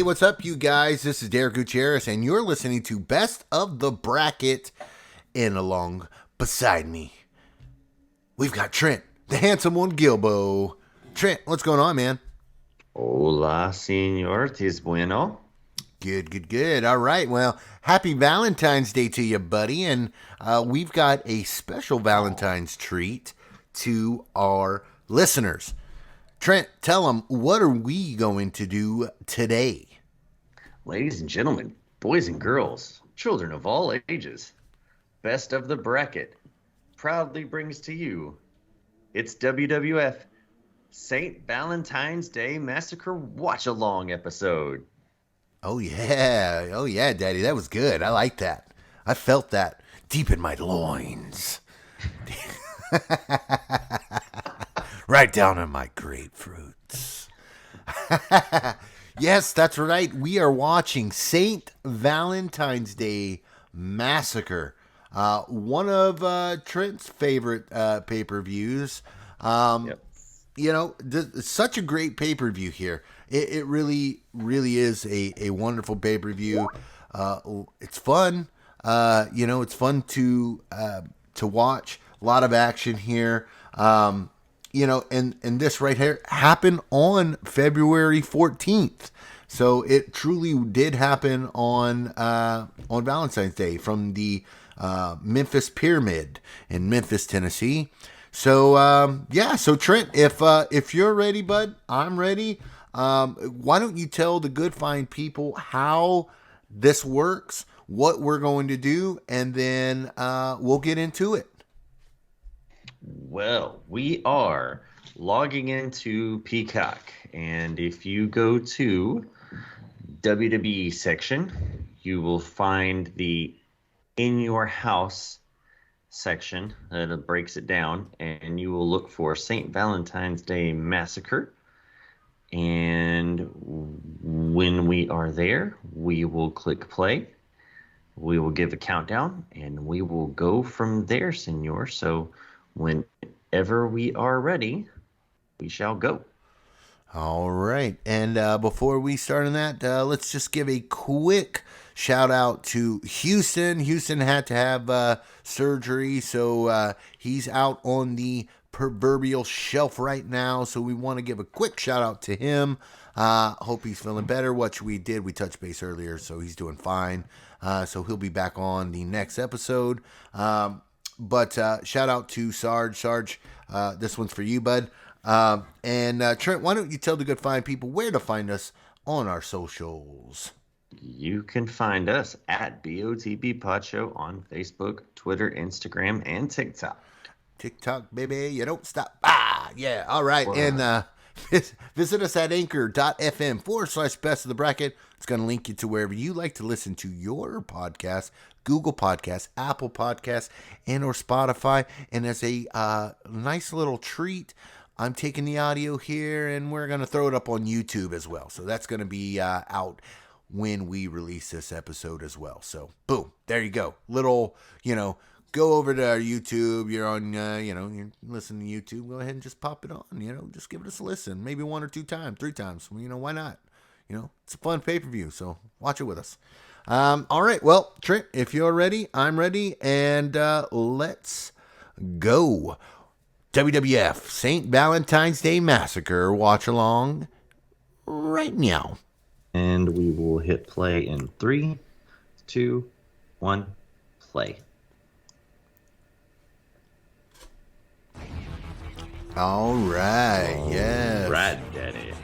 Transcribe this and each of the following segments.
what's up, you guys? This is Derek Gutierrez, and you're listening to Best of the Bracket. And along beside me, we've got Trent, the handsome one, Gilbo. Trent, what's going on, man? Hola, señor. Tis bueno. Good. All right. Well, happy Valentine's Day to you, buddy. And we've got a special Valentine's treat to our listeners. Trent, tell them, what are we going to do today? Ladies and gentlemen, boys and girls, children of all ages, Best of the Bracket proudly brings to you its WWF St. Valentine's Day Massacre Watch-Along episode. Oh, yeah, Daddy. That was good. I like that. I felt that deep in my loins. Right down in my grapefruits. Yes, that's right. We are watching St. Valentine's Day Massacre. One of Trent's favorite pay-per-views. Yep. You know, such a great pay-per-view here. It really is a wonderful pay-per-view. It's fun. It's fun to watch. A lot of action here. And this right here happened on February 14th. So it truly did happen on Valentine's Day from the Memphis Pyramid in Memphis, Tennessee. So so Trent, if you're ready, bud, I'm ready. Why don't you tell the good fine people how this works, what we're going to do, and then we'll get into it. Well, we are logging into Peacock, and if you go to WWE section, you will find the In Your House section that breaks it down, and you will look for St. Valentine's Day Massacre. And when we are there, we will click play. We will give a countdown, and we will go from there, senor. So whenever we are ready, we shall go. All right. And before we start on that, let's just give a quick shout out to Houston. Houston had to have surgery, so he's out on the proverbial shelf right now. So we want to give a quick shout out to him. Hope he's feeling better. What we did, we touched base earlier, so he's doing fine. So he'll be back on the next episode. But shout out to Sarge. Sarge, this one's for you, bud. And Trent, why don't you tell the good fine people where to find us on our socials? You can find us at BOTB Pod Show on Facebook, Twitter, Instagram, and TikTok. TikTok, baby, you don't stop. Yeah, all right. Wow. And visit us at anchor.fm/best of the bracket. It's going to link you to wherever you like to listen to your podcast. Google Podcasts, Apple Podcasts, and or Spotify. And as a nice little treat, I'm taking the audio here and we're going to throw it up on YouTube as well. So that's going to be out when we release this episode as well. So boom, there you go. Little, go over to our YouTube. You're on, you're listening to YouTube. Go ahead and just pop it on, just give it a listen. Maybe 1 or 2 times, 3 times. Why not? It's a fun pay-per-view. So watch it with us. All right. Well, Trent, if you're ready, I'm ready. And let's go. WWF St. Valentine's Day Massacre watch along right now. And we will hit play in 3, 2, 1, play. All right. Yes. Right, Daddy.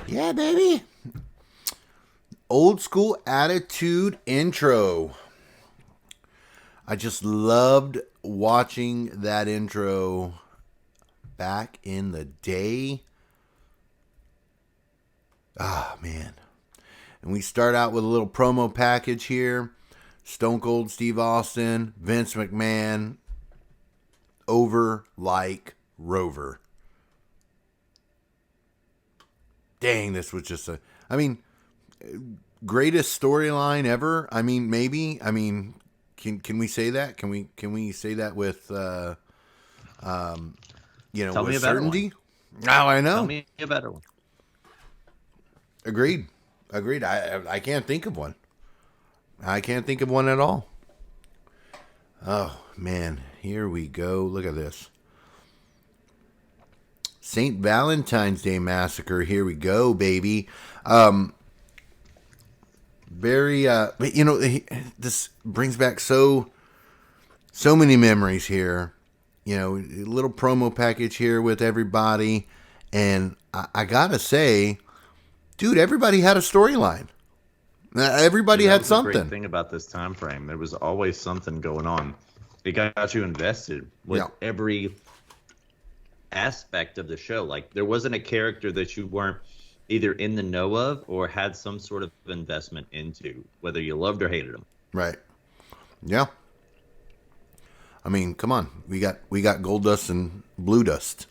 Yeah, baby. Old school attitude intro. I just loved watching that intro back in the day. Man. And we start out with a little promo package here. Stone Cold Steve Austin, Vince McMahon, over like Rover. Dang, this was just greatest storyline ever. Maybe. Can we say that? Can we say that with with certainty? Oh, I know. Tell me a better one. Agreed. Agreed. I can't think of one. I can't think of one at all. Oh, man. Here we go. Look at this. St. Valentine's Day Massacre. Here we go, baby. This brings back so many memories here. You know, a little promo package here with everybody. And I gotta say, dude, everybody had a storyline. Everybody had something. The great thing about this time frame, there was always something going on. It got you invested with every aspect of the show. Like, there wasn't a character that you weren't either in the know of or had some sort of investment into, whether you loved or hated them. Right. Yeah. I mean, come on. We got Goldust and Bluedust.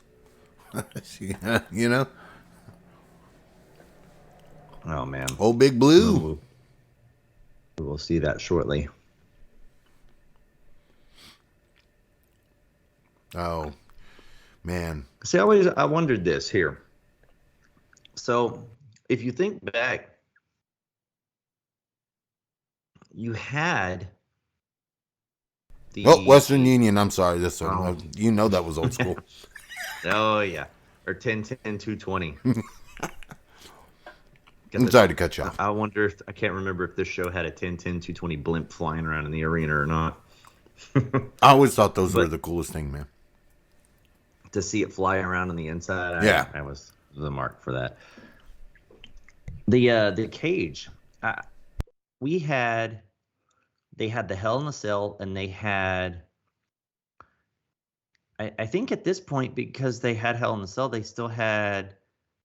You know? Oh, man. Old Big Blue. We'll see that shortly. Oh, man. See, I wondered this here. So, if you think back, you had the Western Union. I'm sorry, this one. You know that was old school. Oh yeah, or 10-10-220. I'm sorry to cut you off. I wonder if I can't remember if this show had a 10-10-220 blimp flying around in the arena or not. I always thought those were the coolest thing, man. To see it fly around on the inside, I was the mark for that. The cage, they had the Hell in a Cell, and they had, I think at this point, because they had Hell in a Cell, they still had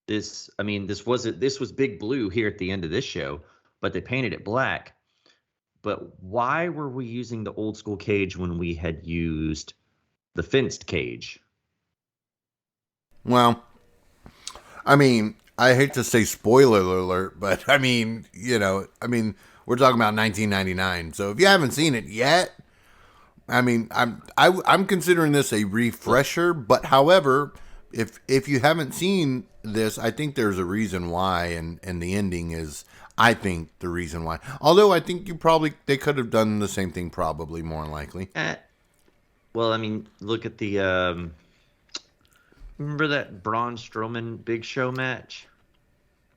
this. I mean, this was Big Blue here at the end of this show, but they painted it black. But why were we using the old school cage when we had used the fenced cage? Well, I mean, I hate to say spoiler alert, but I mean, we're talking about 1999. So if you haven't seen it yet, I mean, I'm considering this a refresher. But however, if you haven't seen this, I think there's a reason why, and the ending is, I think, the reason why. Although I think they could have done the same thing, probably more than likely. Well, I mean, look at the. Remember that Braun Strowman Big Show match?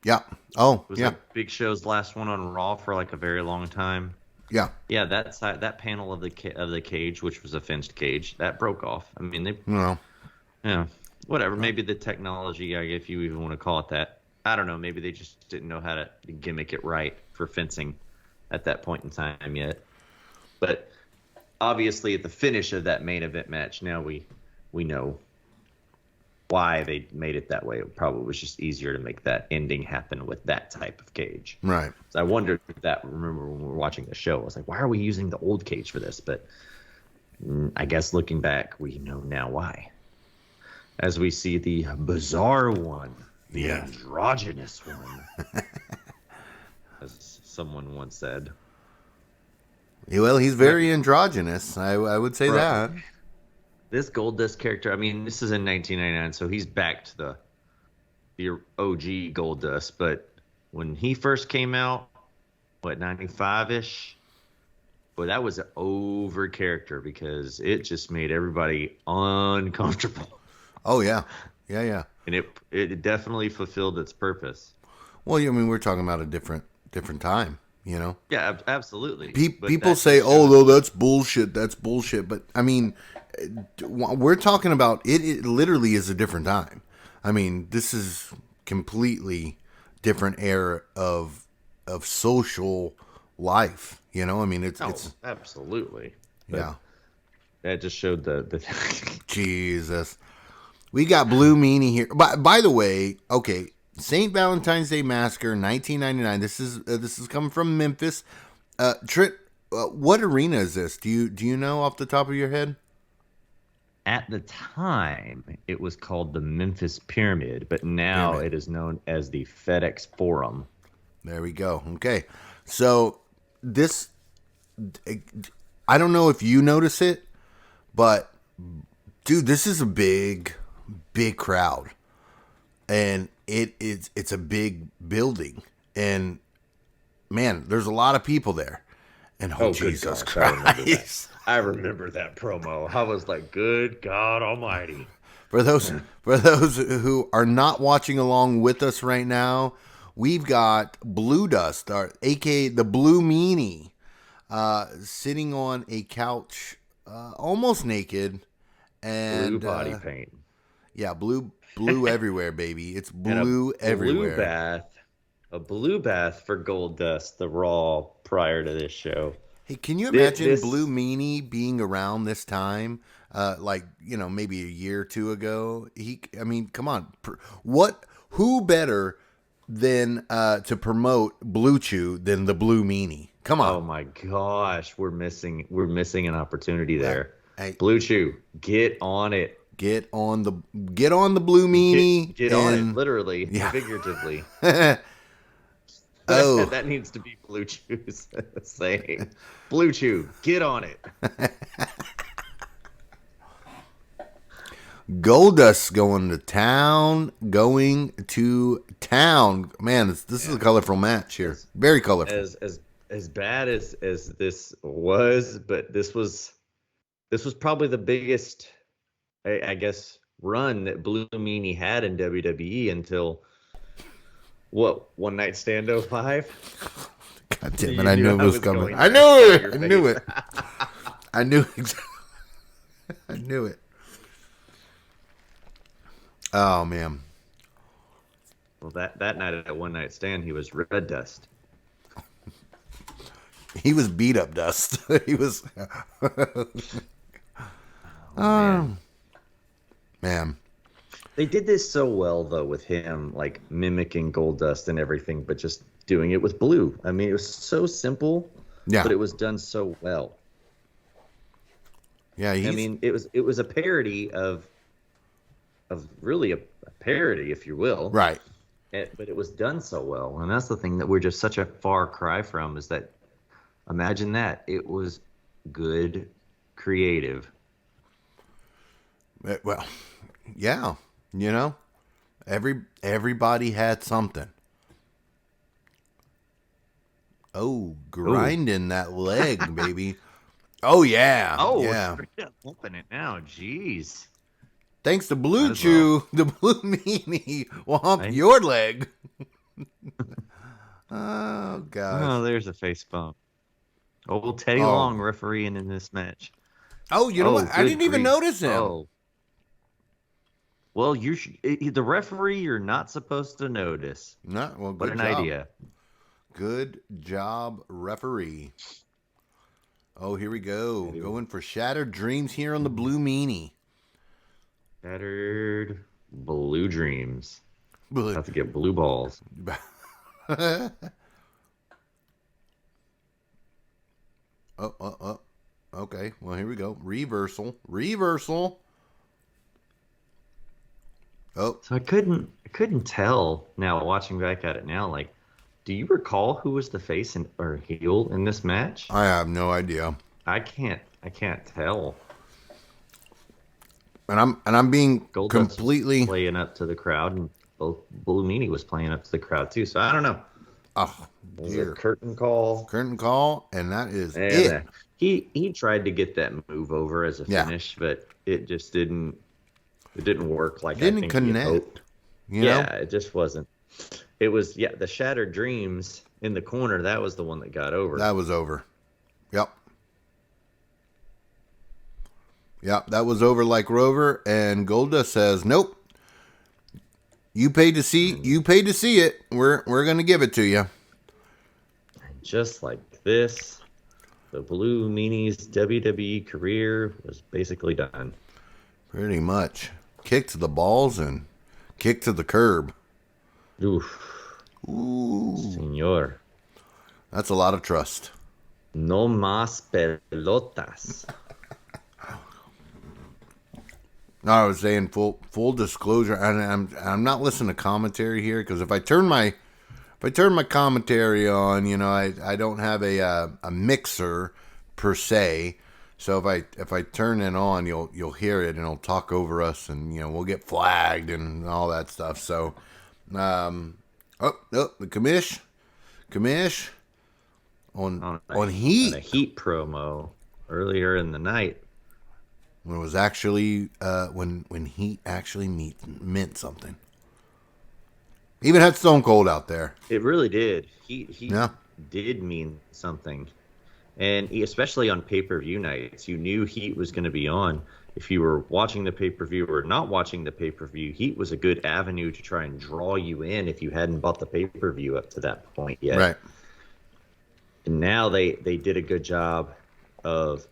Yeah. Oh, it was yeah. like Big Show's last one on Raw for like a very long time. Yeah. Yeah, that panel of the cage, which was a fenced cage, that broke off. I mean, whatever. Maybe the technology, if you even want to call it that. I don't know. Maybe they just didn't know how to gimmick it right for fencing at that point in time yet. But obviously, at the finish of that main event match, now we know why they made it that way. It probably was just easier to make that ending happen with that type of cage. Right. So I wondered that. Remember when we were watching the show, I was like, why are we using the old cage for this? But I guess looking back, we know now why. As we see the bizarre one, the androgynous one, as someone once said. Well, he's very androgynous. I would say that. This Goldust character, I mean, this is in 1999, so he's back to the OG Goldust. But when he first came out, 95-ish? Boy, that was an over character because it just made everybody uncomfortable. Oh, yeah. Yeah. And it definitely fulfilled its purpose. Well, I mean, we're talking about a different time, you know? Yeah, absolutely. People say, oh, no, that's bullshit. That's bullshit. But, I mean, we're talking about it literally is a different time. I mean, this is completely different era of social life, you know? I mean, it's absolutely. But yeah. That just showed the Jesus. We got Blue Meanie here. By the way, okay, St. Valentine's Day Massacre, 1999. This is coming from Memphis. Trent, what arena is this? Do you know off the top of your head? At the time, it was called the Memphis Pyramid, but now it is known as the FedEx Forum. There we go. Okay, so this, I don't know if you notice it, but dude, this is a big crowd, and it's a big building, and man, there's a lot of people there. And Jesus Christ. I remember that promo. I was like, good God Almighty. For those who are not watching along with us right now, we've got Bluedust, aka the Blue Meanie, sitting on a couch, almost naked, and blue body paint. Yeah, blue everywhere, baby. It's blue everywhere. A blue bath for Goldust, the Raw prior to this show. Hey, can you imagine Blue Meanie being around this time? Maybe a year or two ago. Come on. Who better than to promote Blue Chew than the Blue Meanie? Come on. Oh my gosh, we're missing an opportunity there. Hey, Blue Chew, get on it. Get on the Blue Meanie. Get on it, literally, figuratively. Oh, that needs to be Blue Chew's saying. Blue Chew, get on it. Goldust going to town. Man, this is a colorful match here. Very colorful. As bad as this was, but this was probably the biggest, I guess, run that Blue Meanie had in WWE until One Night Stand 05? God damn it, I knew it was coming. I knew it. I knew it. Oh, man. Well, that night at One Night Stand, he was Red Dust. He was beat up Dust. He was... man. They did this so well, though, with him, like, mimicking Goldust and everything, but just doing it with blue. I mean, it was so simple, but it was done so well. Yeah, it was a parody of really a parody, if you will. Right. But it was done so well, and that's the thing that we're just such a far cry from, is that, imagine that. It was good, creative. Well, yeah. Everybody had something. Oh, grinding that leg, baby. Oh, yeah. Oh, yeah. Open it now. Jeez. Thanks to Blue Chew, the Blue Meanie will hump your leg. Oh, God. Oh, there's a face bump. Old Teddy Long refereeing in this match. Oh, you know what? I didn't even notice him. Oh. Well, the referee, you're not supposed to notice. No, well, good job. What an idea. Good job, referee. Oh, here we go. Going for Shattered Dreams here on the Blue Meanie. Shattered Blue Dreams. Have to get blue balls. Oh. Okay, well, here we go. Reversal. Oh. So I couldn't tell now, watching back at it now, like, do you recall who was the face or heel in this match? I have no idea. I can't tell. And I'm being Goldust completely playing up to the crowd, and both Blue Meanie was playing up to the crowd too. So I don't know. Oh, dear. Curtain call, and that is it. He tried to get that move over as a finish, but it just didn't. It didn't work like didn't connect. It just wasn't. It was the Shattered Dreams in the corner. That was the one that got over. That was over. Yep, that was over like Rover. And Goldust says, "Nope. You paid to see it. We're gonna give it to you." And just like this, the Blue Meanie's WWE career was basically done. Pretty much. Kick to the balls and kick to the curb. Oof. Ooh. Señor. That's a lot of trust. No más pelotas. No, I was saying full disclosure, and I'm not listening to commentary here, because if I turn my commentary on, I don't have a mixer per se. So if I turn it on, you'll hear it, and it'll talk over us, and we'll get flagged and all that stuff. So, the commish, on Heat. On a Heat promo earlier in the night. When it was actually when Heat actually meant something. Even had Stone Cold out there. It really did. He did mean something. And especially on pay-per-view nights, you knew Heat was going to be on. If you were watching the pay-per-view or not watching the pay-per-view, Heat was a good avenue to try and draw you in if you hadn't bought the pay-per-view up to that point yet. Right. And now they did a good job of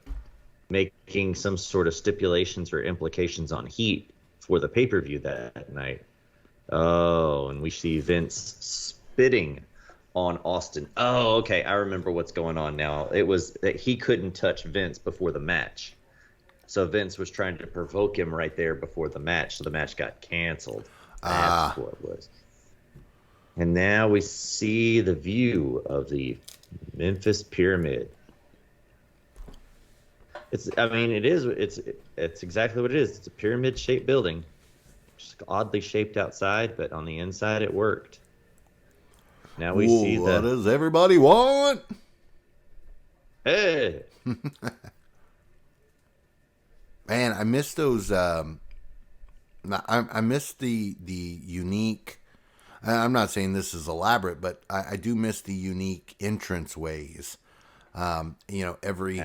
making some sort of stipulations or implications on Heat for the pay-per-view that night. Oh, and we see Vince spitting on Austin. Oh, okay. I remember what's going on now. It was that he couldn't touch Vince before the match. So Vince was trying to provoke him right there before the match. So the match got canceled. That's what it was. And now we see the view of the Memphis Pyramid. It's exactly what it is. It's a pyramid-shaped building. Just oddly shaped outside, but on the inside it worked. Now we see the... What does everybody want? Hey! Man, I miss those... I miss the unique... I'm not saying this is elaborate, but I do miss the unique entrance ways. Every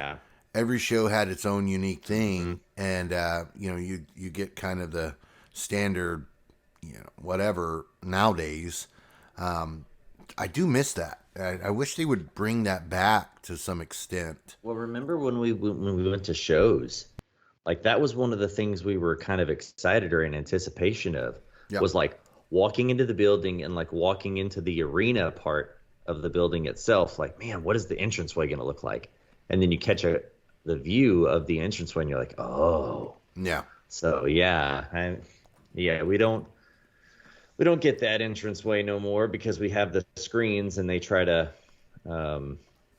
show had its own unique thing, and you get kind of the standard, whatever nowadays. I do miss that. I wish they would bring that back to some extent. Well, remember when we went to shows, like that was one of the things we were kind of excited or in anticipation of. Yep. Was like walking into the building and like walking into the arena part of the building itself. Like, man, what is the entranceway going to look like? And then you catch the view of the entranceway and you're like, oh, yeah. So we don't get that entranceway no more because we have the screens and they try to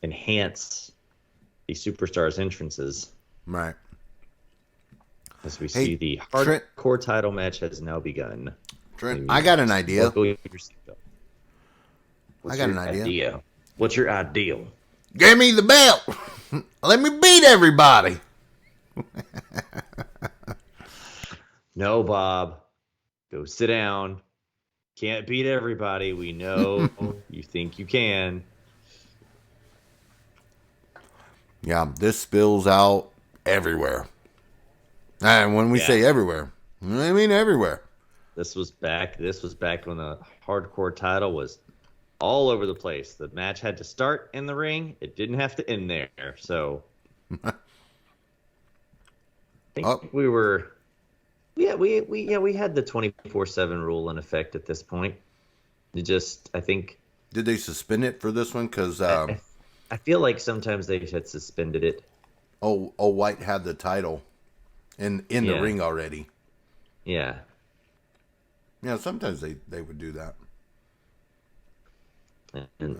enhance the superstars' entrances. Right. As we see the hardcore title match has now begun. Trent, I got an idea. What's your idea? What's your ideal? Give me the belt. Let me beat everybody. No, Bob. Go sit down. Can't beat everybody. We know you think you can. Yeah, this spills out everywhere. And when we say everywhere, I mean everywhere. This was back when the hardcore title was all over the place. The match had to start in the ring. It didn't have to end there. So I think we were we had the 24/7 rule in effect at this point. I think did they suspend it for this one? Because I feel like sometimes they had suspended it. Oh, White had the title in the ring already. Yeah. Yeah, sometimes they would do that. And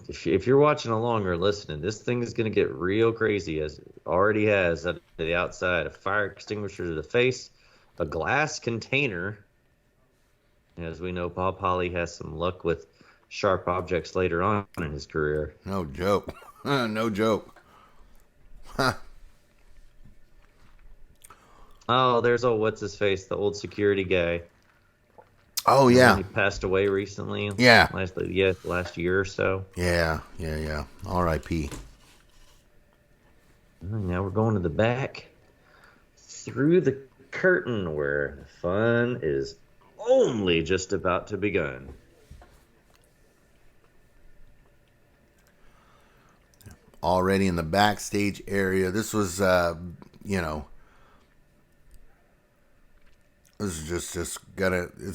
if you're watching along or listening, this thing is going to get real crazy, as it already has at the outside. A fire extinguisher to the face, a glass container. As we know, Bob Holly has some luck with sharp objects later on in his career. No joke. No joke. Huh. Oh, there's what's-his-face, the old security guy. Oh, yeah. He passed away recently. Yeah. Last year or so. Yeah. R.I.P. Now we're going to the back through the curtain where the fun is only just about to begun. Already in the backstage area. This was, this is just it's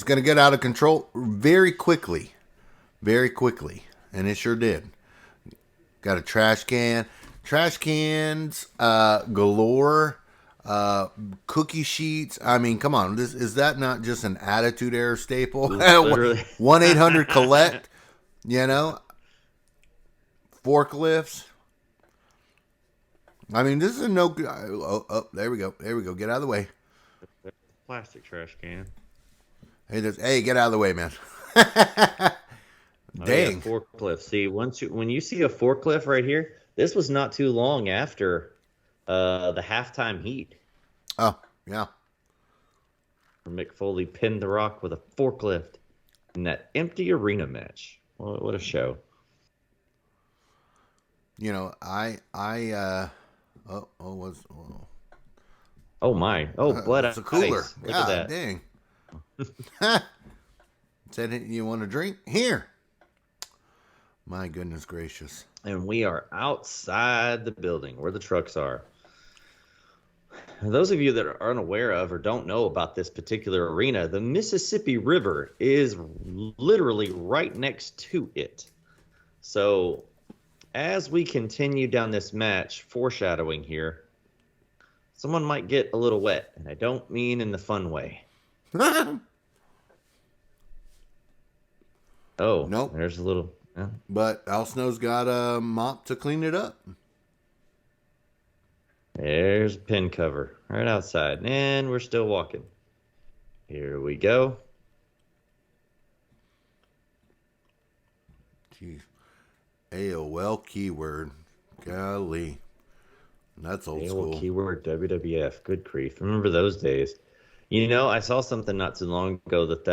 gonna get out of control very quickly, and it sure did. Got a trash cans galore, cookie sheets. I mean, come on, is that not just an Attitude Era staple? 1-800-COLLECT. Forklifts. I mean, this is no. Oh, there we go. Get out of the way. Plastic trash can. Hey, get out of the way, man. Dang. Oh, yeah, forklift. See, when you see a forklift right here, this was not too long after the halftime heat. Oh, yeah. Mick Foley pinned The Rock with a forklift in that empty arena match. What a show. You know, Oh my. Oh, blood it's a cooler. ice. Look God at that. dang. Said, you want a drink? Here. My goodness gracious. And we are outside the building where the trucks are. Those of you that are unaware of or don't know about this particular arena, the Mississippi River is literally right next to it. So as we continue down this match, foreshadowing here, someone might get a little wet, and I don't mean in the fun way. Oh, nope. There's a little... Yeah. But Al Snow's got a mop to clean it up. There's a pin cover right outside, and we're still walking. Here we go. Jeez. AOL keyword. Golly. That's old school. Keyword WWF. Good grief. Remember those days. You know, I saw something not too long ago that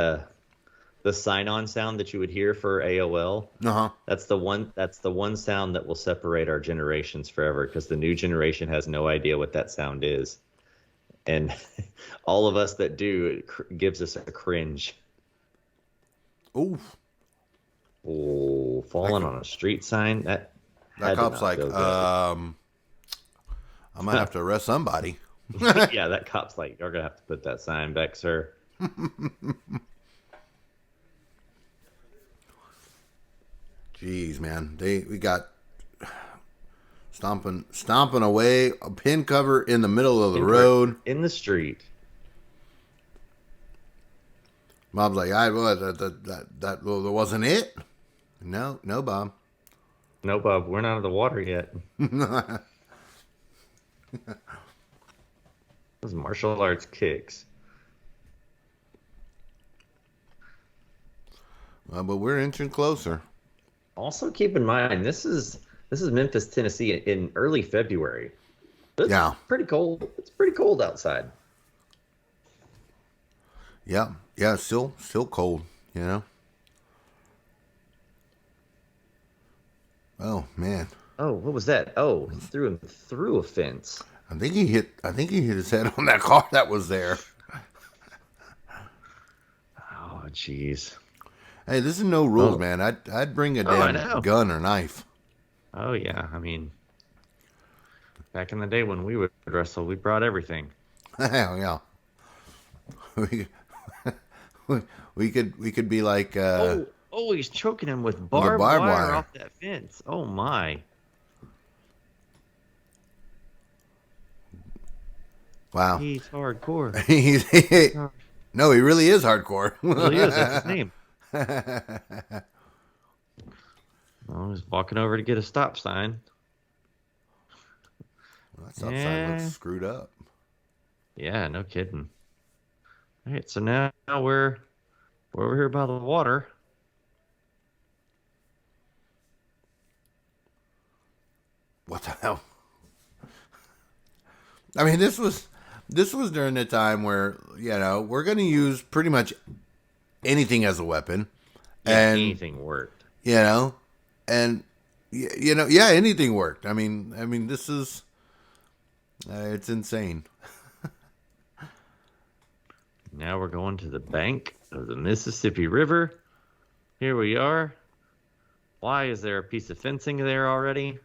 the sign-on sound that you would hear for AOL, that's the one sound that will separate our generations forever, because the new generation has no idea what that sound is. And all of us that do, it gives us a cringe. Oof. Oh, falling on a street sign. That cop's like, I might have to arrest somebody. Yeah, that cop's like, you're going to have to put that sign back, sir. Jeez, man. We got stomping away, a pin cover in the middle of the road. In the street. Bob's like, that wasn't it? No, Bob. No, Bob, we're not out of the water yet. Those martial arts kicks. But we're inching closer. Also, keep in mind, this is Memphis, Tennessee in early February. It's pretty cold. It's pretty cold outside. Yeah, still cold, you know. Oh man. Oh, what was that? Oh, he threw him through a fence. I think he hit his head on that car that was there. Oh, jeez. Hey, this is no rules, man. I'd bring a damn gun or knife. Oh yeah, I mean, back in the day when we would wrestle, we brought everything. Hell yeah. We could be like. He's choking him with barbed wire off that fence. Oh my. Wow. He's hardcore. No, he really is hardcore. He really is. That's his name. Well, he's walking over to get a stop sign. Well, that stop sign looks screwed up. Yeah, no kidding. All right, so now we're over here by the water. What the hell? I mean, this was during the time where, you know, we're going to use pretty much anything as a weapon. Yeah, anything worked. You know, and you know, yeah, anything worked. I mean, this is it's insane. Now we're going to the bank of the Mississippi River. Here we are. Why is there a piece of fencing there already?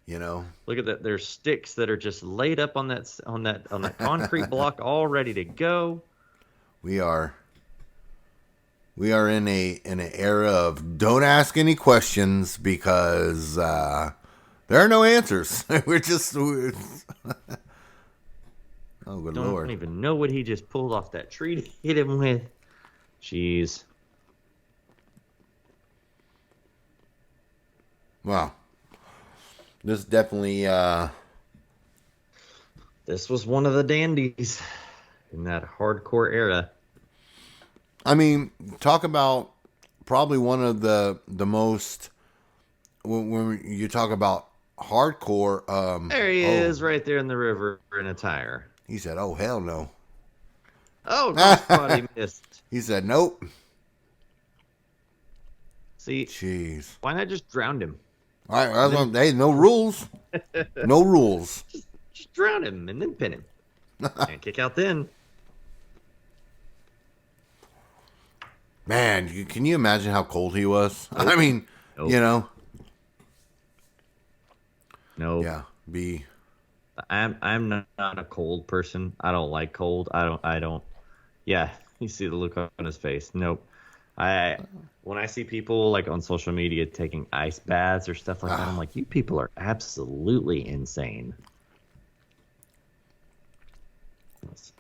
You know, look at that. There's sticks that are just laid up on that concrete block, all ready to go. We are in an era of don't ask any questions because there are no answers. We're oh, good Lord. Don't even know what he just pulled off that tree to hit him with. Jeez. Wow. This definitely... This was one of the dandies in that hardcore era. I mean, talk about probably one of the most, when you talk about hardcore. There he is, right there in the river in a tire. He said, "Oh hell no." Oh, God, he missed. He said, "Nope." See, jeez, why not just drown him? All right, hey, no rules, no rules. Just drown him and then pin him. And kick out then. Man, can you imagine how cold he was? Nope. I mean, Nope. you know. No. Yeah. I'm not a cold person. I don't like cold. I don't. Yeah, you see the look on his face. Nope. When I see people like on social media taking ice baths or stuff like that, I'm like, you people are absolutely insane.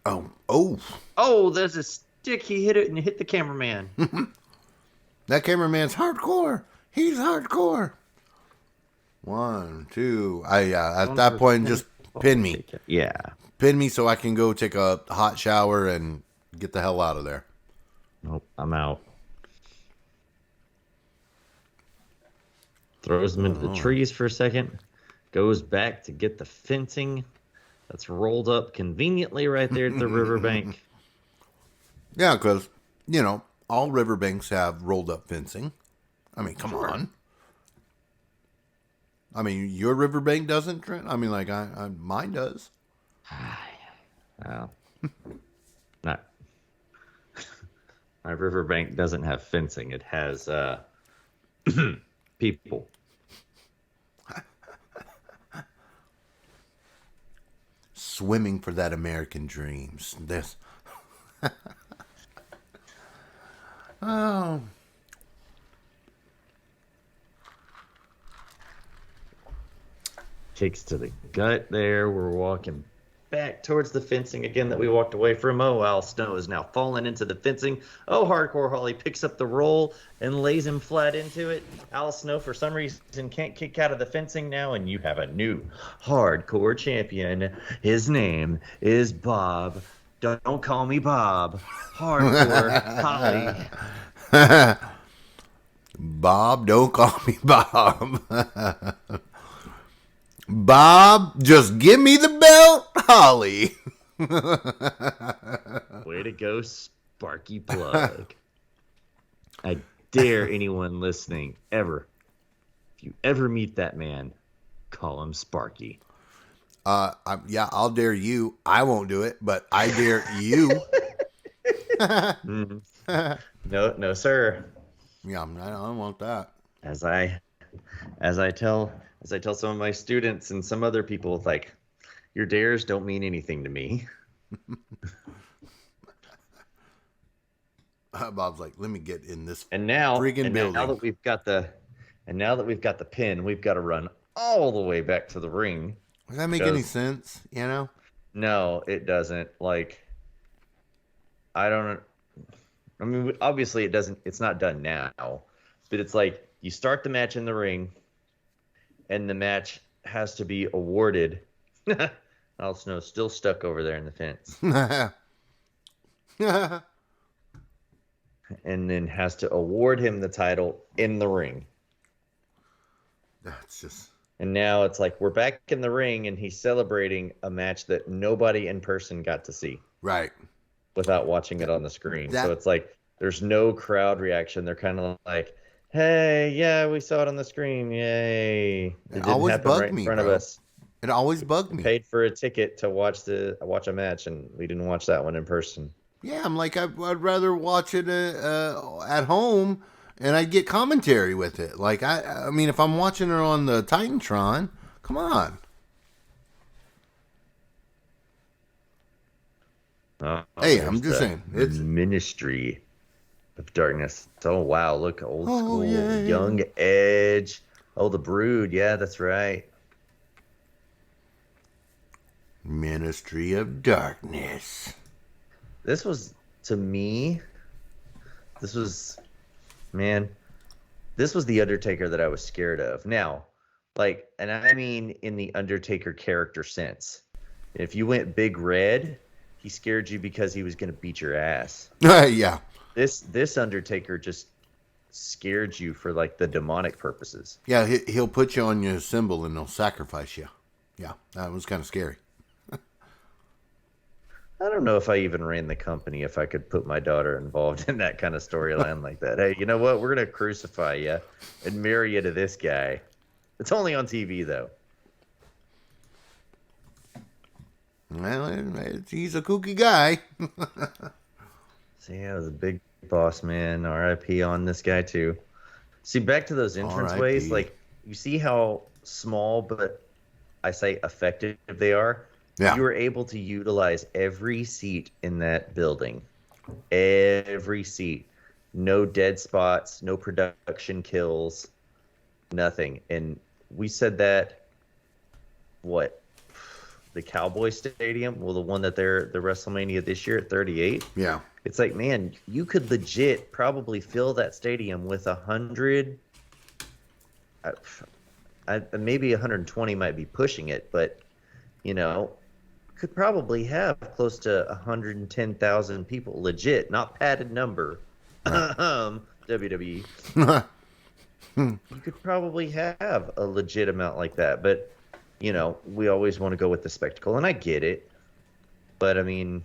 Oh, there's a stick. He hit it and hit the cameraman. That cameraman's hardcore. He's hardcore. 1, 2. At that point, just pin me. Yeah. Pin me so I can go take a hot shower and get the hell out of there. Nope, I'm out. Throws him into the trees for a second. Goes back to get the fencing that's rolled up conveniently right there at the riverbank. Yeah, because, all riverbanks have rolled up fencing. I mean, come on. I mean, your riverbank doesn't, Trent? I mean, like, mine does. Well, not. My riverbank doesn't have fencing. It has people. Swimming for that American dreams. This. Oh. Kicks to the gut there. We're walking back towards the fencing again that we walked away from. Oh, Al Snow is now falling into the fencing. Oh, Hardcore Holly picks up the roll and lays him flat into it. Al Snow, for some reason, can't kick out of the fencing now, and you have a new Hardcore champion. His name is Bob. Don't call me Bob. Hardcore Holly. Bob, don't call me Bob. Bob, just give me the belt, Holly. Way to go, Sparky Plug. I dare anyone listening if you ever meet that man, call him Sparky. Yeah, I'll dare you. I won't do it, but I dare you. No, sir. Yeah, I don't want that. As I tell some of my students and some other people, like, your dares don't mean anything to me. Bob's like, let me get in this building. Now that we've got the pin, we've got to run all the way back to the ring. Does that make any sense? No, it doesn't. Like, I mean, obviously it doesn't. It's not done now, but it's like you start the match in the ring, and the match has to be awarded. Al Snow's still stuck over there in the fence. And then has to award him the title in the ring. That's just... And now it's like we're back in the ring, and he's celebrating a match that nobody in person got to see. Right. Without watching it on the screen. So it's like there's no crowd reaction. They're kind of like, hey, yeah, we saw it on the screen. Yay. It didn't happen right in front of us. It always bugged me. Paid for a ticket to watch a match, and we didn't watch that one in person. Yeah, I'm like, I'd rather watch it at home, and I'd get commentary with it. Like, I mean, if I'm watching it on the Titantron, come on. Hey, I'm just saying. It's Ministry of Darkness. Oh, wow. Look, old school. Yeah. Young Edge. Oh, the Brood. Yeah, that's right. Ministry of Darkness. This was, to me, this was the Undertaker that I was scared of. Now, like, and I mean in the Undertaker character sense. If you went Big Red, he scared you because he was going to beat your ass. Yeah. This Undertaker just scared you for like the demonic purposes. Yeah, he'll put you on your symbol and he'll sacrifice you. Yeah, that was kind of scary. I don't know if I even ran the company if I could put my daughter involved in that kind of storyline like that. Hey, you know what? We're going to crucify you and marry you to this guy. It's only on TV, though. Well, he's a kooky guy. So, yeah, it was a big boss, man. RIP on this guy, too. See, back to those entranceways, like, you see how small, but I say effective they are? Yeah. You were able to utilize every seat in that building. Every seat. No dead spots, no production kills, nothing. And we said that, what? The Cowboy Stadium? Well, the one that they're the WrestleMania this year at 38? Yeah. It's like, man, you could legit probably fill that stadium with 100. Maybe 120 might be pushing it, but, you know, could probably have close to 110,000 people, legit, not padded number. WWE. You could probably have a legit amount like that, but you know, we always want to go with the spectacle, and I get it. But I mean,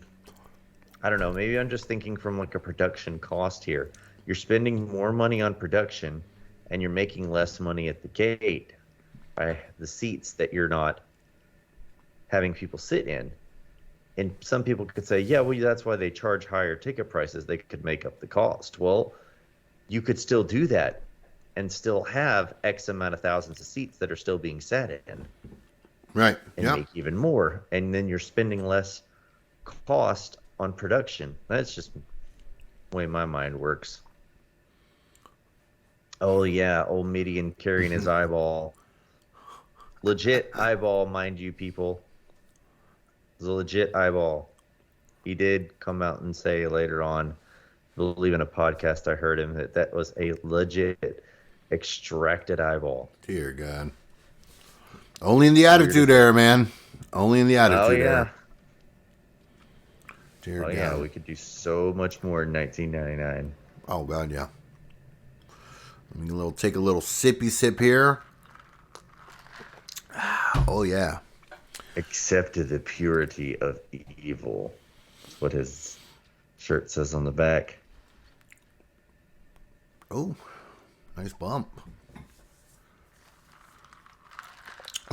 I don't know. Maybe I'm just thinking from like a production cost here. You're spending more money on production, and you're making less money at the gate by the seats that you're not having people sit in. And some people could say, yeah, well, that's why they charge higher ticket prices. They could make up the cost. Well, you could still do that and still have X amount of thousands of seats that are still being sat in. Right. And make even more. And then you're spending less cost on production. That's just the way my mind works. Oh, yeah. Old Mideon carrying his eyeball. Legit eyeball, mind you, people. It was a legit eyeball. He did come out and say later on, I believe in a podcast I heard him, that was a legit extracted eyeball. Dear God. Only in the Attitude Era, man. Only in the Attitude Era. Dear God. Yeah, we could do so much more in 1999. Oh, God, yeah. Let me take a little sippy sip here. Oh, yeah. Except to the purity of evil. That's what his shirt says on the back. Oh, nice bump.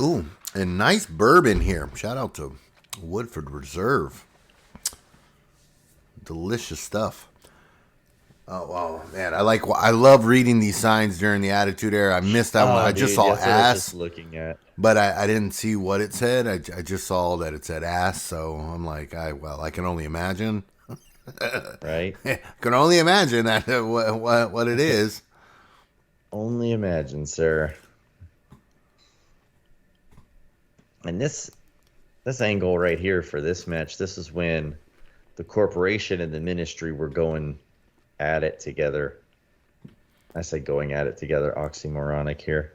Ooh, and nice bourbon here. Shout out to Woodford Reserve. Delicious stuff. Oh man, I love reading these signs during the Attitude Era. I missed that one. I just saw ass. I was just looking at. But I didn't see what it said. I just saw that it said ass. So I'm like, I can only imagine. Right? Can only imagine that what it is. Only imagine, sir. And this angle right here for this match, this is when the corporation and the ministry were going at it together. I say going at it together, oxymoronic here.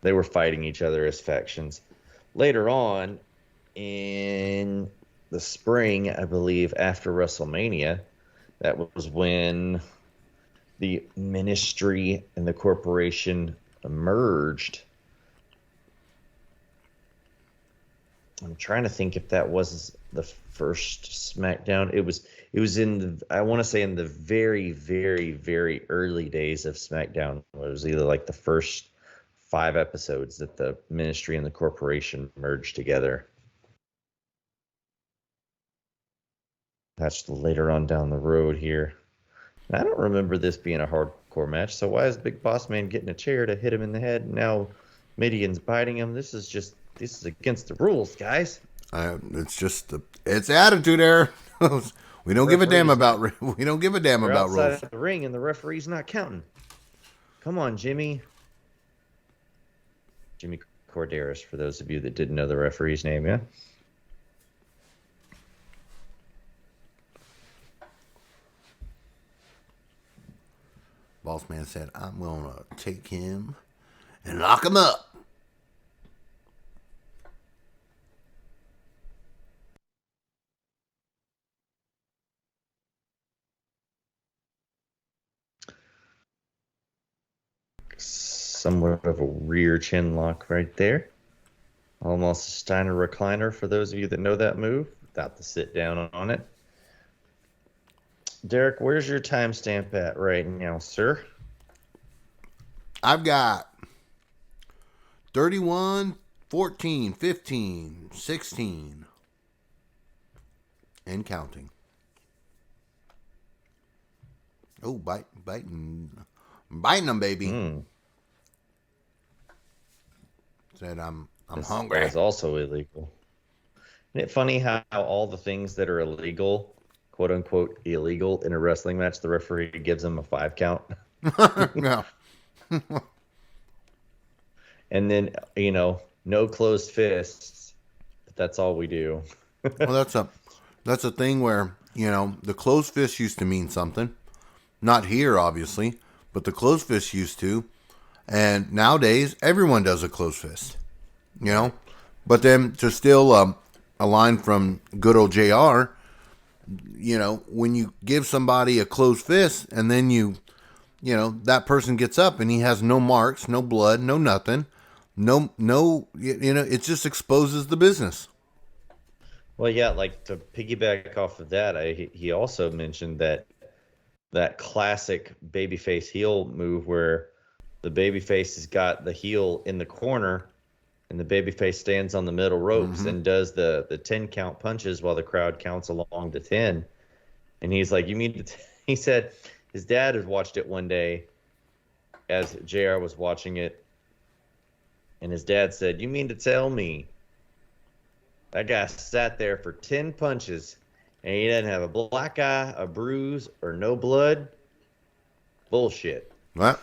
They were fighting each other as factions. Later on, in the spring, I believe, after WrestleMania, that was when the ministry and the corporation merged. I'm trying to think if that was the first SmackDown. It was in the, I want to say in the very, very, very early days of SmackDown. It was either like the first 5 episodes that the ministry and the corporation merged together. That's later on down the road here. I don't remember this being a hardcore match, so why is Big Boss Man getting a chair to hit him in the head? And now Mideon's biting him. This is against the rules, guys. It's Attitude Era. We don't give a damn about rules. Outside the ring, and the referee's not counting. Come on, Jimmy. Jimmy Corderas, for those of you that didn't know the referee's name, yeah. Boss Man said, "I'm gonna take him and lock him up." somewhat of a rear chin lock right there. Almost a Steiner recliner for those of you that know that move, without the sit down on it. Derek, where's your timestamp at right now, sir? I've got 31, 14, 15, 16, and counting. Oh, biting them, baby. Said I'm hungry. That's also illegal. Isn't it funny how all the things that are illegal, quote unquote illegal, in a wrestling match, the referee gives them a 5 count? Yeah. And then, no closed fists. But that's all we do. Well, that's a thing where, the closed fist used to mean something. Not here, obviously, but the closed fist used to. And nowadays, everyone does a closed fist. But then to steal a line from good old JR, when you give somebody a closed fist and then that person gets up and he has no marks, no blood, no nothing, it just exposes the business. Well, yeah, like to piggyback off of that, he also mentioned that classic babyface heel move where the babyface has got the heel in the corner and the babyface stands on the middle ropes and does the 10 count punches while the crowd counts along to 10. And he's like, he said his dad had watched it one day as JR was watching it. And his dad said, "You mean to tell me that guy sat there for 10 punches and he didn't have a black eye, a bruise, or no blood? Bullshit." What?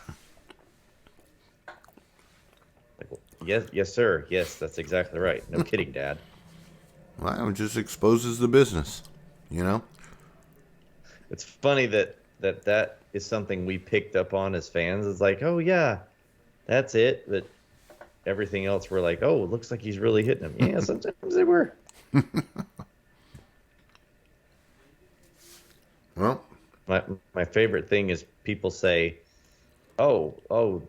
Yes, sir. Yes, that's exactly right. No kidding, Dad. Well, it just exposes the business, It's funny that is something we picked up on as fans. It's like, oh, yeah, that's it. But everything else, we're like, oh, it looks like he's really hitting him. Yeah, sometimes they were. Well, my favorite thing is people say, oh,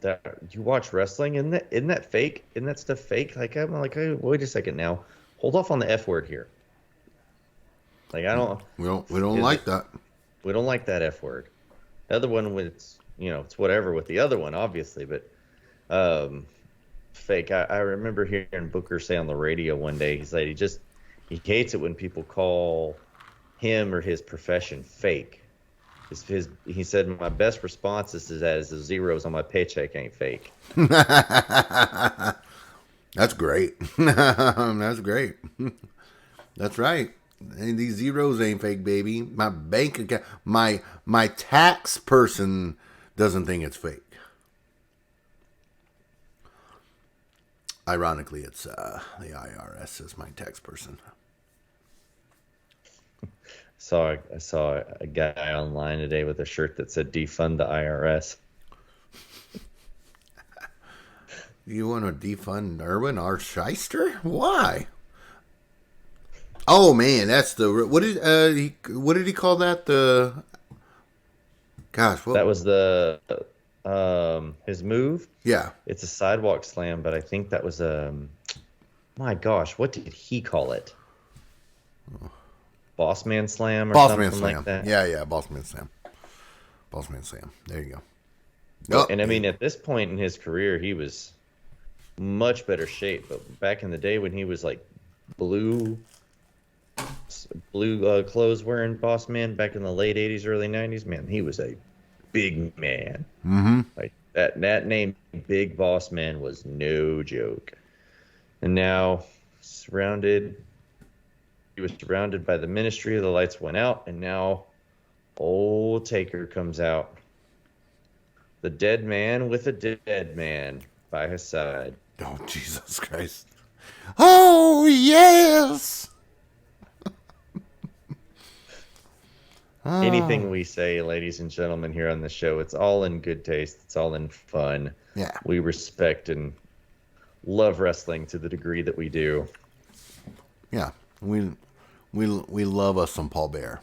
that you watch wrestling? Isn't that fake? Isn't that stuff fake? Like, I'm like, hey, wait a second now. Hold off on the F word here. Like, I don't. We don't like that. We don't like that F word. The other one, it's whatever with the other one, obviously, but fake. I remember hearing Booker say on the radio one day, he's like, he hates it when people call him or his profession fake. He said, my best response is that the zeros on my paycheck ain't fake. That's great. That's great. That's right. And these zeros ain't fake, baby. My bank account, my tax person doesn't think it's fake. Ironically, it's the IRS is my tax person. I saw a guy online today with a shirt that said "Defund the IRS." You want to defund Erwin R. Shyster? Why? Oh man, that's what did he call that? That was his move. Yeah, it's a sidewalk slam, but I think that was my gosh, what did he call it? Boss Man Slam or something like that. Yeah, Boss Man Slam. Boss Man Slam. There you go. Oh, and I mean, at this point in his career, he was much better shape. But back in the day when he was like blue clothes wearing Boss Man back in the late 80s, early 90s, man, he was a big man. Mm-hmm. Like that name, Big Boss Man, was no joke. And now he was surrounded by the ministry. The lights went out, and now old Taker comes out. The dead man with a dead man by his side. Oh, Jesus Christ. Oh, yes! Anything we say, ladies and gentlemen, here on the show, it's all in good taste. It's all in fun. Yeah. We respect and love wrestling to the degree that we do. Yeah. We love us some Paul Bear.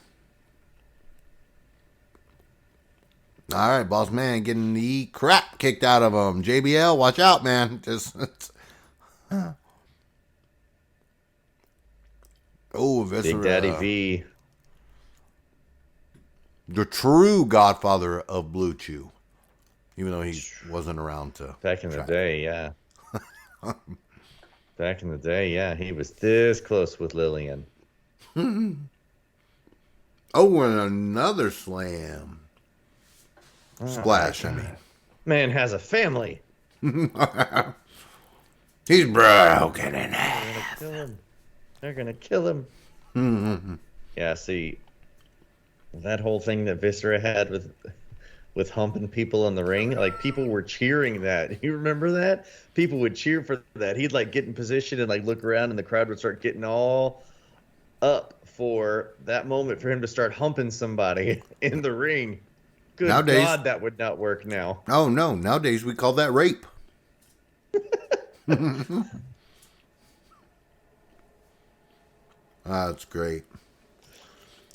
All right, boss man getting the crap kicked out of him. JBL, watch out, man. Viscera. Big Daddy V. The true godfather of Blue Chew. Even though he wasn't around to... Back in the day, yeah. Back in the day, yeah. He was this close with Lillian. And another slam. Splash, I mean. Man has a family. He's broken in half. They're gonna kill him. Yeah, see, that whole thing that Viscera had with humping people in the ring, like people were cheering that. You remember that? People would cheer for that. He'd like get in position and like look around, and the crowd would start getting all up for that moment for him to start humping somebody in the ring. Good nowadays, God, that would not work now. Oh no, nowadays we call that rape. That's great.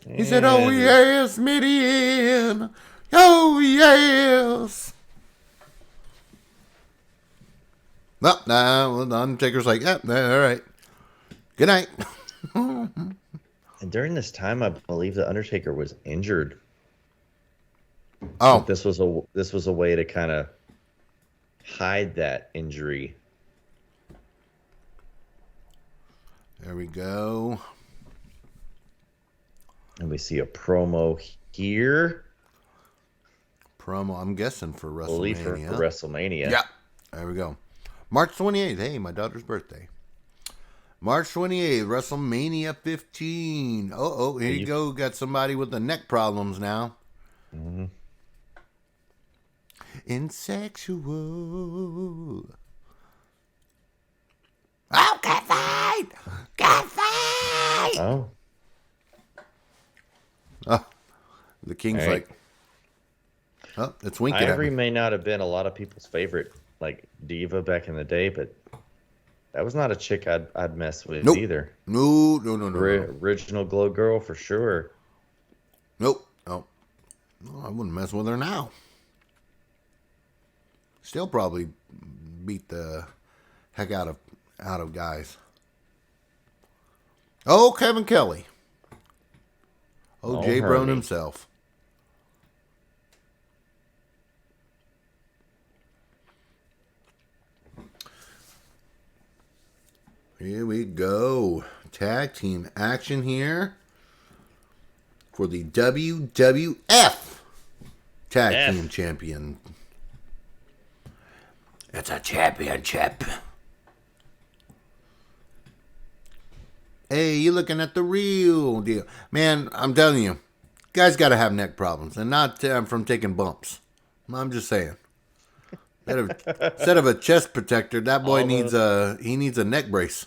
He said, "Oh yes, Mideon. Oh yes." No, the Undertaker's like, "Yeah, all right. Good night." And during this time, I believe the Undertaker was injured. Oh, this was a way to kind of hide that injury. There we go. And we see a promo here. Promo, I'm guessing for WrestleMania. Believe for WrestleMania. Yeah. There we go. March 28th. Hey, my daughter's birthday. March 28th, WrestleMania 15. Here you go. Got somebody with the neck problems now. Mm-hmm. Insexual. Oh, cat fight! Cat fight! Oh. The King's like, it's winking at me. Ivory may not have been a lot of people's favorite, like, diva back in the day, but that was not a chick I'd mess with either. No. Original Glow Girl for sure. Nope. No, I wouldn't mess with her now. Still probably beat the heck out of guys. Oh, Kevin Kelly. Oh, Jay Brown himself. Here we go. Tag team action here for the WWF Tag Team Champion. It's a championship. Hey, you're looking at the real deal. Man, I'm telling you, guys got to have neck problems and not from taking bumps. I'm just saying. Instead of a chest protector, that boy needs a neck brace.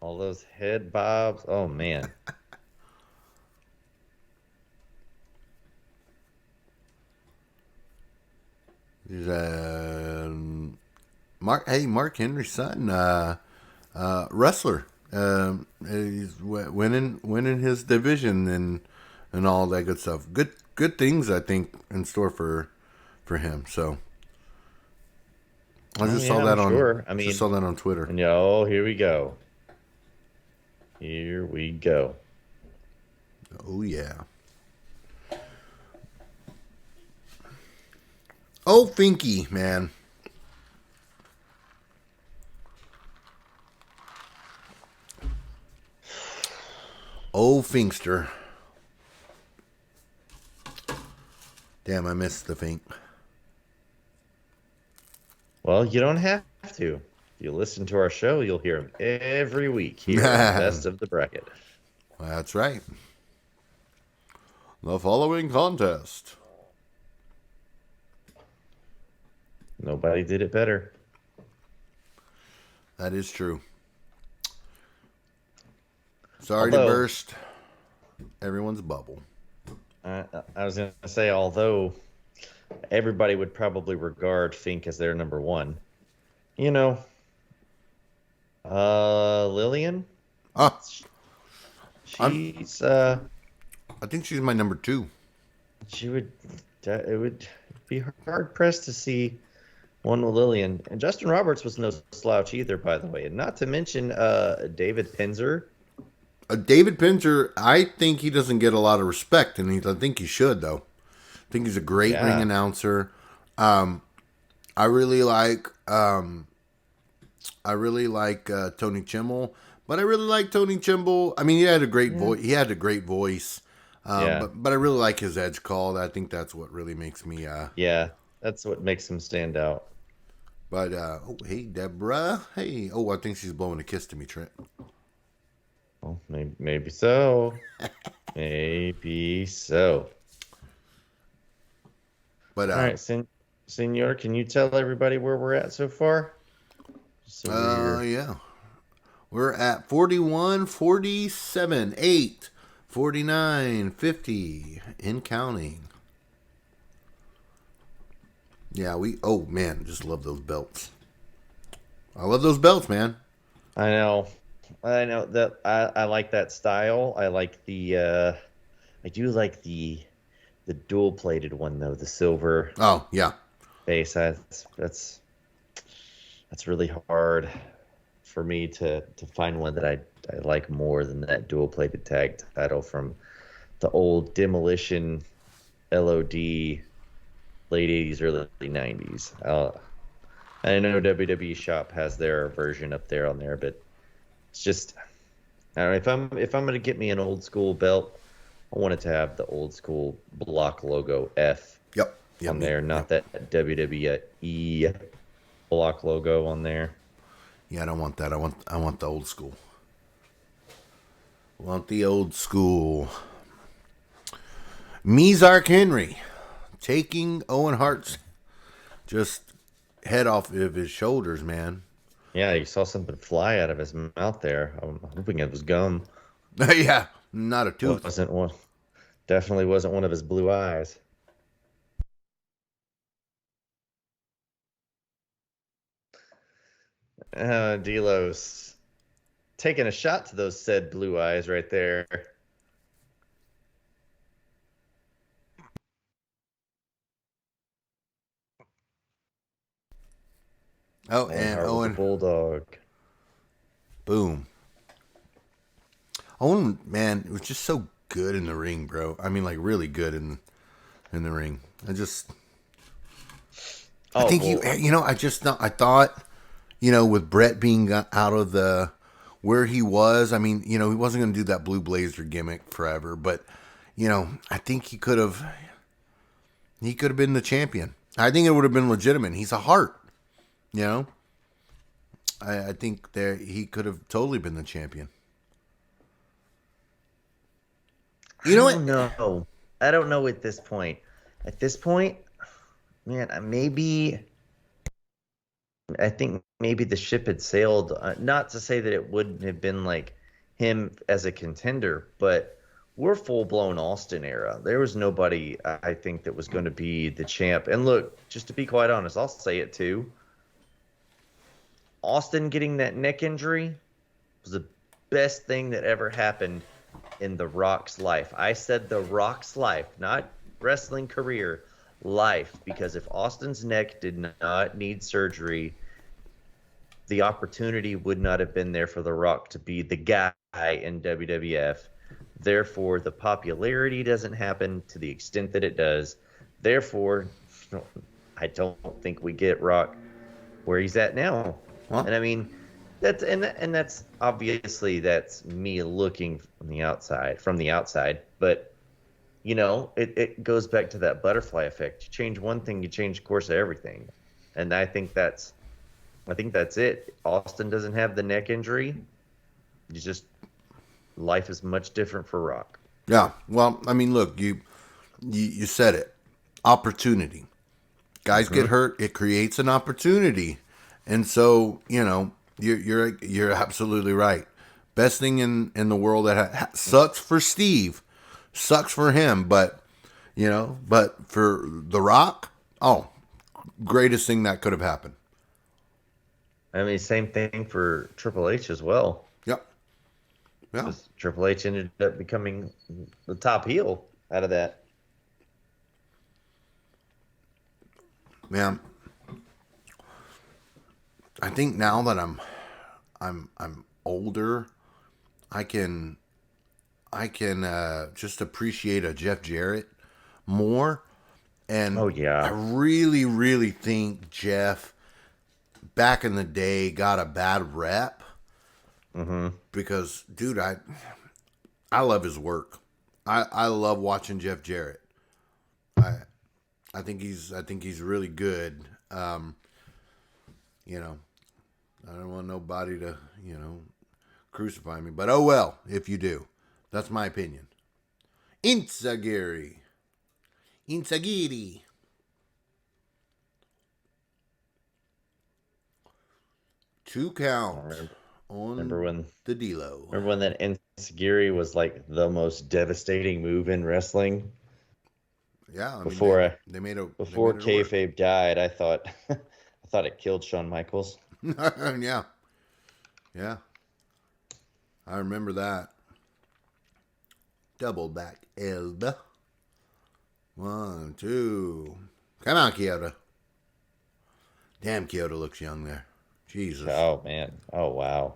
All those head bobs. Oh, man. He's Mark Henry's son, wrestler. He's winning his division and all that good stuff. Good things, I think, in store for him. So I just saw that on Twitter. And here we go. Here we go. Oh yeah. Oh, Finky, man. Oh, Finkster. Damn, I missed the Fink. Well, you don't have to. If you listen to our show, you'll hear him every week here on Best of the Bracket. That's right. The following contest. Nobody did it better. That is true. Sorry to burst everyone's bubble. I was going to say, although everybody would probably regard Fink as their number one, Lillian? She's I think she's my number two. It would be hard pressed to see one with Lillian. And Justin Roberts was no slouch either, by the way. And not to mention David Pinzer. David Pinzer, I think he doesn't get a lot of respect, and I think he should, though. I think he's a great ring announcer. I really like Tony Chimmel, but I really like Tony Chimmel. I mean, he had a great voice. He had a great voice. But I really like his edge call. I think that's what really makes me. That's what makes him stand out. But hey, Debra. Hey, I think she's blowing a kiss to me, Trent. Well, maybe so. Maybe so. But all right, Senor, can you tell everybody where we're at so far? Yeah. We're at 41, 47, 8, 49, 50, and counting. Yeah, just love those belts. I love those belts, man. I know that I like that style. I like I do like the dual plated one though, the silver. Oh, yeah. Base. That's really hard for me to find one that I like more than that dual plated tag title from the old Demolition LOD late 80s, early 90s. I know WWE Shop has their version up there on there, but it's just, I don't know, if I'm going to get me an old school belt, I want it to have the old school block logo F on there, not that WWE block logo on there. Yeah, I don't want that. I want the old school. I want the old school. Mizark Henry taking Owen Hart's just head off of his shoulders, man. Yeah, you saw something fly out of his mouth there. I'm hoping it was gum. Yeah, not a tooth. Definitely wasn't one of his blue eyes. Delos taking a shot to those said blue eyes right there. Oh, and Owen Bulldog. Boom. Owen, man, it was just so good in the ring, bro. I mean, like really good in the ring. I thought, with Brett being out of where he was, I mean, he wasn't going to do that Blue Blazer gimmick forever, but, I think he could have been the champion. I think it would have been legitimate. He's a Hart, I think he could have totally been the champion. I don't know. I don't know at this point. At this point, man, I think maybe the ship had sailed. Not to say that it wouldn't have been like him as a contender, but we're full-blown Austin era. There was nobody, I think, that was going to be the champ. And look, just to be quite honest, I'll say it too. Austin getting that neck injury was the best thing that ever happened in The Rock's life. I said The Rock's life, not wrestling career, life. Because if Austin's neck did not need surgery, the opportunity would not have been there for The Rock to be the guy in WWF. Therefore, the popularity doesn't happen to the extent that it does. Therefore, I don't think we get Rock where he's at now. Well, and I mean, that's obviously that's me looking from the outside. But it goes back to that butterfly effect. You change one thing, you change the course of everything. And I think that's it. Austin doesn't have the neck injury. Life is much different for Rock. Yeah. Well, I mean, look, you said it. Opportunity. Guys get hurt, it creates an opportunity. And so, you're absolutely right. Best thing in the world that sucks for Steve, sucks for him, but for The Rock, greatest thing that could have happened. I mean, same thing for Triple H as well. Yep. Yeah. Triple H ended up becoming the top heel out of that. Man, I think now that I'm older, I can just appreciate a Jeff Jarrett more. And Oh I yeah. really, really think Jeff back in the day got a bad rep Mm-hmm. because, dude, I love his work. I love watching Jeff Jarrett. I I think he's really good. You know, I don't want nobody to crucify me, but oh well if you do. That's my opinion. Inzagiri. Inzagiri. 2 count Remember on when the D-Lo. remember when that Enziguri was like the most devastating move in wrestling? Yeah, I mean Before they made it before work. kayfabe died, I thought I thought it killed Shawn Michaels. Yeah, yeah, I remember that. Double back elbow. 1, 2. Come on, Kyoto. Damn, Kyoto looks young there. Jesus. Oh man. Oh wow.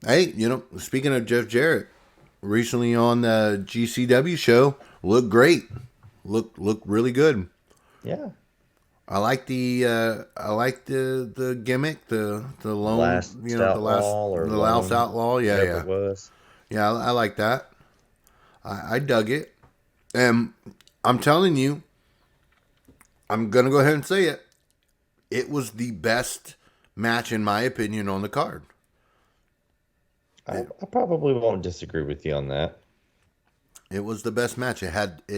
Hey, speaking of Jeff Jarrett, recently on the GCW show, looked great. Looked really good. Yeah. I like the gimmick, the lone, Last outlaw or the last lone, outlaw. Yeah, whatever yeah, it was. yeah. I like that. I dug it, and I'm telling you, I'm gonna go ahead and say it. It was the best match in my opinion on the card. I probably won't disagree with you on that. It was the best match. It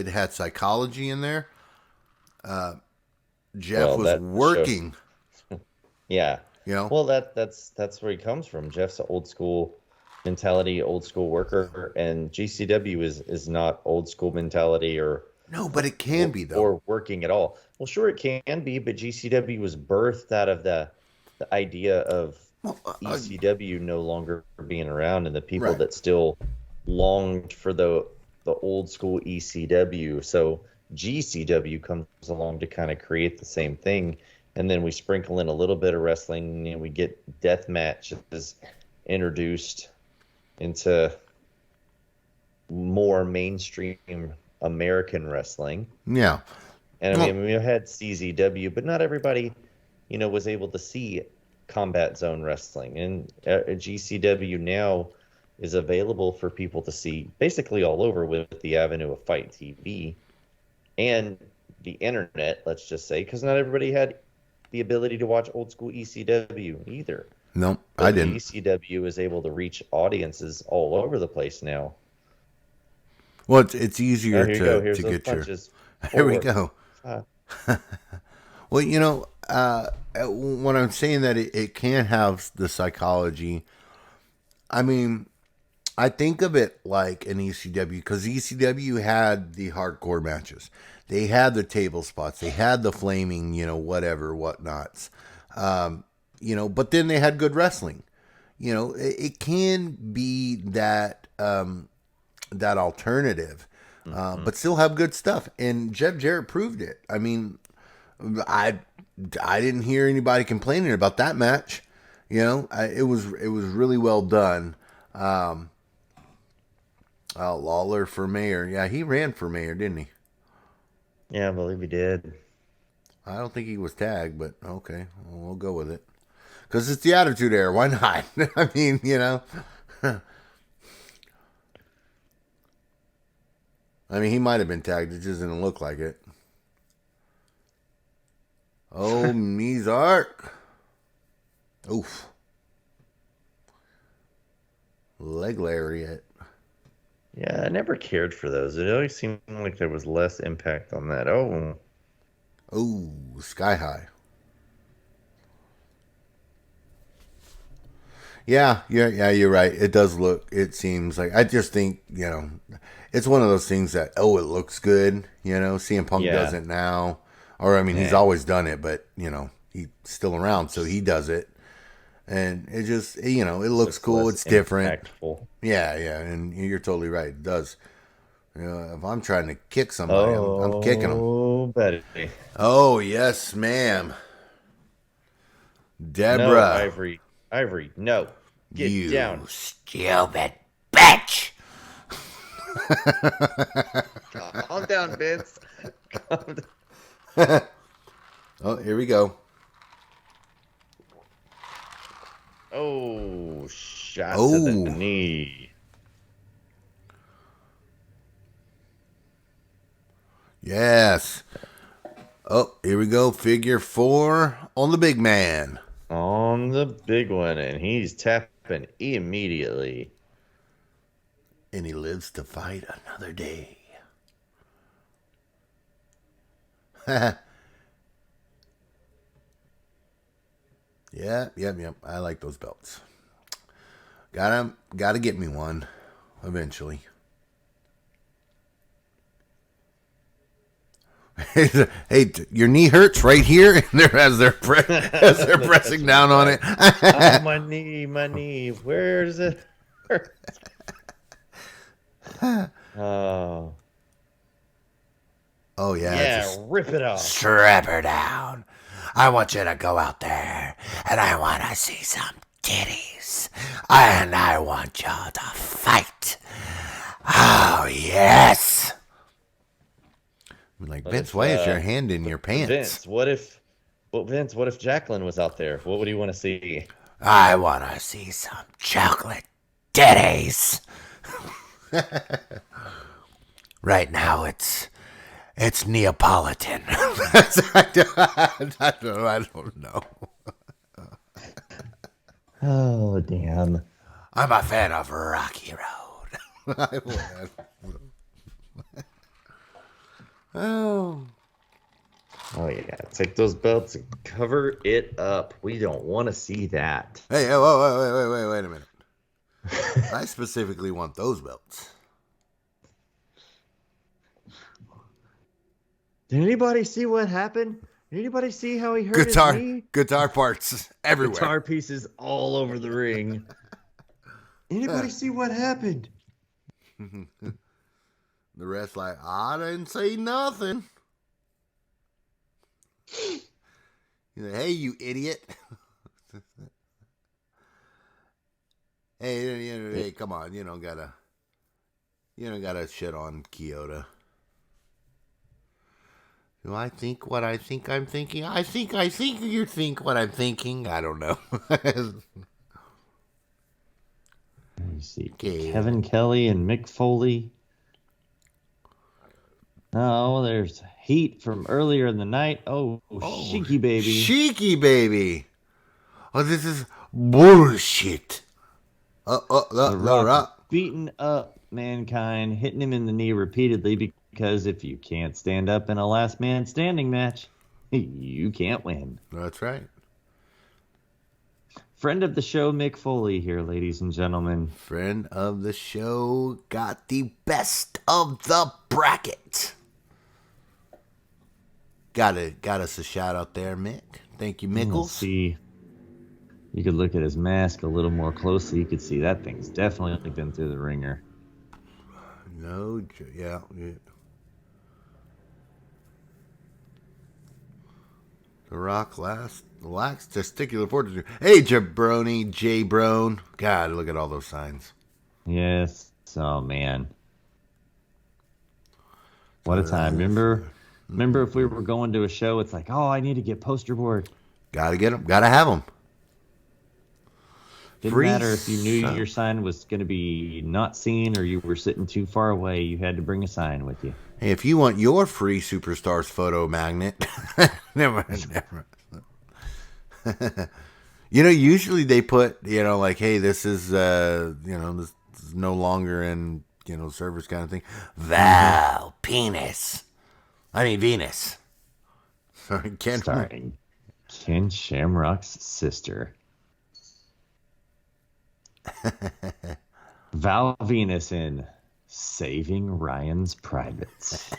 had psychology in there. Jeff Well, was that shows. working. Yeah. You know, Well, that's where he comes from. Jeff's an old school mentality, old school worker, and GCW is not old school mentality no, but it can be though. or working at all. Well, sure it can be, but GCW was birthed out of the idea of Well, ECW no longer being around, and the people right. that still longed for the old school ECW. So GCW comes along to kind of create the same thing, and then we sprinkle in a little bit of wrestling, and we get death matches introduced into more mainstream American wrestling. Yeah. And I Well, mean, we had CZW, but not everybody, was able to see Combat Zone Wrestling. And GCW now is available for people to see basically all over with the avenue of Fight TV and the internet, let's just say, because not everybody had the ability to watch old school ECW either. no, But I didn't. ECW is able to reach audiences all over the place now. Well, it's easier Oh, here you go. to Here's those get your. punches. Here we 4, go. 5. Well, when I'm saying that it can have the psychology, I mean, I think of it like an ECW because ECW had the hardcore matches. They had the table spots. They had the flaming, whatever, whatnots. But then they had good wrestling. It can be that alternative, but still have good stuff. And Jeff Jarrett proved it. I mean, I didn't hear anybody complaining about that match. It was really well done. Lawler for mayor. Yeah, he ran for mayor, didn't he? Yeah, I believe he did. I don't think he was tagged, but okay, we'll go with it. Because it's the Attitude Era. Why not? I mean, I mean, he might have been tagged. It just didn't look like it. Oh, Mizark. Oof. Leg lariat. Yeah, I never cared for those. It always seemed like there was less impact on that. Oh, Oh, sky high. Yeah, you're right. It does look, it seems like, I just think, it's one of those things that, it looks good. CM Punk yeah. does it now. Or, I mean, he's always done it, but, he's still around, so he does it. And it just, it looks cool. It's different. Impactful. Yeah, and you're totally right. It does. If I'm trying to kick somebody, I'm kicking them. Oh, Betty. Oh, yes, ma'am. Debra. No, Ivory. Ivory, no. Get down. Stupid bitch. Calm down, Vince. Calm down. Oh, here we go. Oh, shot to the knee. Yes. Oh, here we go. Figure 4 on the big man. On the big one, and he's tapping immediately. And he lives to fight another day. Yep. I like those belts. Gotta get me one eventually. Hey, your knee hurts right here, and as they're pressing down on it. Oh, my knee. Where does it hurt? Oh. Oh yeah. Yeah, rip it off. Strap her down. I want you to go out there, and I want to see some titties, and I want you to fight. Oh yes. I'm like, Vince, why is your hand in your pants? Vince, what if Jacqueline was out there? What would you want to see? I want to see some chocolate titties. Right now, it's Neapolitan. I don't know. Oh, damn. I'm a fan of Rocky Road. Oh, yeah. Take those belts and cover it up. We don't want to see that. Hey, wait a minute. I specifically want those belts. Did anybody see what happened? Did anybody see how he hurt his knee? Guitar parts everywhere. Guitar pieces all over the ring. Anybody see what happened? The rest like, I didn't see nothing. He's like, hey, you idiot. Hey, come on. You don't gotta shit on Kyoto. Do I think what I think I'm thinking? I think you think what I'm thinking. I don't know. Let me see. Okay. Kevin Kelly and Mick Foley. Oh, there's heat from earlier in the night. Oh, Sheiky baby. Sheiky baby. Oh, this is bullshit. The Rock beating up Mankind, hitting him in the knee repeatedly because if you can't stand up in a last man standing match, you can't win. That's right. Friend of the show, Mick Foley here, ladies and gentlemen. Friend of the show got the best of the bracket. Got us a shout out there, Mick. Thank you, Mickles. See, you could look at his mask a little more closely. You could see that thing's definitely been through the ringer. No, yeah. The Rock lacks testicular fortitude. Hey, Jabroni, J-Brone. God, look at all those signs. Yes. Oh, man. What a time. Remember if we were going to a show, it's like, oh, I need to get poster board. Gotta get them. Gotta have them. Didn't matter if you knew your sign was going to be not seen or you were sitting too far away. You had to bring a sign with you. Hey, if you want your free Superstars photo magnet, never. Usually they put, like, hey, this is, this is no longer in, service kind of thing. Venus. Sorry, Starring Ken Shamrock's sister. Val Venis in Saving Ryan's Privates.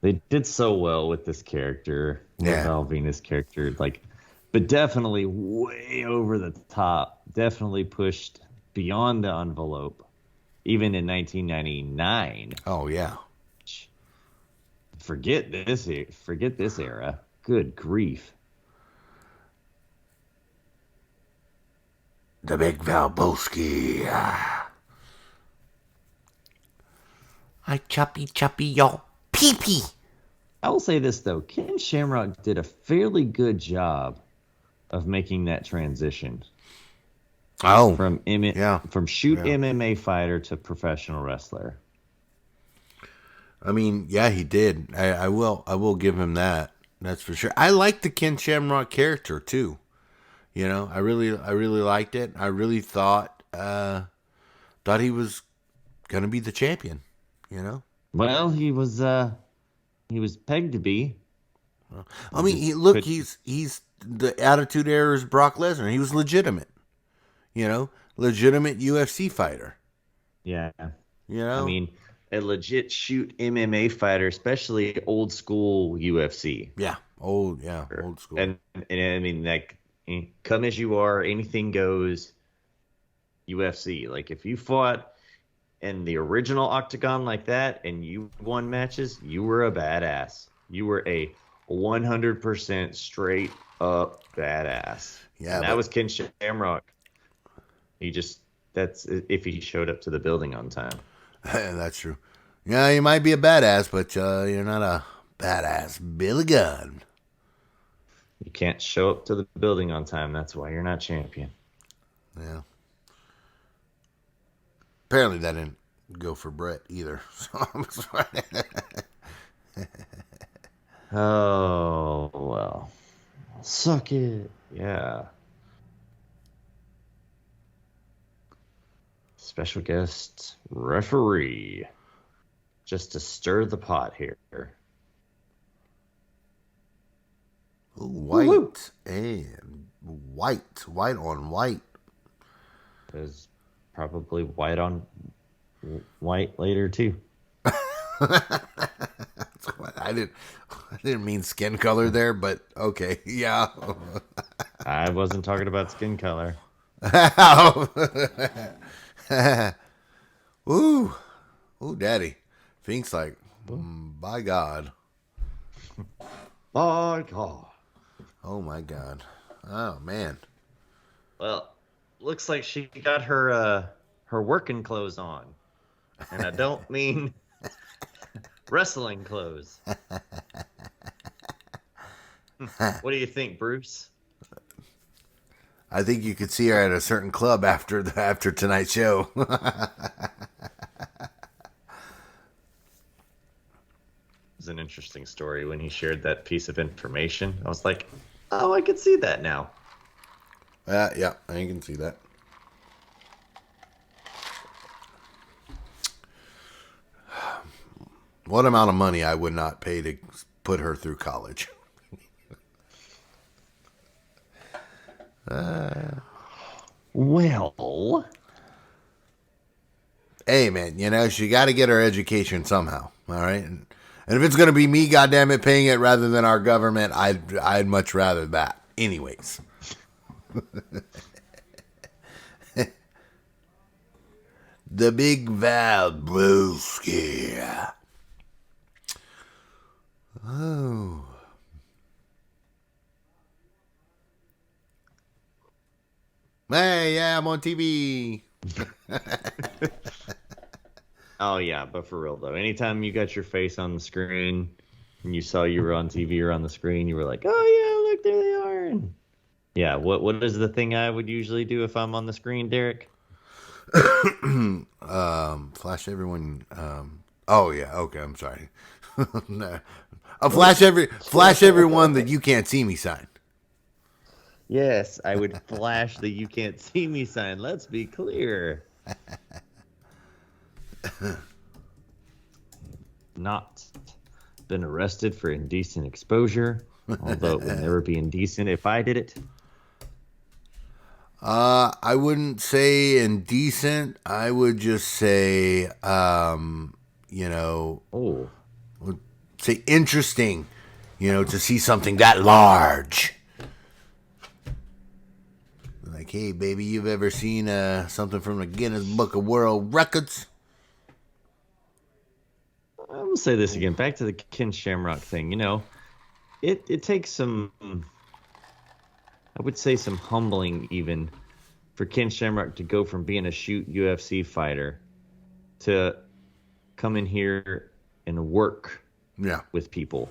They did so well with this character, Val Venis character, but definitely way over the top. Definitely pushed beyond the envelope. even in 1999. Oh, yeah. Forget this era. Good grief. The Big Valboski. I choppy y'all pee-pee. I will say this, though. Ken Shamrock did a fairly good job of making that transition. Oh. From MMA fighter to professional wrestler. I mean, yeah, he did. I will give him that. That's for sure. I like the Ken Shamrock character too. You know, I really liked it. I really thought he was gonna be the champion. You know. Well, he was pegged to be. I mean, he's the Attitude Era's Brock Lesnar. He was legitimate. You know, legitimate UFC fighter. Yeah. You know, I mean, a legit shoot MMA fighter, especially old school UFC. Yeah, old school. And I mean, like, come as you are, anything goes. UFC. Like, if you fought in the original Octagon like that and you won matches, you were a badass. You were a 100% straight up badass. Yeah, and that was Ken Shamrock. That's if he showed up to the building on time. That's true. Yeah, you might be a badass, but you're not a badass Billy Gunn. You can't show up to the building on time. That's why you're not champion. Yeah. Apparently that didn't go for Brett either. So I'm sorry. Oh, well. Suck it. Yeah. Special guest referee. Just to stir the pot here. Ooh, white and white on white. There's probably white on white later too. I didn't mean skin color there, but okay, yeah. I wasn't talking about skin color. Ooh, daddy. Fink's like, by God. By God. Oh my God. Oh man. Well, looks like she got her working clothes on, and I don't mean wrestling clothes. What do you think, Bruce? I think you could see her at a certain club after tonight's show. It was an interesting story when he shared that piece of information. I was like, oh, I could see that now. Yeah, I can see that. What amount of money I would not pay to put her through college? Well, hey man, you know, she got to get her education somehow. All right, and if it's gonna be me, goddamn it, paying it rather than our government, I'd much rather that. Anyways. The Big Valboski. Oh. Hey, yeah, I'm on TV. Oh, yeah, but for real, though. Anytime you got your face on the screen and you saw you were on TV or on the screen, you were like, oh, yeah, look, there they are. And yeah, what is the thing I would usually do if I'm on the screen, Derek? Flash everyone. Oh, yeah, okay, I'm sorry. No. Flash everyone that you can't see me sign. Yes, I would flash the you can't see me sign. Let's be clear. Not been arrested for indecent exposure, although it would never be indecent if I did it. I wouldn't say indecent. I would just say, say interesting, to see something that large. Like, hey, baby, you've ever seen something from the Guinness Book of World Records? will say this again. Back to the Ken Shamrock thing. It takes some, I would say, some humbling even for Ken Shamrock to go from being a shoot UFC fighter to come in here and work with people.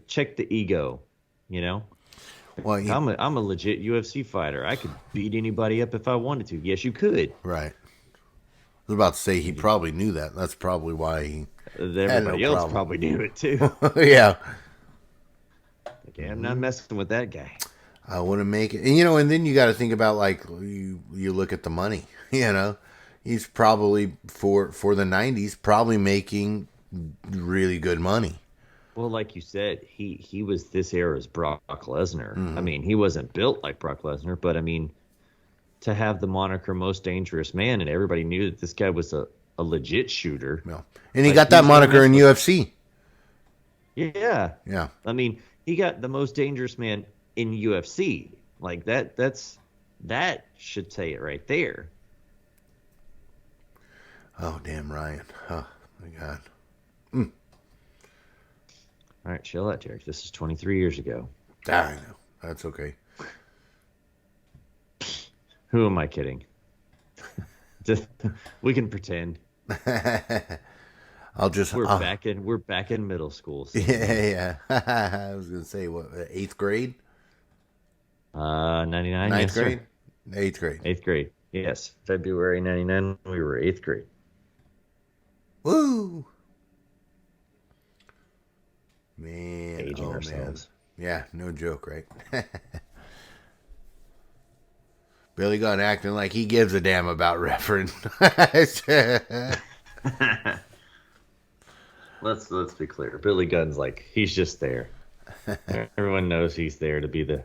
Check the ego. Well, I'm a legit UFC fighter. I could beat anybody up if I wanted to. Yes, you could. Right. I was about to say he probably knew that. That's probably why everybody else probably knew it too. Yeah. Okay, I'm not messing with that guy. I wouldn't make it. And then you got to think about, like, you look at the money. He's probably for the 90s probably making really good money. Well, like you said, he was this era's Brock Lesnar. Mm-hmm. I mean, he wasn't built like Brock Lesnar, but I mean, to have the moniker Most Dangerous Man, and everybody knew that this guy was a legit shooter. Yeah. And he got that moniker in UFC. Yeah. Yeah. I mean, he got the Most Dangerous Man in UFC. Like that should say it right there. Oh, damn, Ryan. Oh, my God. All right, chill out, Derek. This is 23 years ago. I know. That's okay. Who am I kidding? We can pretend. We're back in middle school. So. Yeah. I was gonna say, what, 8th grade? 99. 9th yes, grade? Sir. 8th grade. 8th grade. Yes, February 99. We were 8th grade. Woo! Man, aging ourselves. Man. Yeah, no joke, right? Billy Gunn acting like he gives a damn about reference. Let's be clear. Billy Gunn's like, he's just there. Everyone knows he's there to be the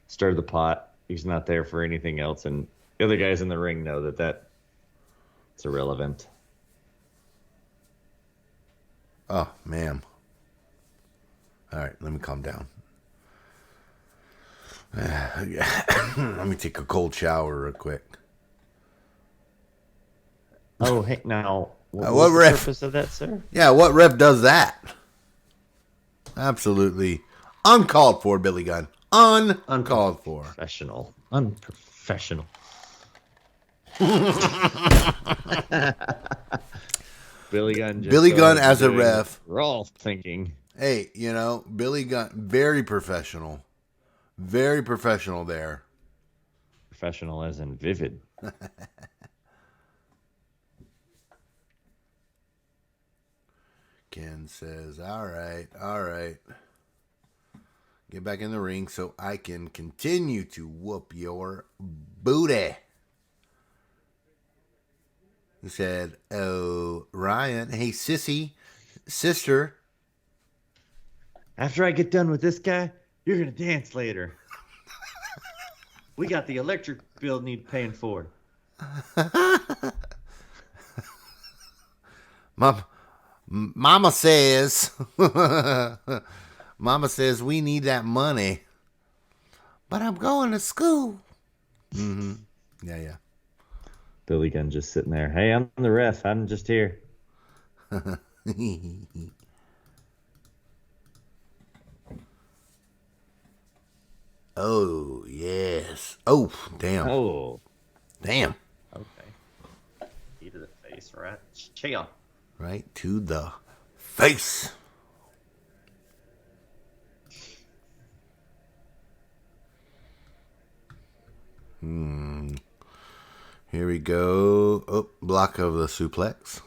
stir the pot. He's not there for anything else, and the other guys in the ring know that it's irrelevant. Oh, ma'am. All right, let me calm down. Let me take a cold shower real quick. Oh, hey, now, what was the ref? Purpose of that, sir? Yeah, what ref does that? Absolutely uncalled for, Billy Gunn. Uncalled for. Unprofessional. Billy Gunn as a ref. We're all thinking. Hey, Billy Gunn, very professional. Very professional there. Professional as in vivid. Ken says, all right. Get back in the ring so I can continue to whoop your booty. He said, oh, Ryan, hey, sissy, sister. After I get done with this guy, you're going to dance later. We got the electric bill need paying for. Mama says, we need that money. But I'm going to school. Mm-hmm. Yeah. Billy Gunn just sitting there. Hey, I'm the ref. I'm just here. Oh, yes. Oh, damn. Oh. Damn. Okay. Key to the face, right? Chair. Right to the face. Here we go. Oh, block of the suplex.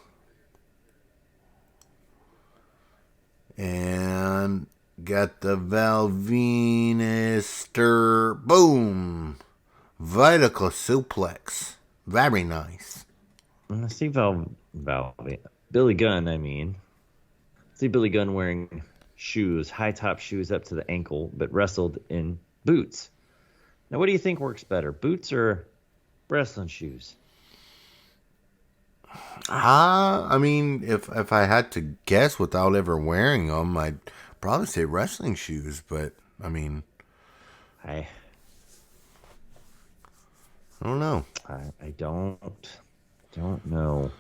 And got the Valvenister. Boom. Vertical suplex. Very nice. I see Billy Gunn, I mean. See Billy Gunn wearing shoes, high top shoes up to the ankle, but wrestled in boots. Now, what do you think works better, boots or wrestling shoes? I mean, if I had to guess without ever wearing them, I'd probably say wrestling shoes. But I mean, I don't know. I don't know.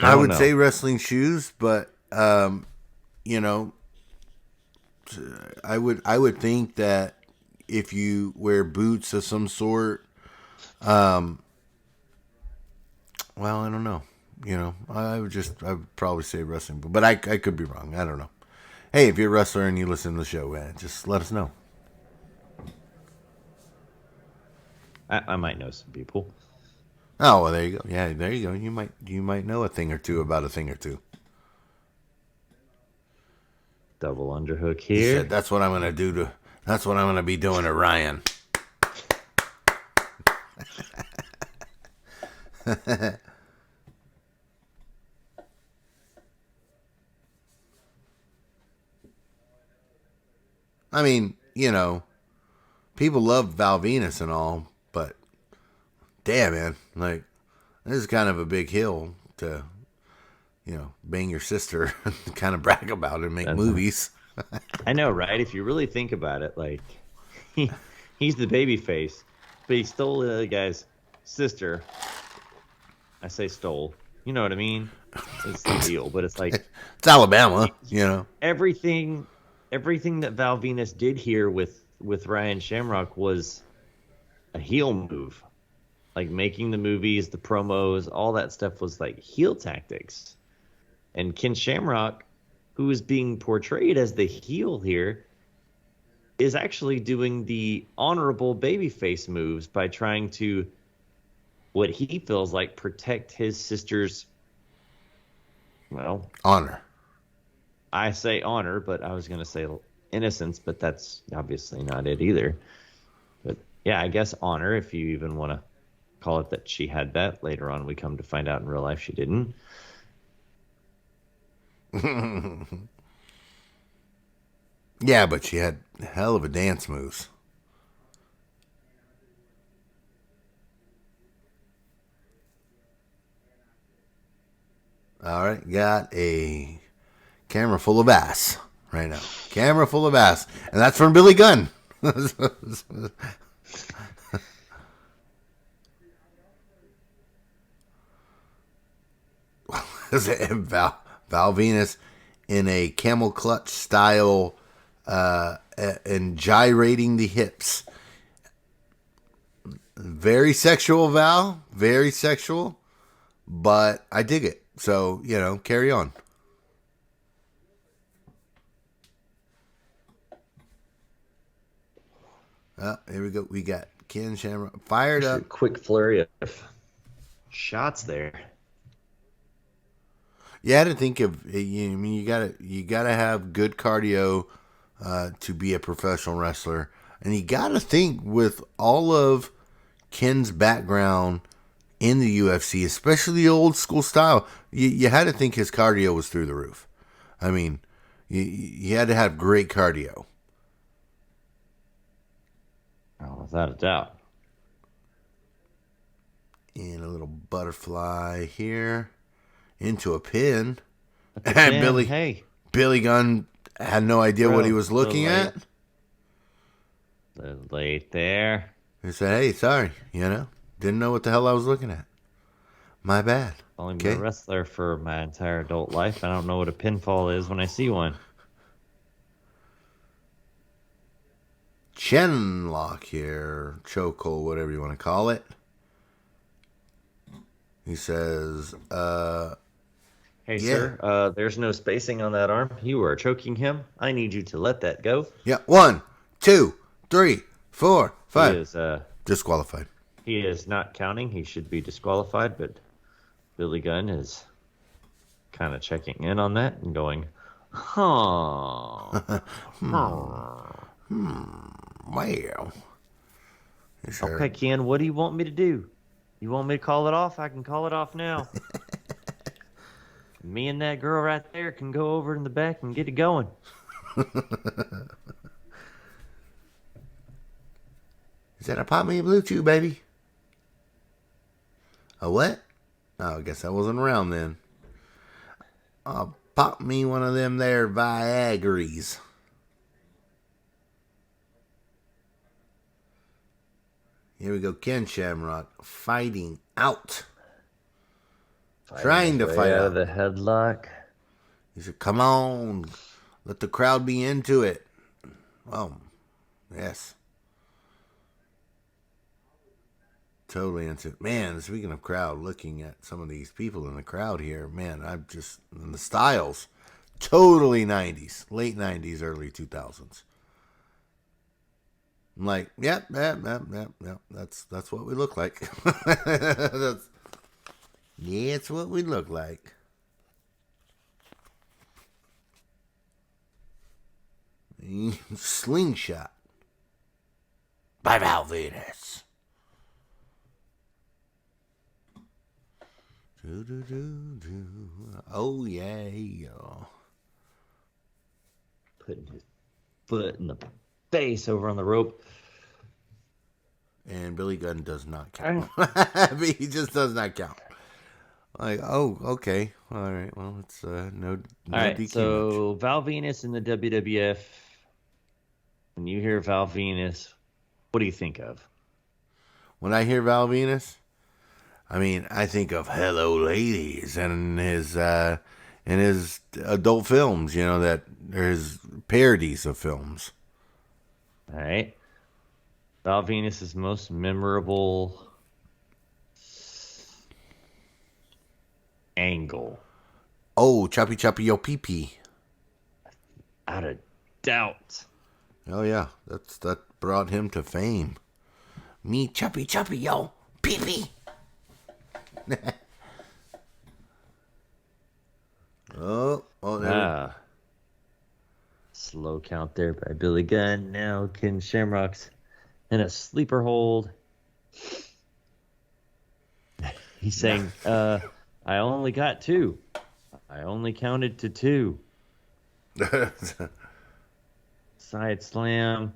I would say wrestling shoes, but you know, I would think that if you wear boots of some sort, well, I don't know. I would probably say wrestling, but I could be wrong. I don't know. Hey, if you're a wrestler and you listen to the show, man, just let us know. I might know some people. Oh, well, there you go. Yeah, there you go. You might know a thing or two about a thing or two. Double underhook He here. said, That's what I'm gonna be doing to Ryan. I mean, people love Val Venis and all, but damn, man, like, this is kind of a big hill to, bang your sister and kind of brag about it and make movies. I know, right? If you really think about it, like, he's the baby face, but he stole the other guy's sister. I say stole. You know what I mean? It's the deal, but it's like... It's Alabama, Everything that Val Venis did here with Ryan Shamrock was a heel move. Like, making the movies, the promos, all that stuff was like heel tactics. And Ken Shamrock, who is being portrayed as the heel here, is actually doing the honorable babyface moves by trying to, what he feels like, protect his sister's, well... honor. I say honor, but I was going to say innocence, but that's obviously not it either. But yeah, I guess honor, if you even want to call it that she had that. Later on, we come to find out in real life she didn't. Yeah, but she had a hell of a dance moves. All right, got a camera full of ass right now. Camera full of ass. And that's from Billy Gunn. Val Venis in a camel clutch style and gyrating the hips. Very sexual, Val. Very sexual. But I dig it. So, carry on. Oh, here we go. We got Ken Shamrock fired up. A quick flurry of shots there. You had to think of. You gotta have good cardio to be a professional wrestler, and you gotta think with all of Ken's background in the UFC, especially the old school style. You had to think his cardio was through the roof. I mean, you had to have great cardio. Oh, without a doubt. And a little butterfly here into a pin. And Billy Gunn had no idea what he was looking at. A little late there. He said, "Hey, sorry, didn't know what the hell I was looking at. My bad." Only been a wrestler for my entire adult life. I don't know what a pinfall is when I see one. Chin lock here, chokehold, whatever you want to call it. He says, "Hey, sir, there's no spacing on that arm. You are choking him. I need you to let that go." Yeah, 1, 2, 3, 4, 5. He is disqualified. He is not counting. He should be disqualified, but Billy Gunn is kind of checking in on that and going, "Huh." Well. Okay, Ken, what do you want me to do? You want me to call it off? I can call it off now. Me and that girl right there can go over in the back and get it going. Is that a pop me a blue chew, baby? A what? Oh, I guess I wasn't around then. Pop me one of them there Viagra's. Here we go, Ken Shamrock fighting out. Trying to fight out of the headlock. He said, "Come on, let the crowd be into it." Oh, yes. Totally into it. Man, speaking of crowd, looking at some of these people in the crowd here, man, and the styles, totally 90s, late 90s, early 2000s. I'm like, yep, that's what we look like. That's what we look like. Slingshot by Venis. Oh yeah. Putting his foot in the face over on the rope. And Billy Gunn does not count. He just does not count. Like, oh, okay. All right. Well, it's no all right, DQ so match. Val Venis in the WWF. When you hear Val Venis, what do you think of? When I hear Val Venis, I mean, I think of Hello Ladies and his adult films, that there's parodies of films. All right. Val Venis' most memorable angle. Oh, choppy choppy yo pee pee. Out of doubt. Oh yeah, that brought him to fame. Me choppy choppy yo pee pee. There. Slow count there by Billy Gunn. Now Ken Shamrock's in a sleeper hold. He's saying, I only got 2. I only counted to 2. Side slam.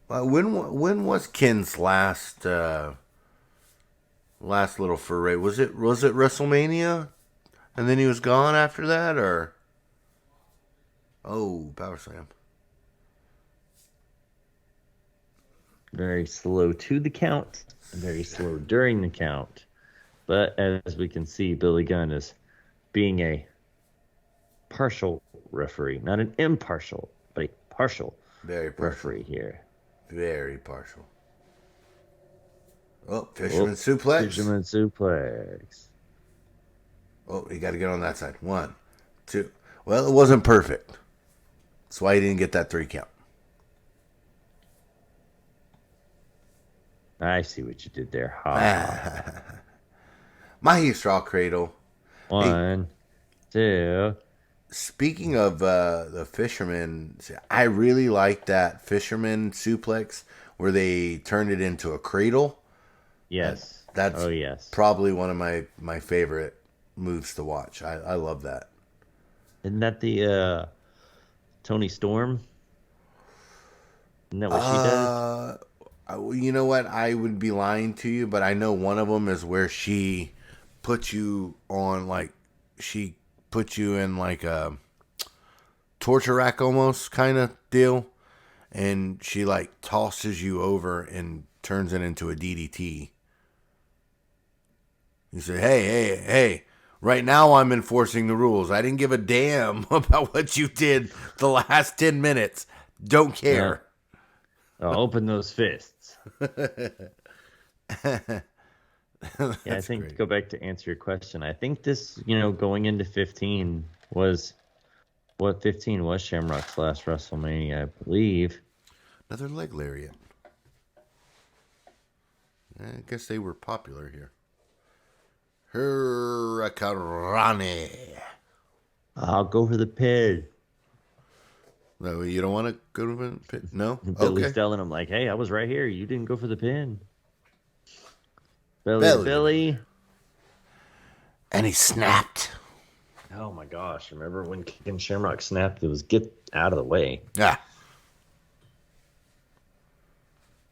When was Ken's last little foray? Was it WrestleMania, and then he was gone after that, or? Oh, power slam. Very slow to the count, very slow during the count. But as we can see, Billy Gunn is being a partial referee, not an impartial, but a partial referee here. Very partial. Oh, Fisherman suplex. Fisherman suplex. Oh, you got to get on that side. 1, 2. Well, it wasn't perfect. That's why he didn't get that 3 count. I see what you did there. Ha. My straw cradle. 1, 2. Speaking of the fisherman, I really like that fisherman suplex where they turned it into a cradle. Yes. That's probably one of my favorite moves to watch. I love that. Isn't that the Tony Storm? Isn't that what she does? You know what? I would be lying to you, but I know one of them is where she puts you on in like a torture rack almost kind of deal, and she like tosses you over and turns it into a DDT. You say, hey, right now I'm enforcing the rules. I didn't give a damn about what you did the last 10 minutes. Don't care. Yeah. Open those fists. I think great. To go back to answer your question, I think this, going into 15 was 15 was Shamrock's last WrestleMania, I believe. Another leg lariat. I guess they were popular here. Hurricanrani. I'll go for the pin. No, you don't want to go to the pin? No? Billy's telling him, like, hey, I was right here. You didn't go for the pin. Billy. And he snapped. Oh, my gosh. Remember when Ken Shamrock snapped? It was get out of the way. Yeah.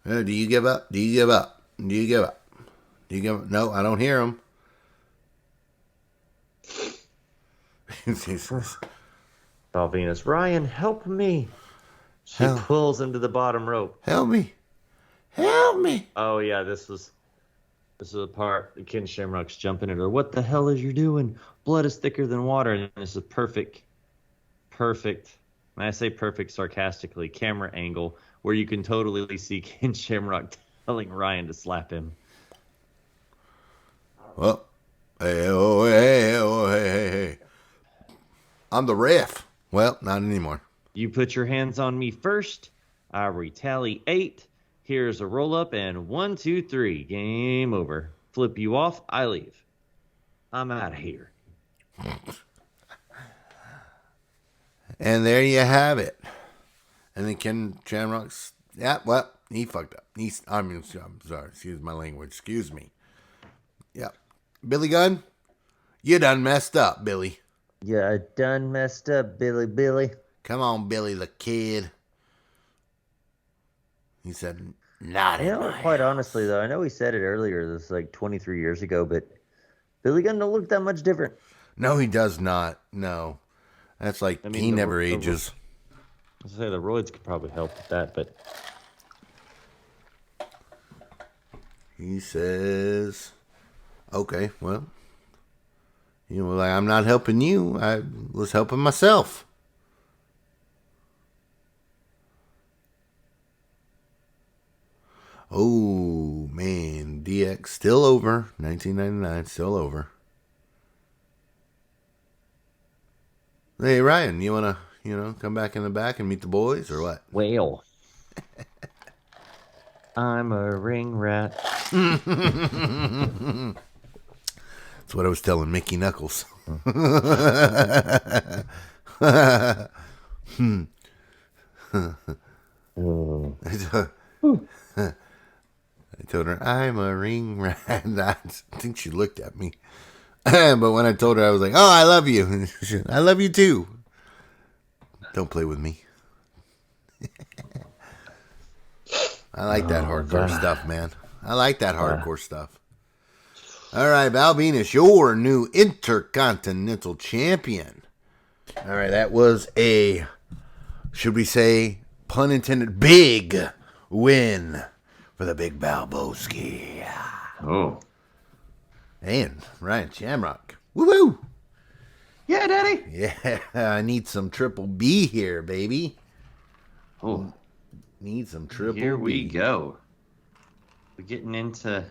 Do you give up? No, I don't hear him. Val Venis, Ryan, help me. She pulls into the bottom rope. Help me. Oh, yeah, this was This is the part that Ken Shamrock's jumping at her. What the hell is you doing? Blood is thicker than water. And this is perfect, and I say perfect sarcastically, camera angle where you can totally see Ken Shamrock telling Ryan to slap him. Well, hey. I'm the ref. Well, not anymore. You put your hands on me first. I retaliate. Here's a roll up and 1, 2, 3. Game over. Flip you off. I leave. I'm out of here. And there you have it. And then Ken Shamrock's, yeah, well, he fucked up. I'm sorry, excuse my language. Excuse me. Yeah. Billy Gunn, you done messed up, Billy. Yeah, I done messed up, Billy. Come on, Billy the Kid. He said, not quite honestly, though, I know he said it earlier, this is like 23 years ago, but Billy Gunn don't look that much different. No, he does not. No. That's like, he never ages. I was say the roids could probably help with that, but he says, okay, well, like, I'm not helping you. I was helping myself. Oh, man. DX still over. 1999, still over. Hey, Ryan, you want to, come back in the back and meet the boys or what? Well, I'm a ring rat. That's what I was telling Mickey Knuckles. I told her, I'm a ring rat. I think she looked at me. But when I told her, I was like, oh, I love you. I love you too. Don't play with me. I like that hardcore stuff, man. I like that hardcore stuff. All right, Val Venis, your new Intercontinental Champion. All right, that was a, should we say, pun intended, big win for the Big Balboski. Oh. And Ryan Shamrock. Woo-woo! Yeah, Daddy. Yeah, I need some triple B here, baby. Oh. Need some triple B. Here we go. We're getting into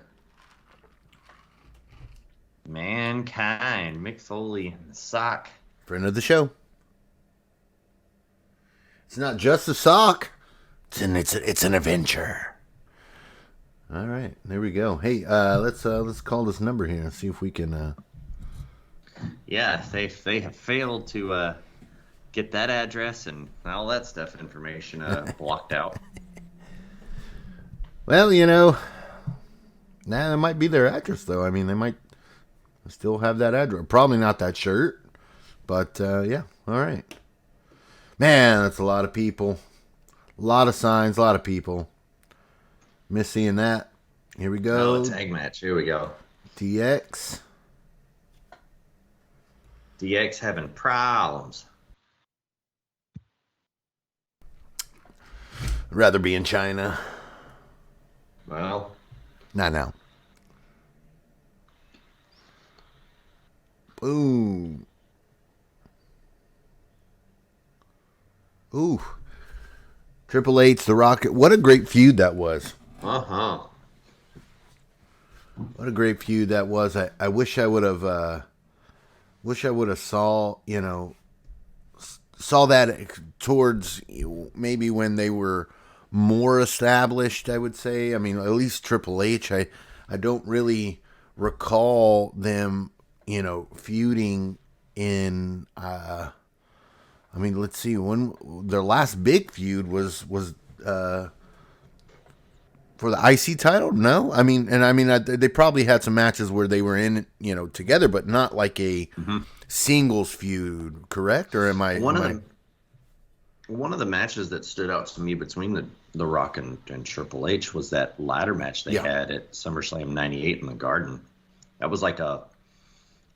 Mankind. Mick Foley and the Sock. Friend of the show. It's not just a sock. It's an adventure. All right, there we go. Hey, let's call this number here and see if we can. Yeah, they have failed to get that address and all that stuff information blocked out. Well, that might be their address though. I mean, they might still have that address. Probably not that shirt, but yeah. All right, man, that's a lot of people, a lot of signs, a lot of people. Miss seeing that. Here we go. Oh, tag match. Here we go. DX having problems. I'd rather be in China. Well, not now. Boom. Ooh. Triple H, The Rocket. What a great feud that was. Uh-huh. What a great feud that was. I wish I would have saw that towards maybe when they were more established, I would say. I mean, at least Triple H, I don't really recall them, feuding in I mean, let's see, when their last big feud was for the IC title? No, they probably had some matches where they were in, together, but not like a singles feud, correct? Or am I? One of the matches that stood out to me between the Rock and Triple H was that ladder match they had at SummerSlam '98 in the Garden. That was like a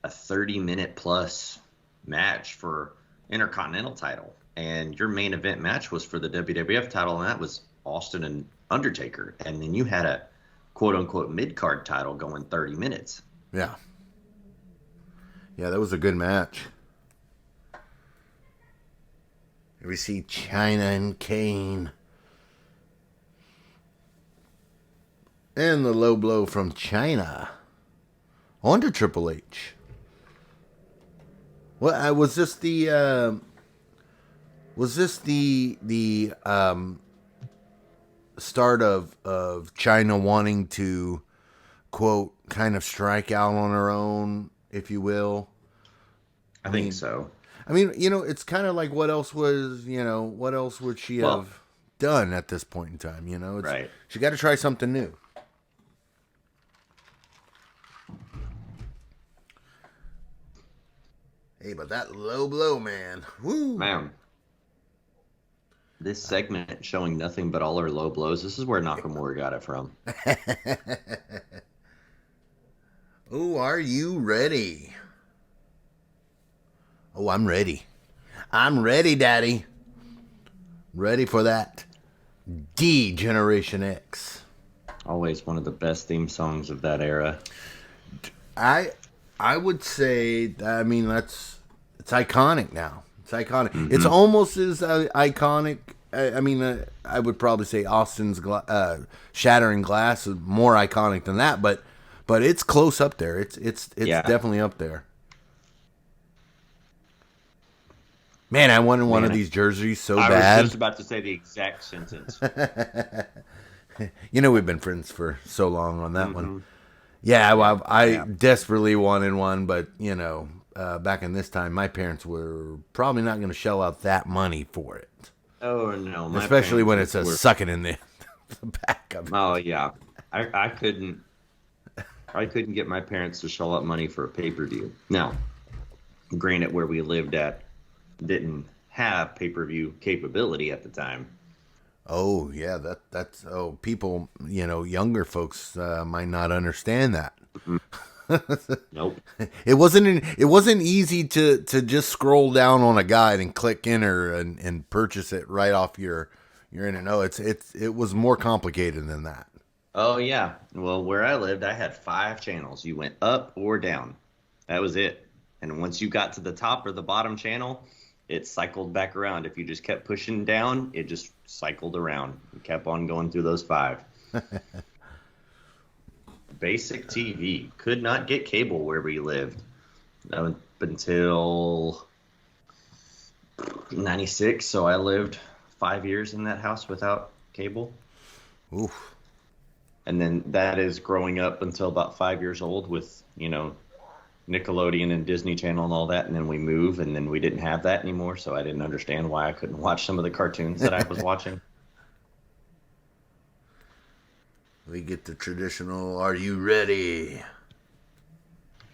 30-minute plus match for Intercontinental title, and your main event match was for the WWF title, and that was Austin and Undertaker. And then you had a quote-unquote mid-card title going 30 minutes. Yeah. Yeah, that was a good match. We see Chyna and Kane. And the low blow from Chyna onto Triple H. What was this the start of Chyna wanting to, quote, kind of strike out on her own, if you will? I think so. I mean, it's kind of like what else would she have done at this point in time? Right. She got to try something new. Hey, but that low blow, man. Woo! Man. This segment showing nothing but all her low blows. This is where Nakamura got it from. Oh, are you ready? Oh, I'm ready. I'm ready, Daddy. Ready for that D Generation X. Always one of the best theme songs of that era. I would say, I mean, it's iconic now. It's iconic. Mm-hmm. It's almost as iconic. I would probably say Austin's Shattering Glass is more iconic than that, but it's close up there. It's definitely up there. Man, I wanted one of these jerseys so bad. I was just about to say the exact sentence. We've been friends for so long on that one. Yeah, well, I desperately wanted one, but, back in this time, my parents were probably not going to shell out that money for it. Oh, no. Especially when it says sucking in the back of it. Oh, yeah. I couldn't get my parents to shell out money for a pay-per-view. Now, granted, where we lived at didn't have pay-per-view capability at the time. Oh, yeah, that's people, younger folks might not understand that. Nope. It wasn't easy to just scroll down on a guide and click enter and purchase it right off your internet. No, it was more complicated than that. Oh, yeah. Well, where I lived, I had 5 channels. You went up or down. That was it. And once you got to the top or the bottom channel, it cycled back around. If you just kept pushing down, it just cycled around. It kept on going through those 5. Basic TV. Could not get cable where we lived up until 96. So I lived 5 years in that house without cable. Oof. And then that is growing up until about 5 years old with, Nickelodeon and Disney Channel and all that, and then we move, and then we didn't have that anymore, so I didn't understand why I couldn't watch some of the cartoons that I was watching. We get the traditional, are you ready?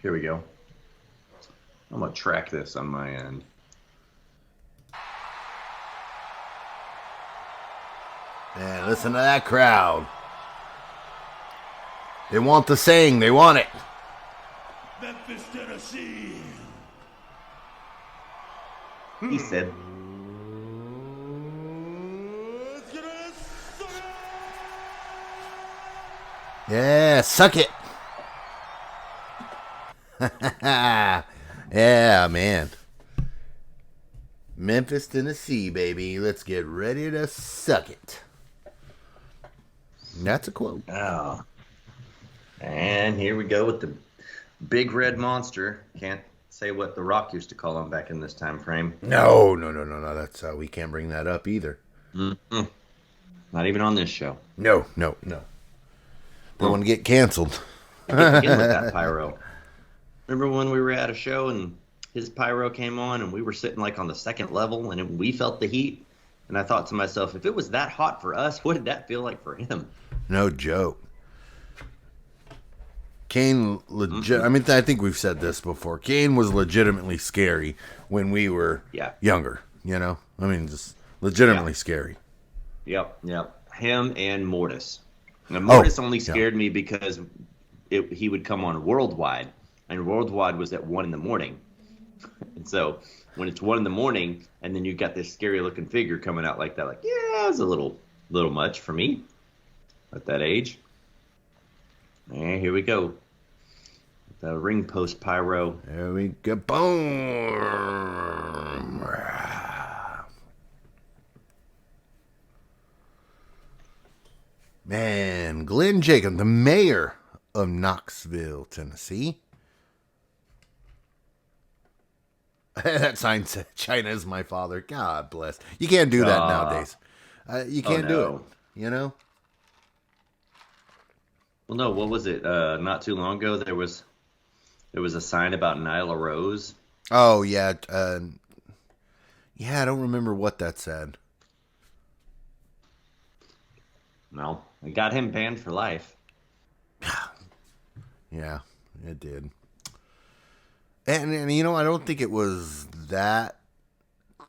Here we go. I'm going to track this on my end. Man, listen to that crowd. They want the saying, they want it. Memphis, Tennessee. He said. Yeah, suck it. Yeah, man. Memphis, Tennessee, baby. Let's get ready to suck it. That's a quote. Oh. And here we go with the Big Red Monster. Can't say what The Rock used to call him back in this time frame. No. That's we can't bring that up either. Mm-mm. Not even on this show. No. Don't want to get canceled. Get with that pyro. Remember when we were at a show and his pyro came on and we were sitting like on the second level and we felt the heat? And I thought to myself, if it was that hot for us, what did that feel like for him? No joke. Kane, I think we've said this before. Kane was legitimately scary when we were younger, just legitimately scary. Yep. Him and Mortis. Now, Mortis only scared me because he would come on Worldwide, and Worldwide was at 1 a.m. And so when it's 1 a.m, and then you got this scary looking figure coming out like that, it was a little much for me at that age. And here we go. The ring post pyro. There we go. Boom. Man, Glenn Jacob, the mayor of Knoxville, Tennessee. That sign said, "Chyna is my father." God bless. You can't do that nowadays. You can't do it. You know? Well, no. What was it? Not too long ago, there was a sign about Nyla Rose. Oh, yeah. Yeah, I don't remember what that said. No, it got him banned for life. Yeah, it did. And you know, I don't think it was that.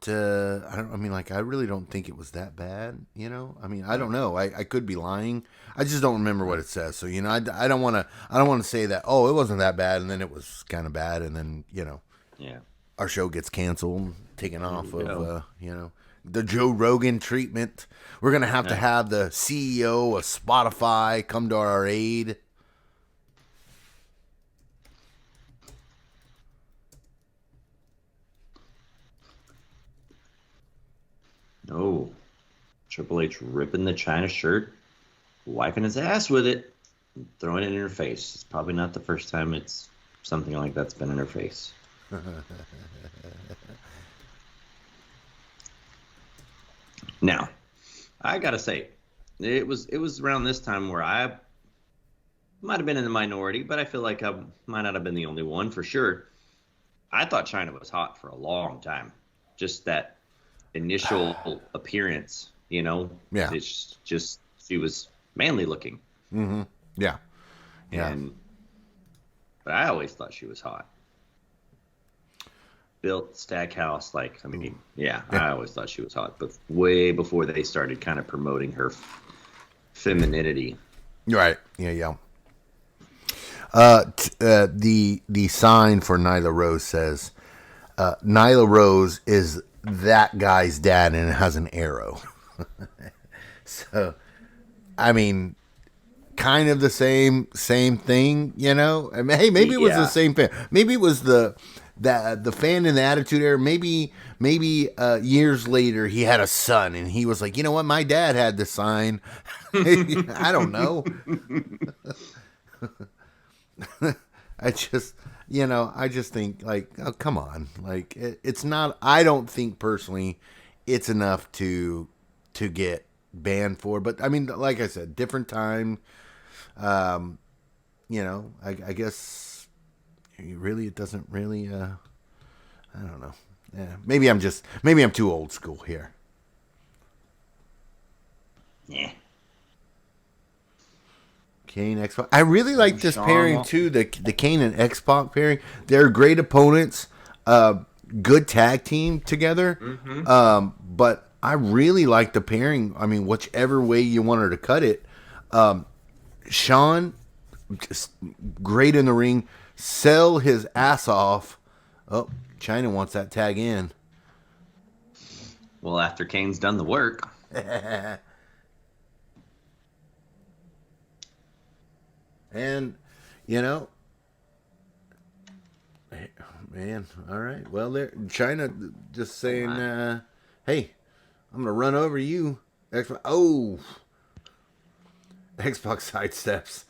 I really don't think it was that bad. You know, I mean, I don't know. I could be lying. I just don't remember what it says. So you know, I don't want to say that. Oh, it wasn't that bad, and then it was kind of bad, and then you know, yeah, our show gets canceled, taken off of you know, the Joe Rogan treatment. We're gonna have to have the CEO of Spotify come to our aid. Oh, Triple H ripping the Chyna shirt, wiping his ass with it, and throwing it in her face. It's probably not the first time it's something like that's been in her face. Now, I gotta say, it was around this time where I might have been in the minority, but I feel like I might not have been the only one for sure. I thought Chyna was hot for a long time. Just that initial appearance, you know? Yeah. It's just, she was manly looking. Mm-hmm. Yeah. Yeah. But I always thought she was hot. Built Stackhouse, like, I mean, yeah, I always thought she was hot, but way before they started kind of promoting her femininity. Right. Yeah. The sign for Nyla Rose says, Nyla Rose is that guy's dad, and it has an arrow. So, I mean, kind of the same thing, you know? I mean, hey, maybe it was the same fan. Maybe it was the fan in the Attitude Era. Maybe years later he had a son, and he was like, you know what? My dad had the sign. I don't know. I just think, like, oh, come on. Like, it's not, I don't think personally it's enough to get banned for. But, I mean, like I said, different time. You know, I guess really it doesn't really, I don't know. Yeah, maybe I'm too old school here. Yeah. Kane, X-Pac. I really like this pairing too. The Kane and X-Pac pairing. They're great opponents. Good tag team together. Mm-hmm. But I really like the pairing. I mean, whichever way you wanted to cut it. Sean, just great in the ring. Sell his ass off. Oh, Chyna wants that tag in. Well, after Kane's done the work. And, you know, man, all right. Well, there, Chyna just saying, hey, I'm going to run over you. X-Pac. Oh. X-Pac sidesteps.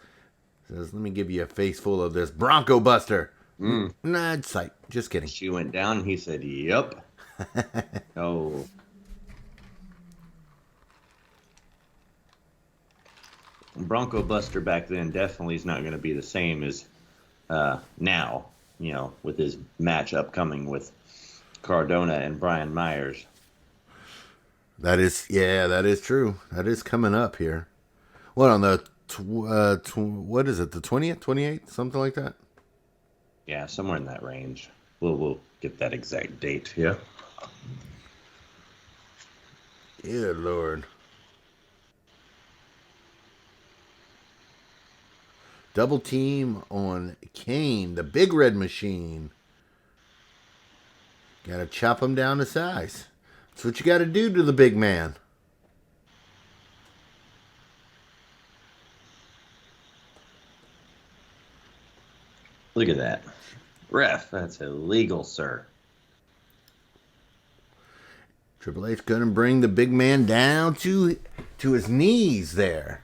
Says, let me give you a face full of this Bronco Buster. Nah, it's like, just kidding. She went down, and he said, yep. Oh. Bronco Buster back then definitely is not going to be the same as now, you know, with his match upcoming with Cardona and Brian Myers. That is true. That is coming up here. What, on the, what is it, the 20th, 28th, something like that? Yeah, somewhere in that range. We'll get that exact date, yeah. Dear Lord. Double team on Kane, the Big Red Machine. Gotta chop him down to size. That's what you gotta do to the big man. Look at that. Ref, that's illegal, sir. Triple H couldn't bring the big man down to his knees there.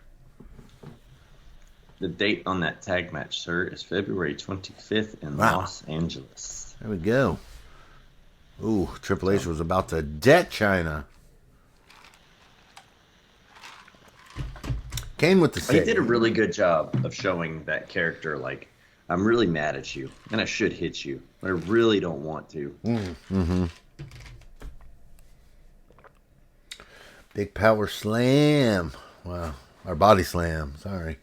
The date on that tag match, sir, is February 25th in Los Angeles. There we go. Ooh, Triple H was about to debt Chyna. Kane with the save. He did a really good job of showing that character, like, I'm really mad at you, and I should hit you, but I really don't want to. Mm-hmm. Big power slam. Wow. Or body slam. Sorry.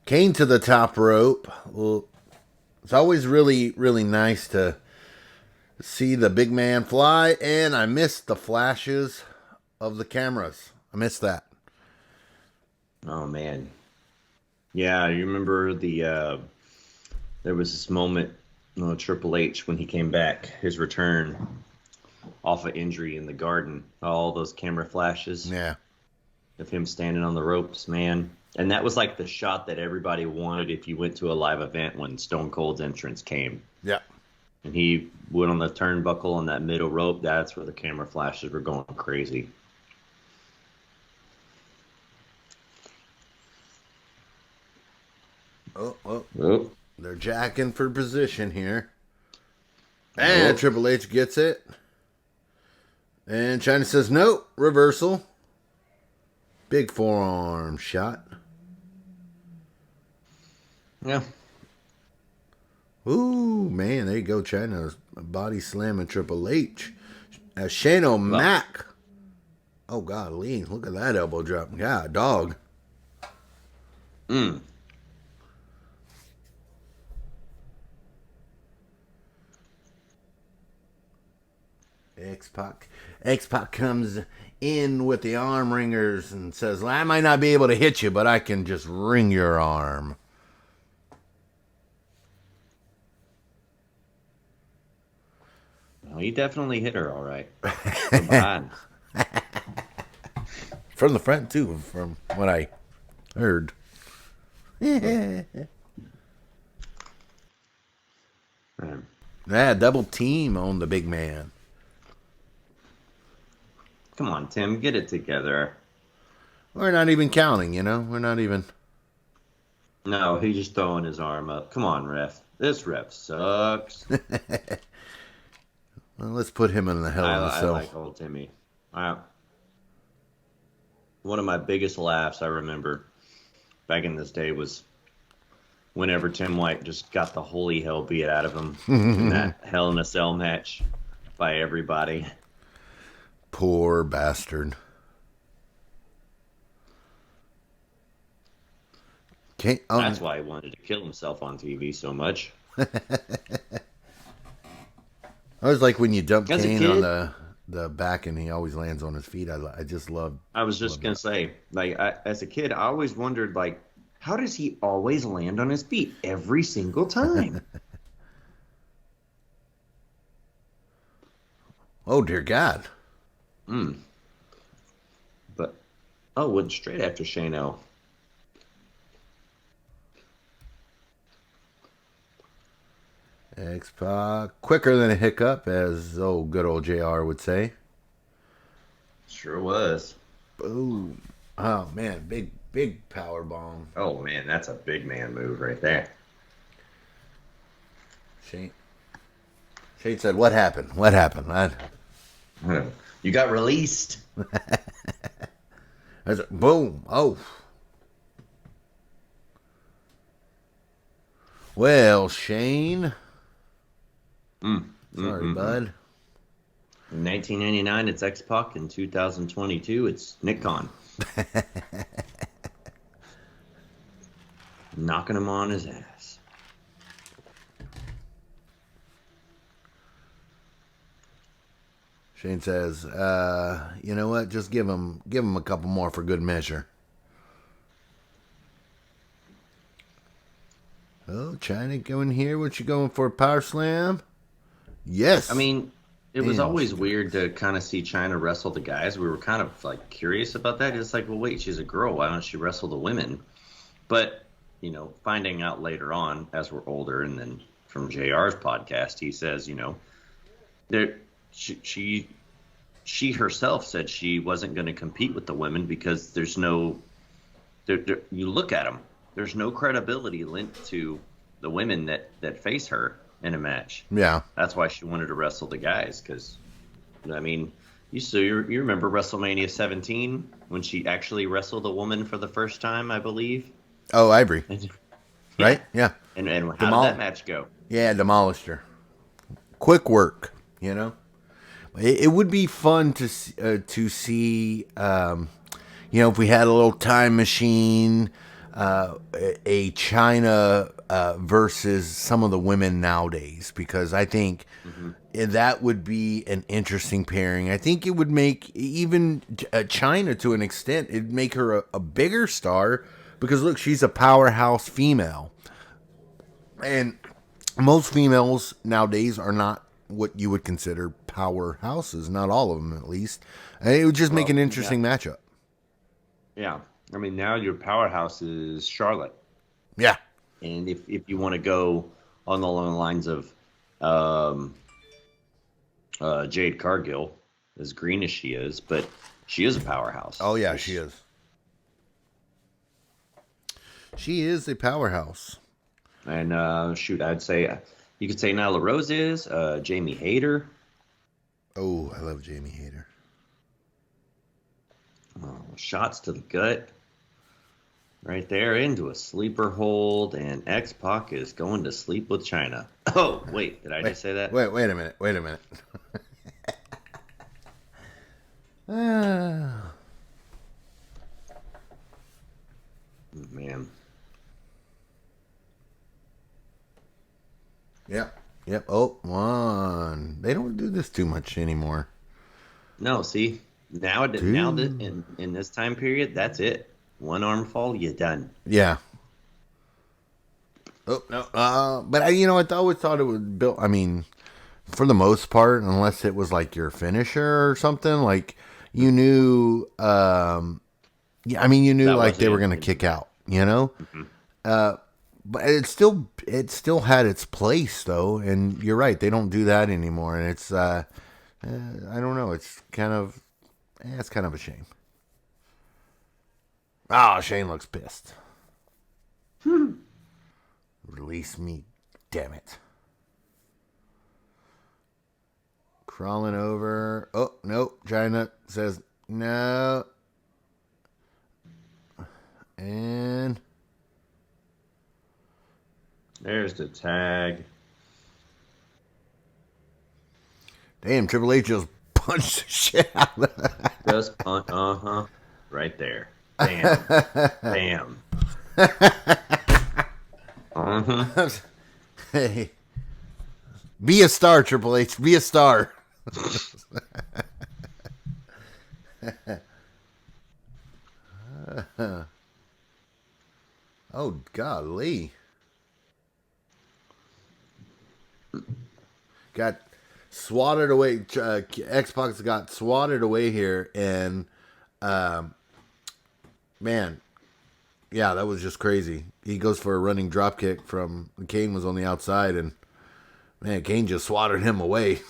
Kane to the top rope. Well, it's always really, really nice to see the big man fly, and I missed the flashes of the cameras. I missed that. Oh, man. Yeah, you remember there was this moment, Triple H, when he came back, his return off of injury in the garden, all those camera flashes. Yeah. Of him standing on the ropes, man. And that was like the shot that everybody wanted if you went to a live event when Stone Cold's entrance came. Yeah. And he went on the turnbuckle on that middle rope. That's where the camera flashes were going crazy. Oh. They're jacking for position here. And Triple H gets it. And Chyna says, nope, reversal. Big forearm shot. Yeah. Ooh, man, there you go. Chyna's body slamming Triple H. Shane O'Mac. Oh, golly. Look at that elbow drop. God, dog. X-Pac comes in with the arm ringers and says, well, I might not be able to hit you, but I can just ring your arm. Well, he definitely hit her all right. From behind. From the front, too, from what I heard. Yeah, double team on the big man. Come on, Tim, get it together. We're not even counting, We're not even. No, he's just throwing his arm up. Come on, ref. This ref sucks. Well, let's put him in the hell of a cell. I like old Timmy. One of my biggest laughs I remember back in this day was whenever Tim White just got the holy hell beat out of him in that Hell in a Cell match by everybody. Poor bastard. That's why he wanted to kill himself on TV so much. I was like when you dump Kane on the back and he always lands on his feet. I just love. I was just going to say, like, as a kid, I always wondered, like, how does he always land on his feet every single time? Oh, dear God. But, went straight after Shane-O. X-Pac, quicker than a hiccup, as good old JR would say. Sure was. Boom. Oh, man, big power bomb. Oh, man, that's a big man move right there. Shane said, what happened? What happened? You got released. Boom. Oh. Well, Shane. Sorry, bud. In 1999, it's X-Pac. In 2022, it's Nick Khan. Knocking him on his ass. Shane says, you know what? Just give him a couple more for good measure. Oh, Chyna going here. What you going for? Power slam? Yes. I mean, it was always weird to kind of see Chyna wrestle the guys. We were kind of like curious about that. It's like, well, wait, she's a girl. Why don't she wrestle the women? But finding out later on as we're older, and then from JR's podcast, he says, there she herself said she wasn't going to compete with the women because there's no, you look at them, there's no credibility linked to the women that face her in a match. Yeah. That's why she wanted to wrestle the guys, because, I mean, you remember WrestleMania 17 when she actually wrestled a woman for the first time, I believe? Oh, Ivory. Right? Yeah. And how did that match go? Yeah, demolished her. Quick work, It would be fun to see, if we had a little time machine, a Chyna versus some of the women nowadays, because I think that would be an interesting pairing. I think it would make even Chyna, to an extent, it'd make her a bigger star, because look, she's a powerhouse female, and most females nowadays are not what you would consider powerhouses. Not all of them, at least. And it would just make an interesting matchup. Yeah. I mean, now your powerhouse is Charlotte. Yeah. And if you want to go on the lines of Jade Cargill, as green as she is, but she is a powerhouse. Oh, yeah, she is. She is a powerhouse. And, I'd say you could say Nyla Rose is, Jamie Hayter. Oh, I love Jamie Hayter. Shots to the gut. Right there into a sleeper hold, and X-Pac is going to sleep with Chyna. Oh, wait, did I just say that? Wait a minute. Man. Yep. Oh, one. They don't do this too much anymore. No, see, now in this time period, that's it. One arm fall, you're done. Yeah. Oh no. But I always thought it would build. I mean, for the most part, unless it was like your finisher or something, like you knew. You knew like they were gonna kick out. Mm-hmm. But it still had its place though, and you're right, they don't do that anymore, and it's I don't know, it's kind of a shame. Oh, Shane looks pissed. Release me, damn it. Crawling over. Oh, no, Chyna says no. And there's the tag. Damn, Triple H just punched the shit out of that. Just punch. Right there. Bam. Bam. Hey. Be a star, Triple H. Be a star. Oh, golly. Got swatted away. X-Pac got swatted away here, and man, yeah, that was just crazy. He goes for a running drop kick from Kane was on the outside, and man, Kane just swatted him away.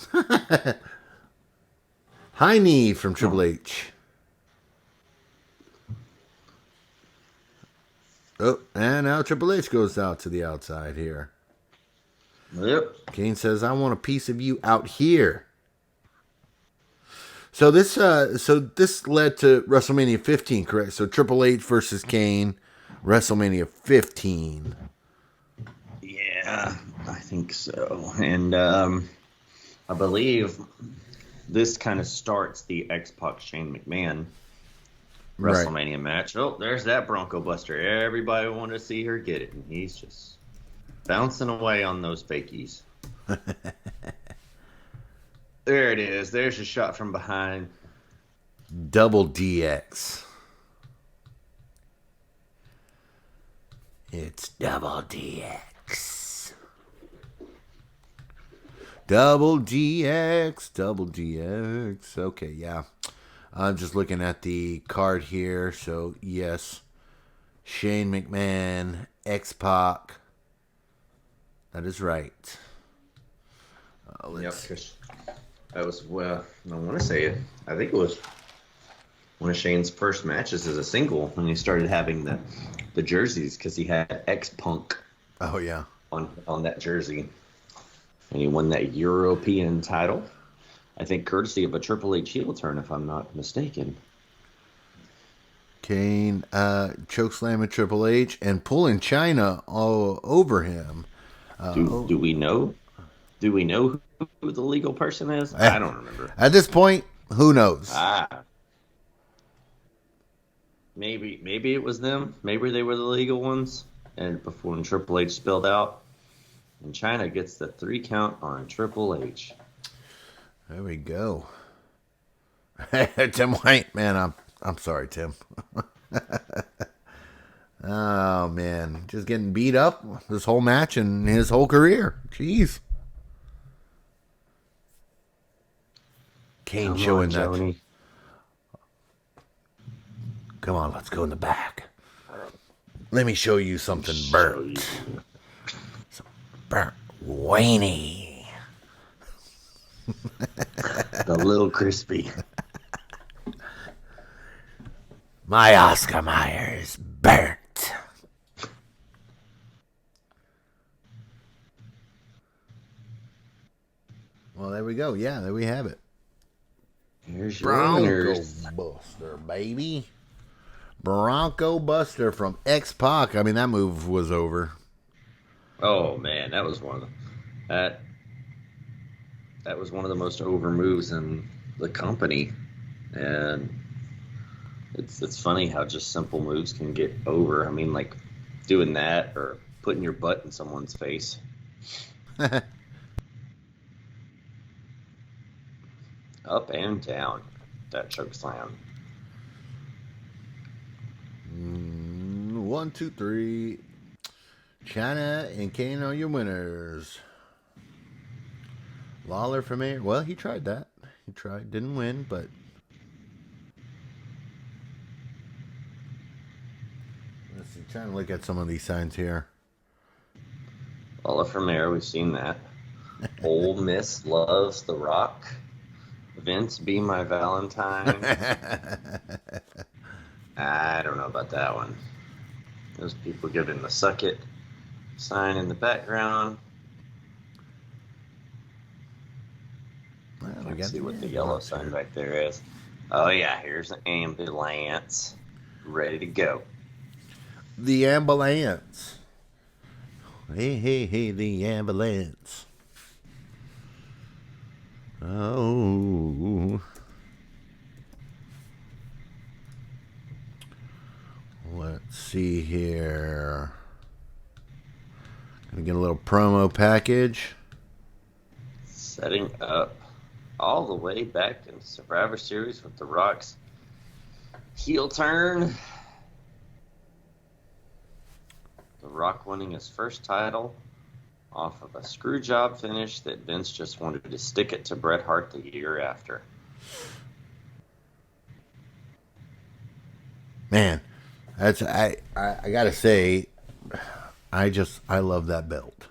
High knee from Triple H. Oh, and now Triple H goes out to the outside here. Yep. Kane says, "I want a piece of you out here." So this led to WrestleMania 15, correct? So Triple H versus Kane, WrestleMania 15. Yeah, I think so. And I believe this kind of starts the X-Pac Shane McMahon WrestleMania match. Oh, there's that Bronco Buster. Everybody wanted to see her get it, and he's just bouncing away on those fakies. There it is. There's a shot from behind. Double DX. It's Double DX. Double DX. Double DX. Okay, yeah. I'm just looking at the card here. So, yes. Shane McMahon, X-Pac. That is right. Yep, that was, I want to say it. I think it was one of Shane's first matches as a single when he started having the jerseys, because he had X-Punk. Oh, yeah. On that jersey. And he won that European title. I think courtesy of a Triple H heel turn, if I'm not mistaken. Kane chokeslamming Triple H and pulling Chyna all over him. Do we know? Do we know who the legal person is? I don't remember. At this point, who knows? Maybe it was them. Maybe they were the legal ones. And before Triple H spilled out, and Chyna gets the 3 count on Triple H. There we go. Tim White, man, I'm sorry, Tim. Oh man, just getting beat up this whole match and his whole career. Jeez. Kane showing that. Joni. Come on, let's go in the back. Let me show you something burnt. Some burnt weenie. The little crispy. My Oscar Mayer is burnt. Well, there we go. Yeah, there we have it. Here's your Bronco winners. Buster, baby. Bronco Buster from X-Pac. I mean, that move was over. Oh man, that was one of the most over moves in the company, and it's funny how just simple moves can get over. I mean, like doing that or putting your butt in someone's face. Up and down, that choke slam. 1, 2, 3. Chyna and Kane are your winners. Lawler from here. Well, he tried that. He tried. Didn't win, but... Let's see. Trying to look at some of these signs here. Lawler from there, we've seen that. Ole Miss loves The Rock. Vince, be my Valentine. I don't know about that one. Those people giving the suck it sign in the background. Well, Let's see what the yellow sign back there is. Oh yeah, here's an ambulance. Ready to go. The ambulance. Hey, the ambulance. Oh. Let's see here. Gonna get a little promo package. Setting up all the way back in Survivor Series with The Rock's heel turn. The Rock winning his first title off of a screw job finish that Vince just wanted to stick it to Bret Hart the year after. Man, that's I gotta say, I love that belt.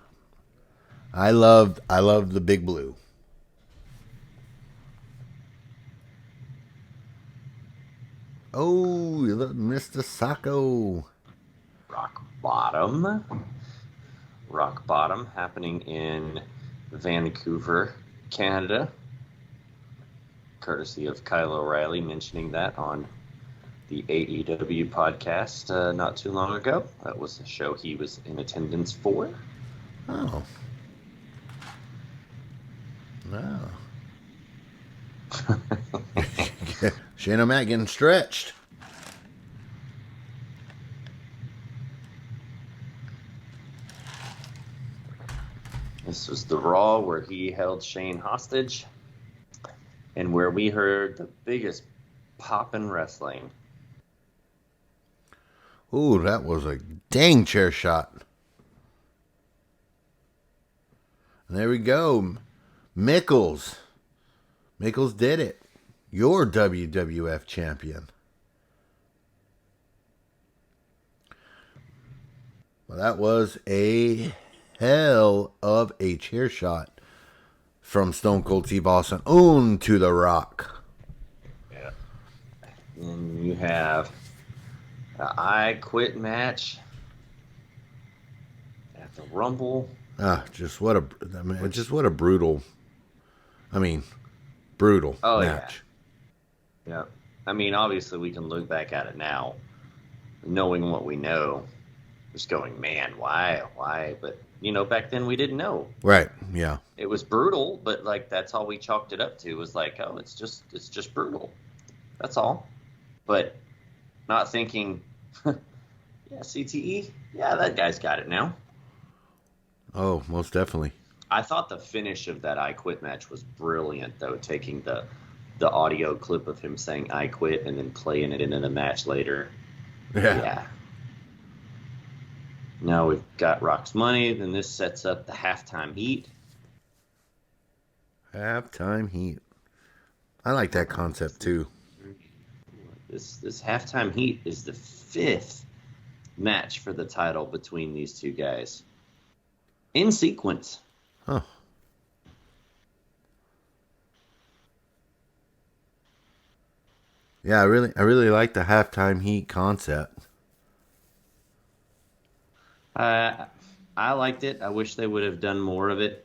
I love the big blue. Oh, you look, Mr. Sacco. Rock Bottom happening in Vancouver, Canada. Courtesy of Kyle O'Reilly mentioning that on the AEW podcast not too long ago. That was the show he was in attendance for. Oh. No. Shane O'Mac getting stretched. This was the Raw where he held Shane hostage and where we heard the biggest pop in wrestling. Ooh, that was a dang chair shot. And there we go. Mickles did it. Your WWF champion. Well, that was a hell of a chair shot from Stone Cold Steve Austin on to The Rock. Yeah. And you have the I Quit match at the Rumble. Just what a brutal match. Yeah. I mean, obviously we can look back at it now, knowing what we know, just going, man, why? But, back then we didn't know. Right, yeah. It was brutal, but, that's all we chalked it up to was it's just brutal. That's all. But not thinking, yeah, CTE, yeah, that guy's got it now. Oh, most definitely. I thought the finish of that I Quit match was brilliant, though, taking the audio clip of him saying I quit and then playing it into the match later. Yeah. Now we've got Rock's money, then this sets up the halftime heat. Halftime heat. I like that concept too. This halftime heat is the 5th match for the title between these two guys. In sequence. Huh. Yeah, I really like the halftime heat concept. I liked it. I wish they would have done more of it.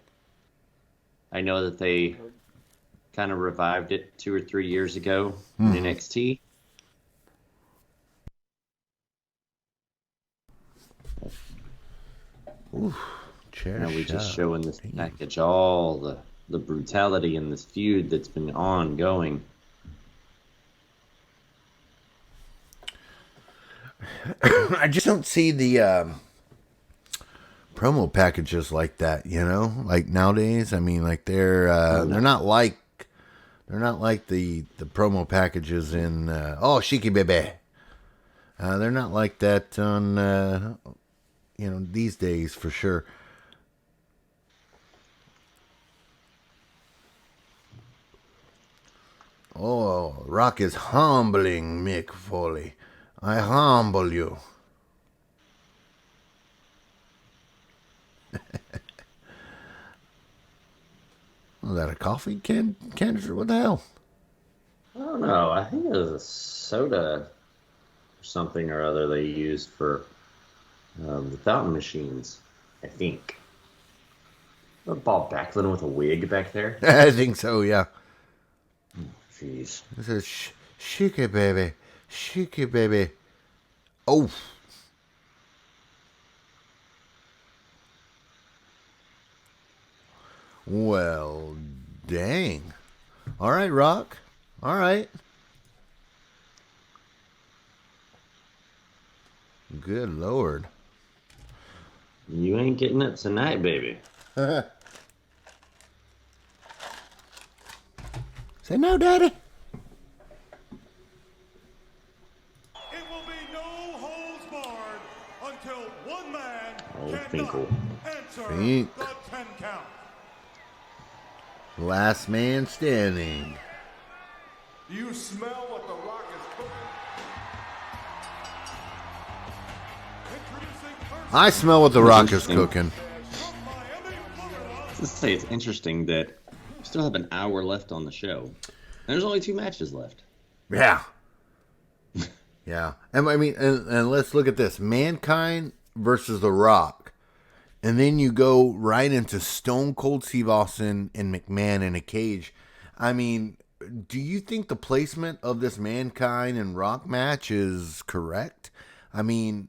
I know that they kind of revived it 2 or 3 years ago in NXT. Ooh, Now we just showing this package all the brutality in this feud that's been ongoing. I just don't see the promo packages like that, like nowadays. I mean, like they're not like the promo packages in Shiki Bebe. They're not like that on these days for sure. Oh, Rock is humbling Mick Foley. I humble you. Was that a coffee canister? What the hell? I don't know. I think it was a soda or something or other they used for the fountain machines, I think. Bob Backlund with a wig back there? I think so, yeah. Jeez. This is Shiki Baby. Shiki Baby. Oh. Well, dang. All right, Rock. All right. Good Lord. You ain't getting it tonight, baby. Say no, Daddy. It will be no holds barred until one man cannot Finkel. answer Fink. the 10 count. Last man standing. Do you smell what the Rock is cooking? Introducing first I smell what the Rock is cooking. from Miami, Florida. Let's say it's interesting that we still have an hour left on the show. And there's only 2 matches left. Yeah. Yeah. And I mean, and let's look at this. Mankind versus The Rock. And then you go right into Stone Cold Steve Austin and McMahon in a cage. I mean, do you think the placement of this Mankind and Rock match is correct? I mean,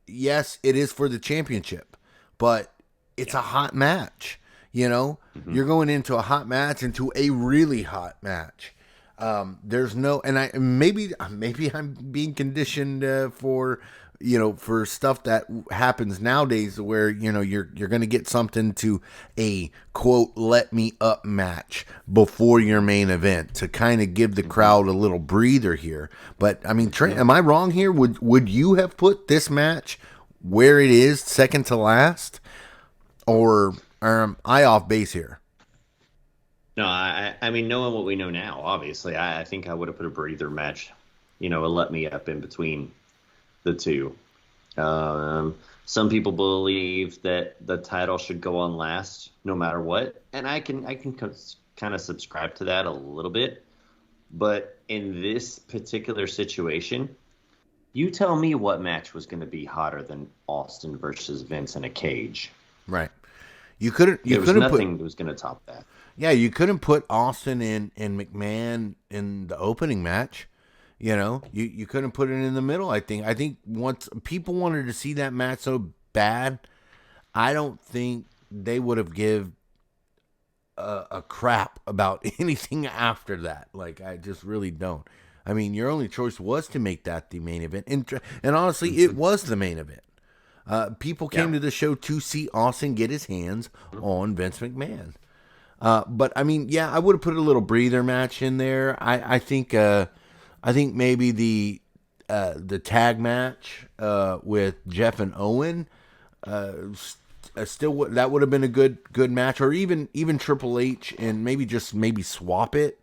yes, it is for the championship, but it's a hot match. You're going into a hot match, into a really hot match. There's no, and maybe I'm being conditioned for stuff that happens nowadays where you're going to get something to a quote let me up match before your main event to kind of give the crowd a little breather here. But I mean, Trent, am I wrong here? Would you have put this match where it is, second to last, or am I off base here? No, I mean, knowing what we know now, obviously, I think I would have put a breather match, a let me up in between the two. Some people believe that the title should go on last no matter what, and I can kind of subscribe to that a little bit. But in this particular situation, you tell me what match was going to be hotter than Austin versus Vince in a cage. Right. You couldn't There was put nothing that was going to top that. Yeah, you couldn't put Austin and McMahon in the opening match. You know, you couldn't put it in the middle. I think once people wanted to see that match so bad, I don't think they would have give a crap about anything after that. Like, I just really don't. I mean, your only choice was to make that the main event, and honestly, it was the main event. People came to the show to see Austin get his hands on Vince McMahon. But I mean, yeah, I would have put a little breather match in there. I think maybe the tag match with Jeff and Owen still that would have been a good match, or even Triple H and maybe swap it,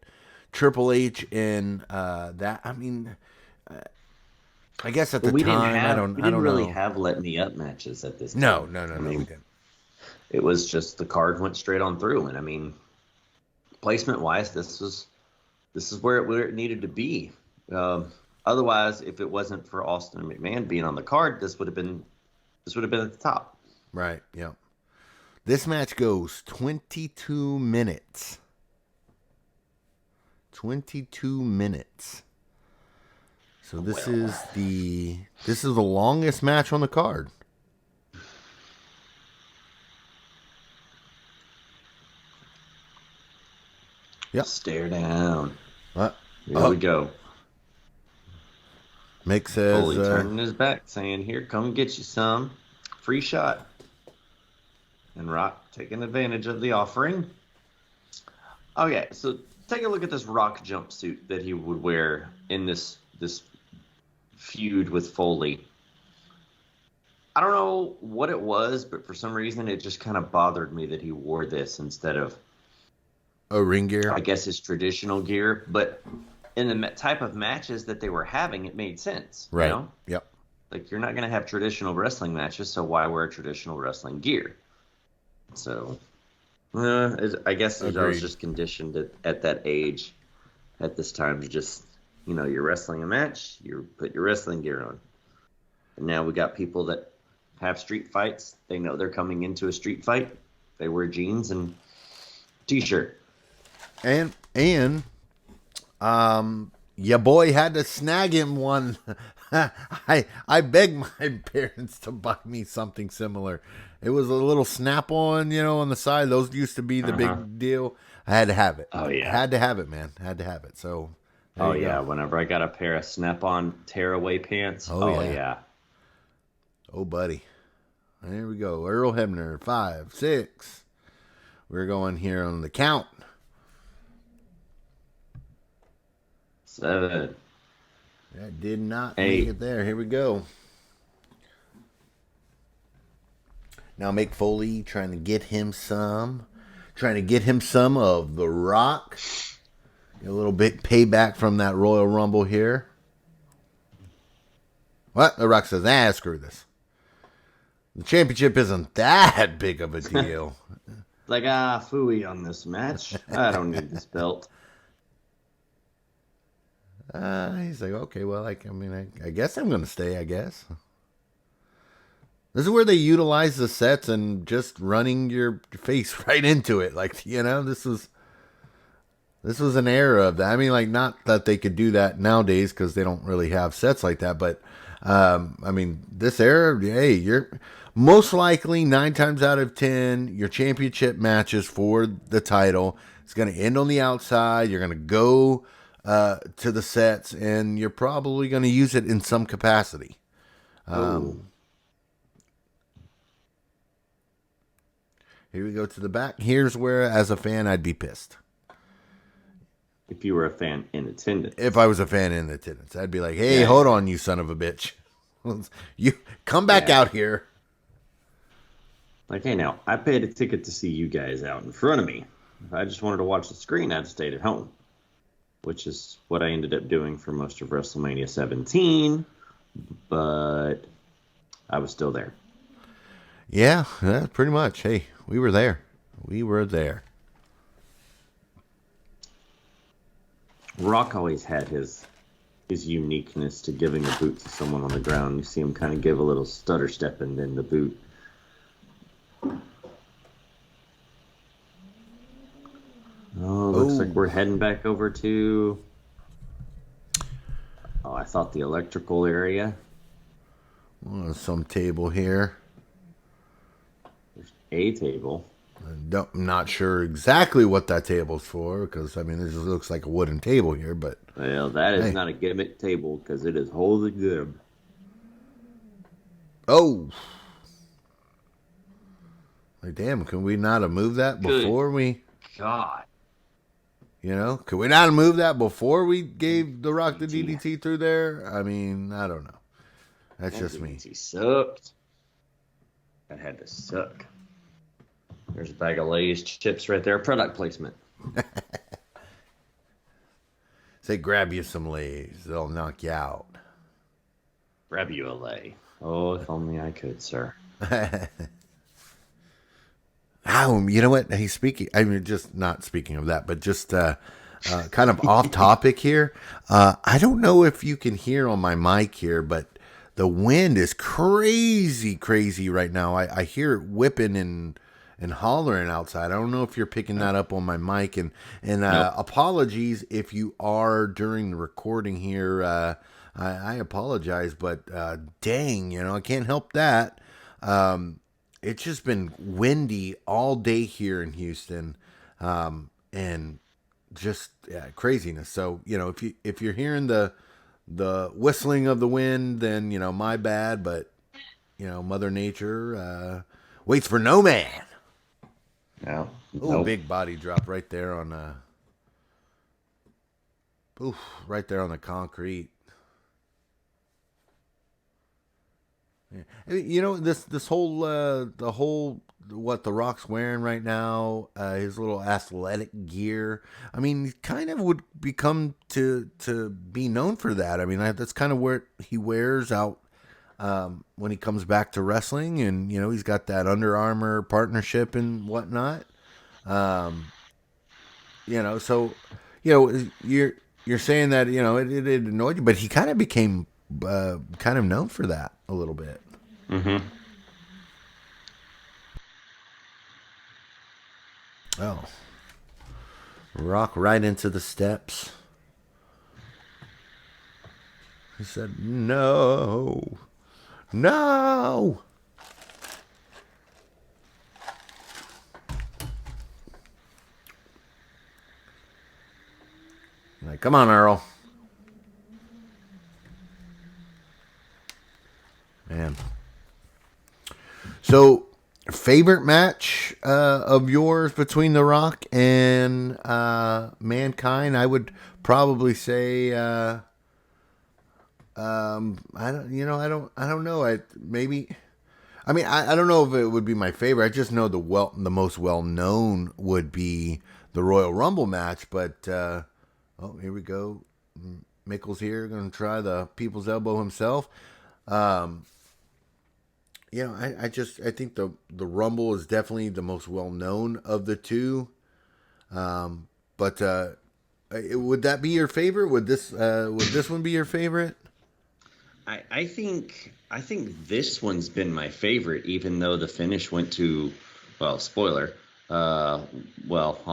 Triple H and that. I mean, I guess at the time we didn't really have let me up matches at this time. No, we didn't. It was just the card went straight on through, and I mean, placement wise, this is where it needed to be. Otherwise, if it wasn't for Austin and McMahon being on the card, this would have been at the top. Right. Yeah. This match goes 22 minutes. 22 minutes. So this is the longest match on the card. Yep. Stare down. What? Here we go. Mick says, Foley turning his back, saying, "Here, come get you some free shot." And Rock taking advantage of the offering. Okay, so take a look at this Rock jumpsuit that he would wear in this feud with Foley. I don't know what it was, but for some reason it just kind of bothered me that he wore this instead of ring gear. I guess his traditional gear, but in the type of matches that they were having, it made sense. Right. You know? Yep. Like, you're not going to have traditional wrestling matches, so why wear traditional wrestling gear? So, I guess I was just conditioned at that age, at this time, to just, you're wrestling a match, you put your wrestling gear on. And now we got people that have street fights. They know they're coming into a street fight. They wear jeans and t-shirt. And your boy had to snag him one. I begged my parents to buy me something similar. It was a little snap-on, on the side. Those used to be the big deal. I had to have it. Oh, yeah. Had to have it, man. Had to have it. So, oh, yeah. Whenever I got a pair of snap-on tearaway pants. Oh, yeah. Oh, buddy. There we go. Earl Hebner, 5, 6. We're going here on the count. 7. That did not 8. make it there. Here we go. Now Mick Foley trying to get him some of The Rock. Get a little bit payback from that Royal Rumble here. What? The Rock says, screw this. The championship isn't that big of a deal. Like, phooey on this match. I don't need this belt. He's like, okay, well, I guess I'm going to stay, I guess. This is where they utilize the sets and just running your face right into it. Like, this was an era of that. I mean, like, not that they could do that nowadays because they don't really have sets like that. But, this era, hey, you're most likely 9 times out of 10, your championship matches for the title, it's going to end on the outside. You're going to go to the sets, and you're probably going to use it in some capacity. Here we go to the back. Here's where, as a fan, I'd be pissed. If you were a fan in attendance. If I was a fan in attendance, I'd be like, hey, hold on, you son of a bitch. You come back out here. Like, hey, now, I paid a ticket to see you guys out in front of me. If I just wanted to watch the screen, I'd stayed at home. Which is what I ended up doing for most of WrestleMania 17. But I was still there. Yeah, pretty much. Hey, we were there. We were there. Rock always had his uniqueness to giving a boot to someone on the ground. You see him kind of give a little stutter step and then the boot. Oh, looks like we're heading back over to... Oh, I thought the electrical area. Well, some table here. There's a table. I'm not sure exactly what that table's for, because, I mean, this just looks like a wooden table here, but... Well, that is not a gimmick table, because it is wholly good. Oh! Like, damn, can we not have moved that before we... God. You know? Could we not have moved that before we gave The Rock the DDT through there? I mean, I don't know. That's just me. DDT sucked. That had to suck. There's a bag of Lay's chips right there. Product placement. Say, grab you some Lay's. They'll knock you out. Grab you a Lay. Oh, if only I could, sir. You know what? Hey, I mean, just not speaking of that, but just kind of off topic here. I don't know if you can hear on my mic here, but the wind is crazy right now. I hear it whipping and hollering outside. I don't know if you're picking that up on my mic, and Nope. Apologies if you are during the recording here. I apologize, but dang, I can't help that. It's just been windy all day here in Houston, and just craziness. So if you're hearing the whistling of the wind, then my bad. But Mother Nature waits for no man. No. Oh, Nope. big body drop right there on right there on the concrete. Yeah. This whole the whole what The Rock's wearing right now, his little athletic gear. I mean, he kind of would become to be known for that. I mean, that's kind of where he wears out when he comes back to wrestling, and he's got that Under Armour partnership and whatnot. So you're saying that it annoyed you, but he kind of became kind of known for that a little bit. Mm-hmm. Oh, Rock right into the steps. He said, "No." Like, come on, Earl. Man. So, favorite match of yours between The Rock and Mankind? I would probably say I don't know. I don't know if it would be my favorite. I just know the most well known would be the Royal Rumble match. But here we go. Mickles here going to try the People's Elbow himself. I think the Rumble is definitely the most well known of the two. But would that be your favorite? Would this one be your favorite? I think this one's been my favorite, even though the finish went to, well, spoiler. I'll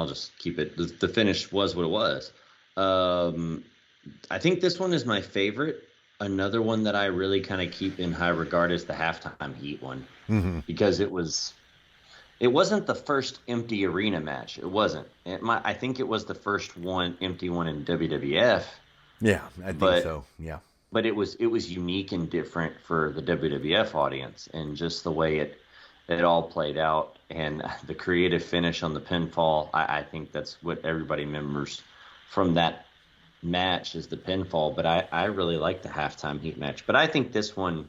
just keep it. The finish was what it was. I think this one is my favorite. Another one that I really kind of keep in high regard is the halftime heat one, because it wasn't the first empty arena match. It wasn't. I think it was the first empty one in WWF. Yeah, I think so. Yeah. But it was unique and different for the WWF audience, and just the way it all played out, and the creative finish on the pinfall. I think that's what everybody remembers from that match is the pinfall. But I really like the halftime heat match. But I think this one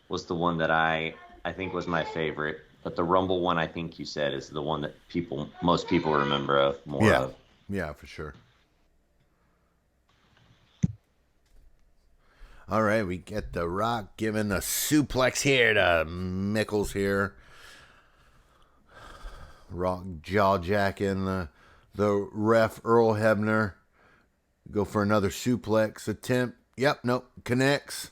was the one that I think was my favorite. But the Rumble one, I think you said, is the one that most people remember more of. Yeah, for sure. All right, we get The Rock giving a suplex here to Mickles here. Rock jaw jacking the ref Earl Hebner. Go for another suplex attempt. Yep, nope, connects.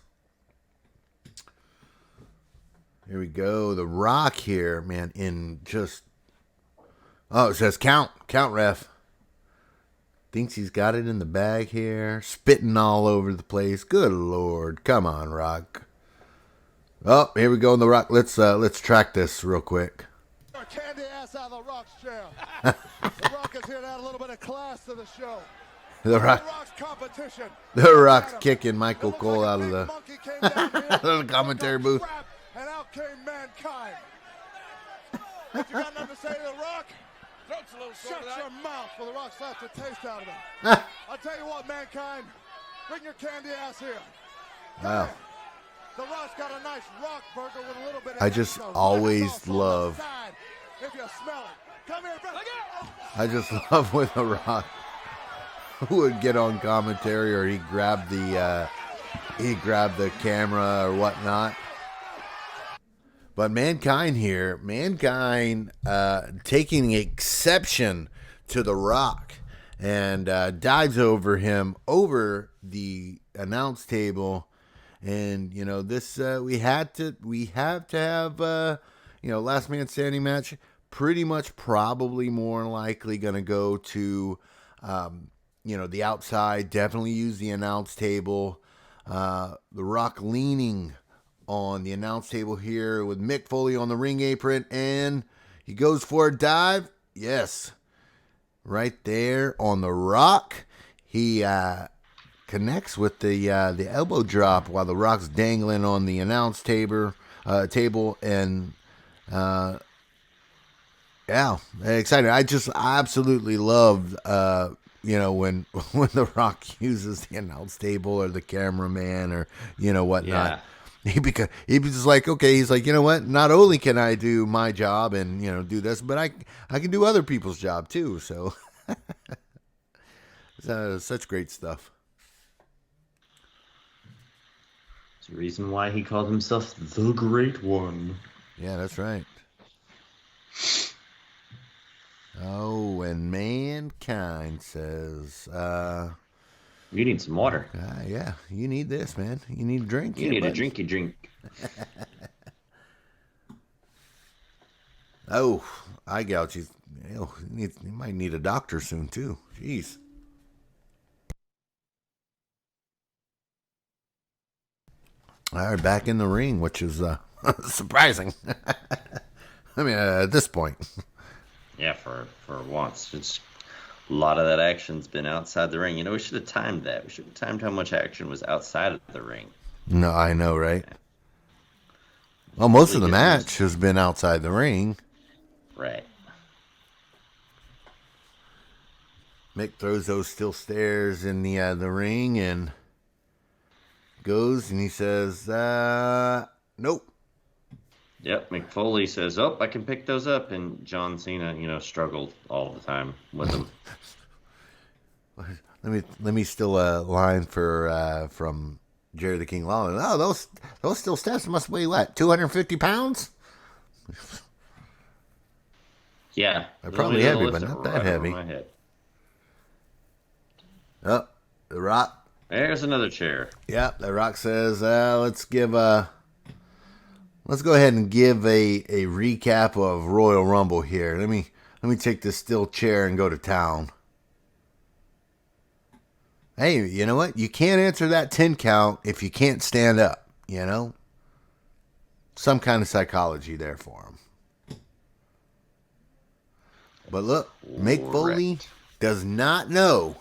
Here we go. The Rock here, man, in just... Oh, it says count, ref. Thinks he's got it in the bag here. Spitting all over the place. Good Lord. Come on, Rock. Oh, here we go in the Rock. Let's track this real quick. Candy ass out of the Rock's chair. The Rock is here to add a little bit of class to the show. The Rock's competition. The Rock's kicking Michael Cole out of the, the commentary booth. And out came Mankind. What you got nothing to say to the Rock? Shut your mouth for the Rock slapped the taste out of him. I'll tell you what, Mankind. Bring your candy ass here. Wow. The Rock's got a nice rock burger with a little bit of I just always love. If you smell it. Come here, brother. I just love when the Rock would get on commentary or he grabbed the camera or whatnot. But Mankind here, taking exception to the Rock and dives over him over the announce table. And, you know, this, we have to have, last man standing match, pretty much probably more likely going to go to, the outside, definitely use the announce table. The Rock leaning on the announce table here with Mick Foley on the ring apron, and he goes for a dive. Yes. Right there on the Rock. He, connects with the elbow drop while the Rock's dangling on the announce table, and excited. I just absolutely love when the Rock uses the announce table or the cameraman or whatnot. Yeah. He was just like, okay, he's like, you know what? Not only can I do my job and do this, but I can do other people's job too. So such great stuff. It's the reason why he called himself the Great One. Yeah, that's right. Oh, and Mankind says, you need some water. Yeah, you need this, man. You need a drink. You need a drinky drink. Oh, eye gouge. He might need a doctor soon, too. Jeez. All right, back in the ring, which is surprising. I mean, at this point. Yeah, for once. It's a lot of that action's been outside the ring. We should have timed that. We should have timed how much action was outside of the ring. No, I know, right? Well, most of the match has been outside the ring. Right. Mick throws those steel stairs in the ring and goes and he says, nope. Yep, Mick Foley says, oh, I can pick those up. And John Cena, struggled all the time with them. Let me steal a line from Jerry the King Lawler. Oh, those steel steps must weigh what, 250 pounds? Yeah. They're probably heavy, but not that heavy. Oh, the Rock. There's another chair. Yeah, the Rock says, let's go ahead and give a recap of Royal Rumble here. Let me take this steel chair and go to town. Hey, you know what? You can't answer that 10 count if you can't stand up, Some kind of psychology there for him. But look, Mick Foley does not know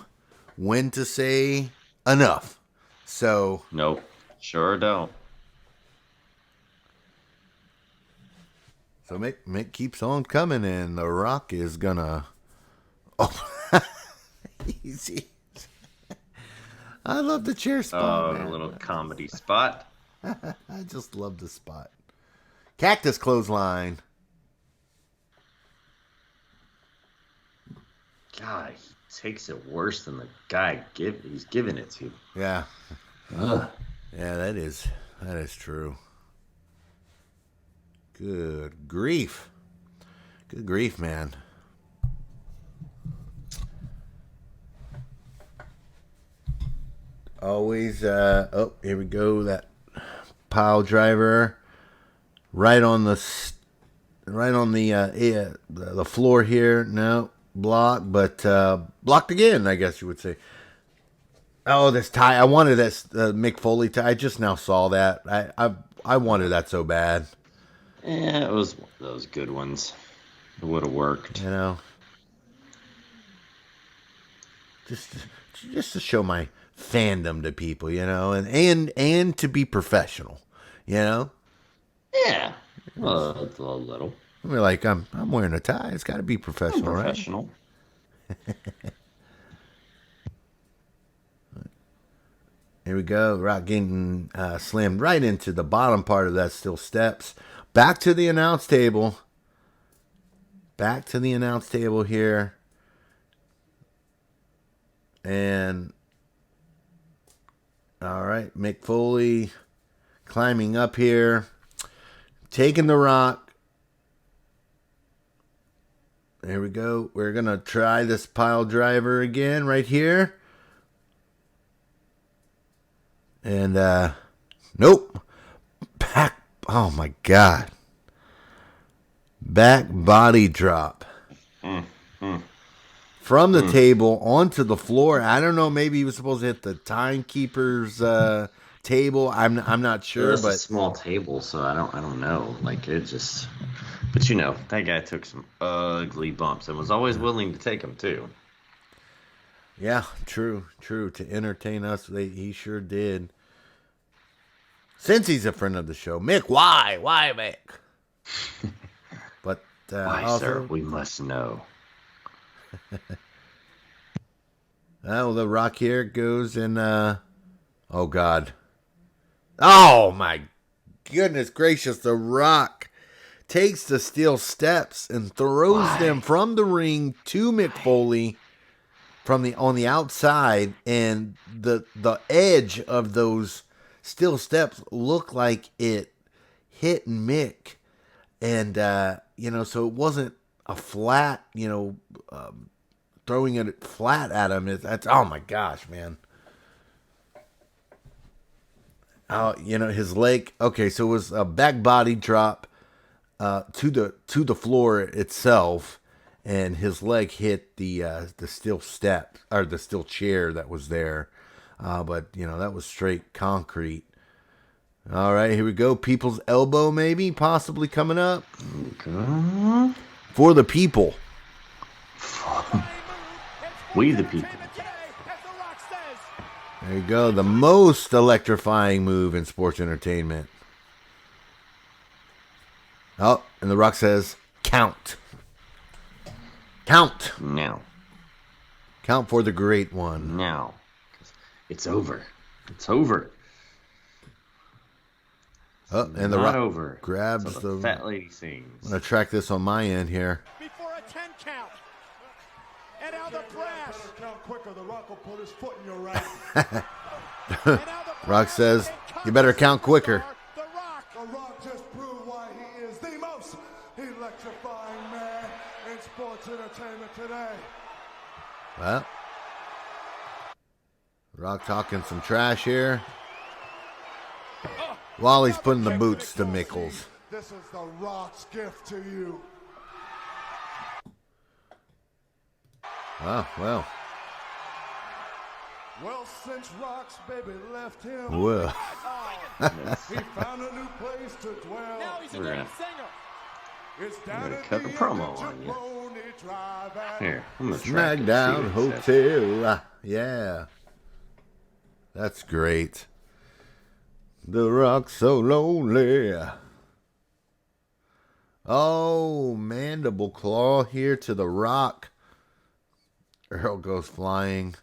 when to say enough. So nope, sure don't. So Mick keeps on coming, and the Rock is gonna. Oh, easy. I love the chair spot. Oh, a little comedy spot. I just love the spot. Cactus clothesline. God, he takes it worse than the guy he's giving it to. Yeah. Ugh. Yeah, that is true. Good grief. Good grief, man. Always, oh, here we go. That pile driver right on the floor here. No, blocked, but blocked again, I guess you would say. Oh, this tie. I wanted this Mick Foley tie. I just now saw that. I wanted that so bad. Yeah, it was one of those good ones. It would have worked. You know. Just to show my fandom to people, you know, and to be professional, you know. Yeah, a little. I mean, like I'm wearing a tie. It's got to be professional, Professional. Right? Here we go. Rock getting slammed right into the bottom part of that steel steps. Back to the announce table. Back to the announce table here. And all right, Mick Foley climbing up here, taking the Rock. There we go. We're going to try this pile driver again right here. And, nope. Back, oh my God. Back body drop. From the table onto the floor. I don't know. Maybe he was supposed to hit the timekeeper's table. I'm not sure. It's a small table, so I don't know. Like it just. But you know, that guy took some ugly bumps and was always willing to take them too. Yeah, true. To entertain us, he sure did. Since he's a friend of the show, Mick, why, Mick? But why, also, sir? We must know. Oh, the Rock here goes in. Oh God! Oh my goodness gracious! The Rock takes the steel steps and throws them from the ring to Mick Foley on the outside, and the edge of those steel steps look like it hit Mick, and so it wasn't a flat, throwing it flat at him. That's oh my gosh, man. His leg. Okay, so it was a back body drop to the floor itself, and his leg hit the steel step or the steel chair that was there. But that was straight concrete. All right, here we go. People's elbow, maybe, possibly coming up. Okay. For the people. We the people. There you go. The most electrifying move in sports entertainment. Oh, and The Rock says, count. Count. Now. Count for the great one. Now. It's over. It's over. Oh, and The Rock over. grabs the fat lady sings. I'm going to track this on my end here. Before a 10 count. And now the brass. Count quicker. The Rock will put his foot in your right. Rock says, you better count quicker. The Rock just proved why he is the most electrifying man in sports entertainment today. Well, Rock talking some trash here. While he's putting the boots to Mickles. This is the Rock's gift to you. Oh, well. Well, since Rock's baby left him, Well. he found a new place to dwell. Now he's a We're great gonna- singer. It's down gonna at cut the a promo end of on you. Jabroni Drive at Here, I'm going to track it, see Smackdown what it says. Hotel. Yeah. That's great. The Rock's so lonely. Oh, mandible claw here to The Rock. Earl goes flying.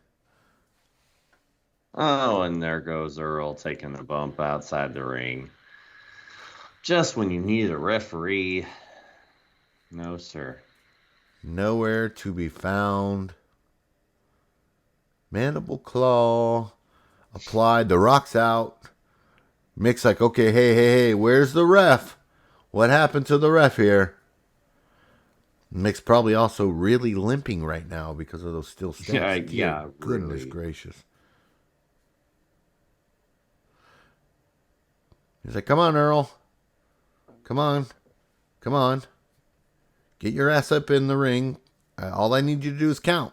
Oh, and there goes Earl taking the bump outside the ring. Just when you need a referee. No, sir. Nowhere to be found. Mandible claw applied. The Rock's out. Mick's like, okay, hey, where's the ref? What happened to the ref here? Mick's probably also really limping right now because of those steel steps. Yeah, Goodness really. gracious. He's like, come on, Earl. Come on. Come on. Get your ass up in the ring. All I need you to do is count.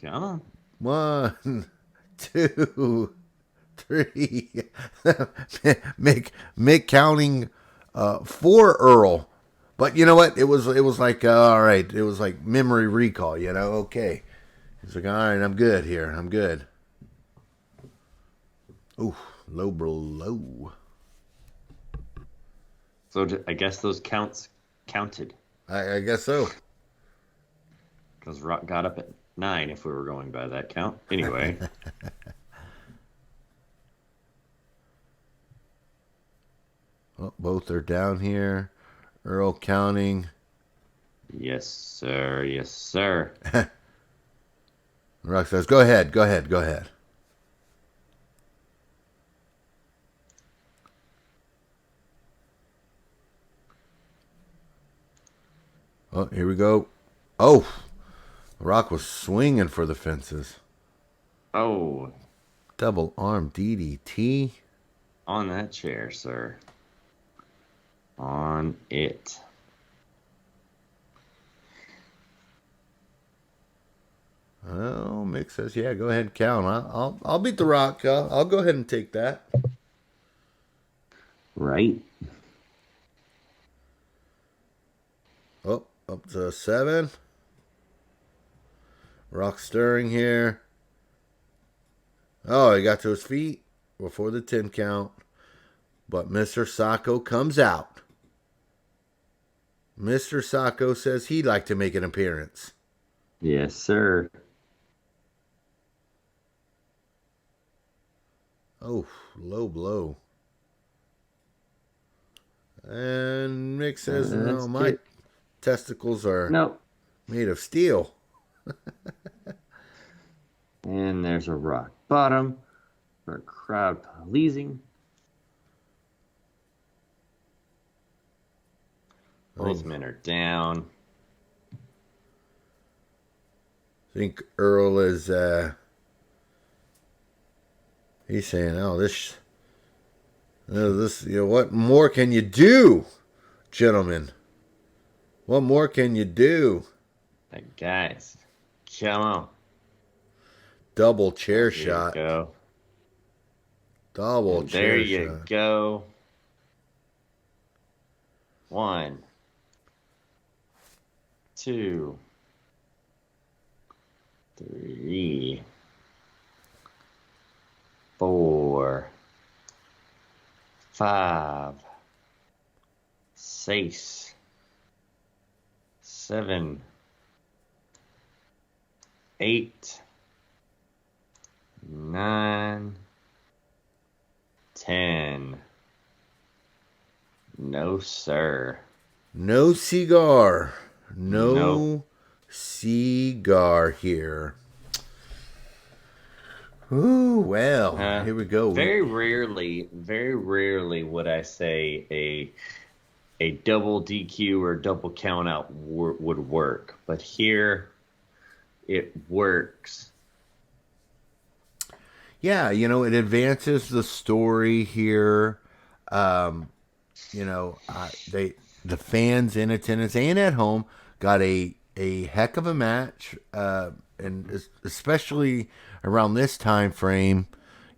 Come on. 1, 2, 3. Mick counting for Earl. But you know what? It was like, all right. It was like memory recall, you know? Okay. He's like, all right, I'm good here. I'm good. Ooh, low blow. So I guess those counts counted. I guess so. Because Rock got up at 9 if we were going by that count. Anyway. Oh, both are down here. Earl counting. Yes, sir. Yes, sir. Rock says, go ahead. Go ahead. Go ahead. Oh, here we go. Oh, Rock was swinging for the fences. Oh. Double arm DDT. On that chair, sir. On it. Oh, Mick says, yeah, go ahead and count. I'll beat the Rock. I'll go ahead and take that. Right. Oh, up to 7. Rock stirring here. Oh, he got to his feet before the 10 count. But Mr. Sacco comes out. Mr. Sacco says he'd like to make an appearance. Yes, sir. Oh, low blow. And Mick says, no, my testicles are made of steel. And there's a rock bottom for crowd pleasing. Both men are down. I think Earl is, he's saying, oh, this, what more can you do, gentlemen? What more can you do? Guys, come on. Double chair shot. Go. Double and chair there shot. There you go. 1, 2, 3, 4, 5, 6, 7, 8, 9, 10. No, sir. No cigar. No cigar here. Ooh, well, here we go. Very rarely would I say a double DQ or double count out would work. But here, it works. Yeah, it advances the story here. The fans in attendance and at home got a heck of a match, and especially around this time frame,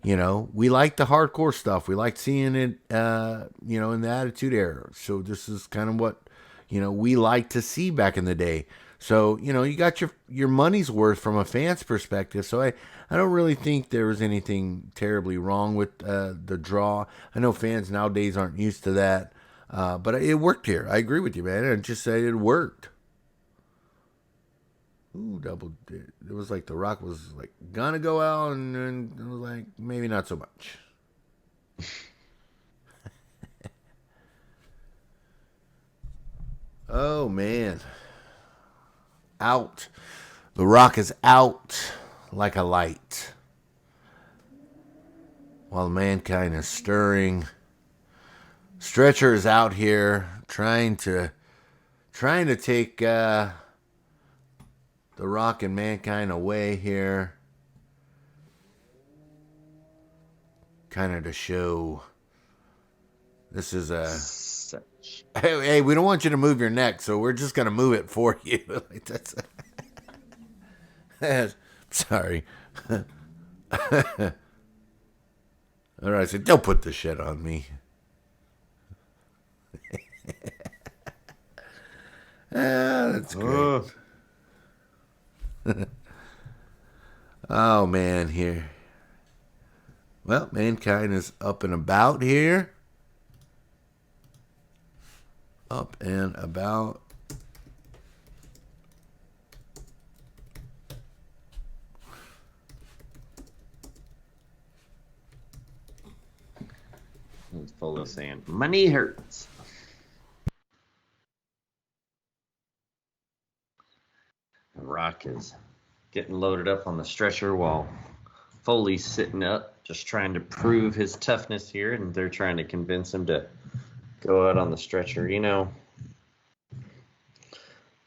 we like the hardcore stuff. We like seeing it, in the Attitude Era. So this is kind of what, we like to see back in the day. So, you got your money's worth from a fan's perspective. So I don't really think there was anything terribly wrong with the draw. I know fans nowadays aren't used to that. But it worked here. I agree with you, man. I just say it worked. Ooh, double. It was like The Rock was like gonna go out, and it was like maybe not so much. Oh man, out. The Rock is out like a light, while Mankind is stirring. Stretcher is out here trying to trying to take The Rock and Mankind away here. Kind of to show this is a... Hey, we don't want you to move your neck, so we're just going to move it for you. Like that's... Sorry. All right, so don't put the shit on me. That's great. Oh, man, here. Well, Mankind is up and about here. Up and about. He's full of saying, money hurts. Rock is getting loaded up on the stretcher while Foley's sitting up, just trying to prove his toughness here, and they're trying to convince him to go out on the stretcher. You know,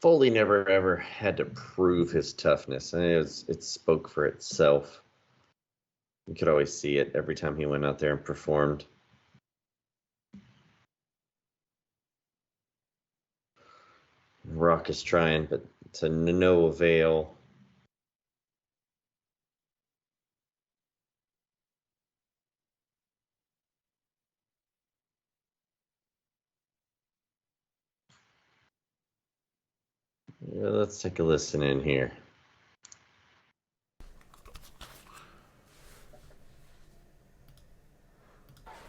Foley never ever had to prove his toughness, and it spoke for itself. You could always see it every time he went out there and performed. Rock is trying, but to no avail. Yeah, let's take a listen in here.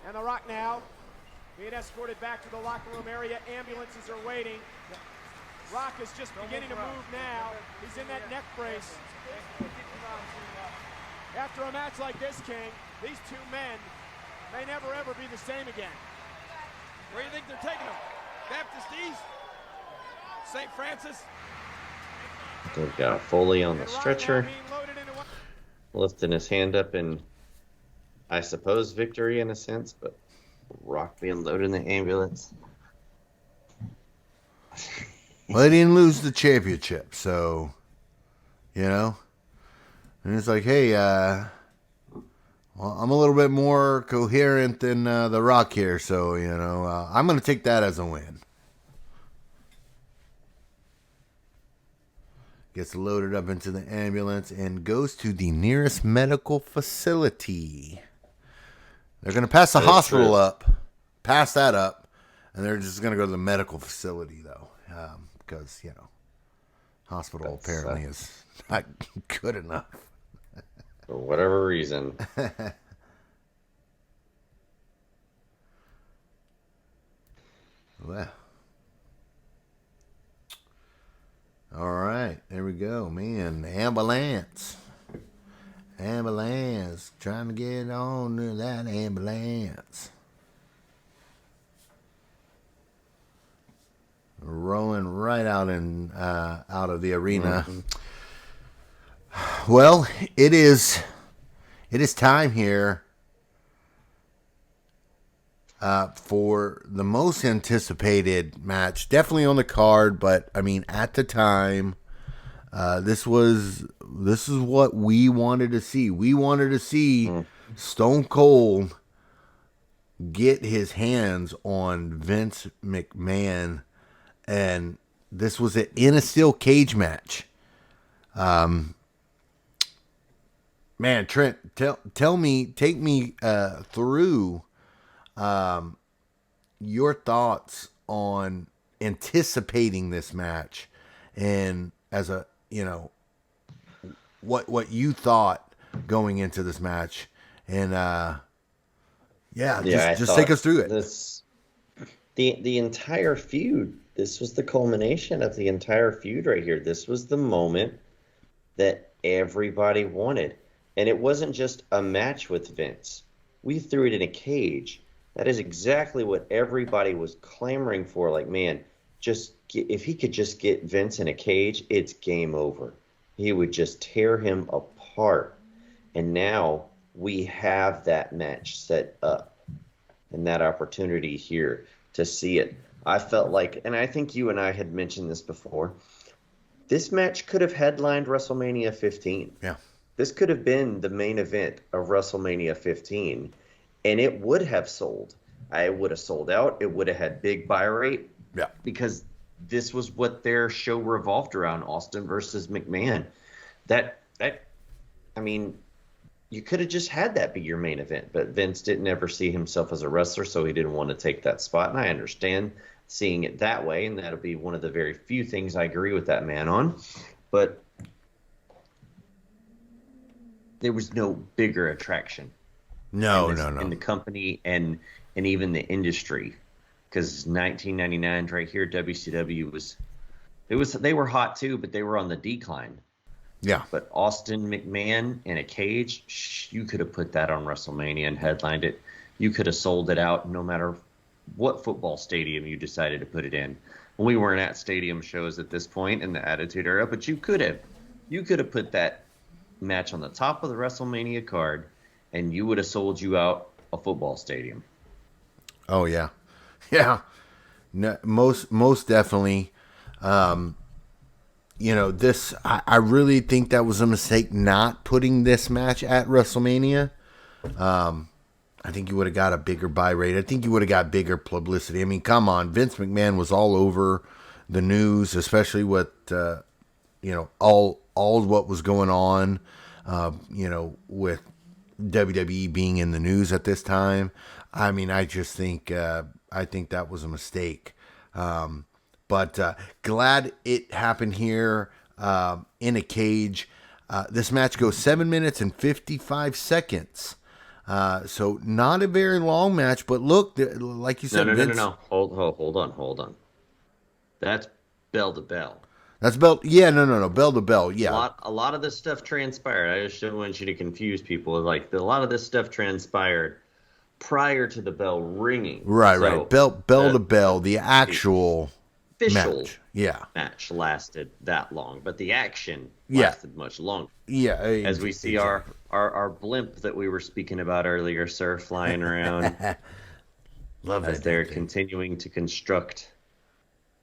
And The Rock now being escorted back to the locker room area. Ambulances are waiting. Rock is just beginning to move now. He's in that neck brace. After a match like this, King, these two men may never ever be the same again. Where do you think they're taking him? Baptist East? St. Francis? They've got Foley on the stretcher, lifting his hand up in, I suppose, victory in a sense, but Rock being loaded in the ambulance. Well, they didn't lose the championship, so, you know. And it's like, hey, well, I'm a little bit more coherent than The Rock here, so, you know, I'm going to take that as a win. Gets loaded up into the ambulance and goes to the nearest medical facility. They're going to pass the hospital up, pass that up, and they're just going to go to the medical facility, though. Because, you know, hospital apparently is not good enough. For whatever reason. Well. All right, there we go, man. Ambulance. Ambulance. Trying to get on to that ambulance. Rolling right out out of the arena. Mm-hmm. Well, it is time here for the most anticipated match, definitely on the card. But I mean, at the time, this is what we wanted to see. We wanted to see Stone Cold get his hands on Vince McMahon. And this was in a steel cage match. Man, Trent, take me through your thoughts on anticipating this match, and as a, you know, what you thought going into this match, and just take us through it. The entire feud. This was the culmination of the entire feud right here. This was the moment that everybody wanted. And it wasn't just a match with Vince. We threw it in a cage. That is exactly what everybody was clamoring for. Like, man, if he could just get Vince in a cage, it's game over. He would just tear him apart. And now we have that match set up and that opportunity here to see it. I felt like, and I think you and I had mentioned this before, this match could have headlined WrestleMania 15. Yeah. This could have been the main event of WrestleMania 15, and it would have sold. It would have sold out. It would have had big buy rate. Yeah. Because this was what their show revolved around, Austin versus McMahon. I mean, you could have just had that be your main event, but Vince didn't ever see himself as a wrestler, so he didn't want to take that spot, and I understand seeing it that way, and that'll be one of the very few things I agree with that man on. But there was no bigger attraction. In the company and even the industry, because 1999 right here, WCW they were hot too, but they were on the decline. Yeah. But Austin McMahon in a cage, you could have put that on WrestleMania and headlined it. You could have sold it out no matter what football stadium you decided to put it in. We weren't at stadium shows at this point in the Attitude Era, but you could have. You could have put that match on the top of the WrestleMania card, and you would have sold you out a football stadium. Oh, yeah. Yeah. No, most definitely. This, I really think that was a mistake not putting this match at WrestleMania. I think you would have got a bigger buy rate. I think you would have got bigger publicity. I mean, come on. Vince McMahon was all over the news, especially with, all what was going on, with WWE being in the news at this time. I mean, I just think, I think that was a mistake. But glad it happened here in a cage. This match goes 7 minutes and 55 seconds. So not a very long match, but look, like you said, No. Hold on. That's bell to bell. That's bell. Yeah, no. Bell to bell. Yeah. A lot of this stuff transpired. I just don't want you to confuse people. Like a lot of this stuff transpired prior to the bell ringing. Right. Bell to bell. The actual official match lasted that long, but the action lasted much longer. Yeah. As we see our blimp that we were speaking about earlier, sir, flying around. Love as they're continuing to construct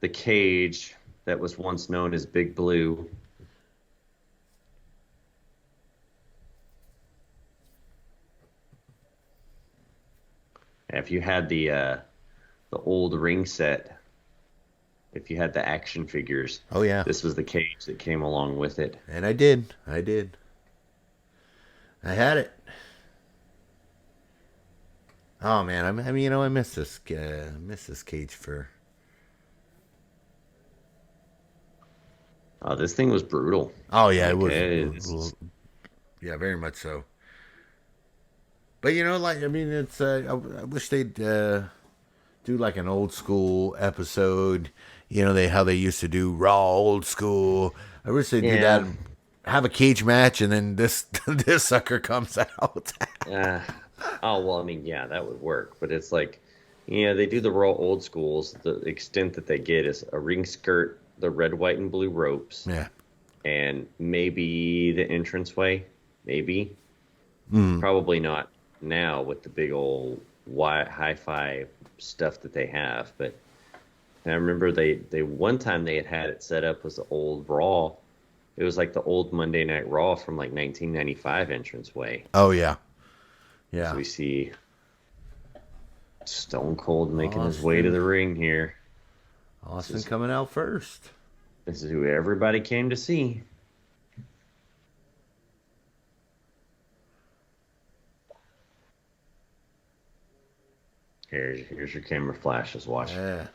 the cage that was once known as Big Blue. If you had the old ring set, if you had the action figures, oh yeah, this was the cage that came along with it. And I did. I had it. Oh man, I mean, I miss this cage for. Oh, this thing was brutal. Oh yeah, it was. Yeah, very much so. But it's. I wish they'd do like an old school episode. How they used to do Raw old school. I wish they'd do that. Have a cage match, and then this sucker comes out. Oh well, I mean, yeah, that would work. But it's like, they do the Raw old schools. The extent that they get is a ring skirt, the red, white, and blue ropes. Yeah. And maybe the entranceway. Maybe. Probably not now with the big old hi-fi stuff that they have. But I remember they one time they had it set up was the old Raw. It was like the old Monday Night Raw from like 1995 entranceway. Oh, yeah. Yeah. So we see Stone Cold making his way to the ring here. Austin coming out first. This is who everybody came to see. Here's your camera flashes. Watch. Yeah.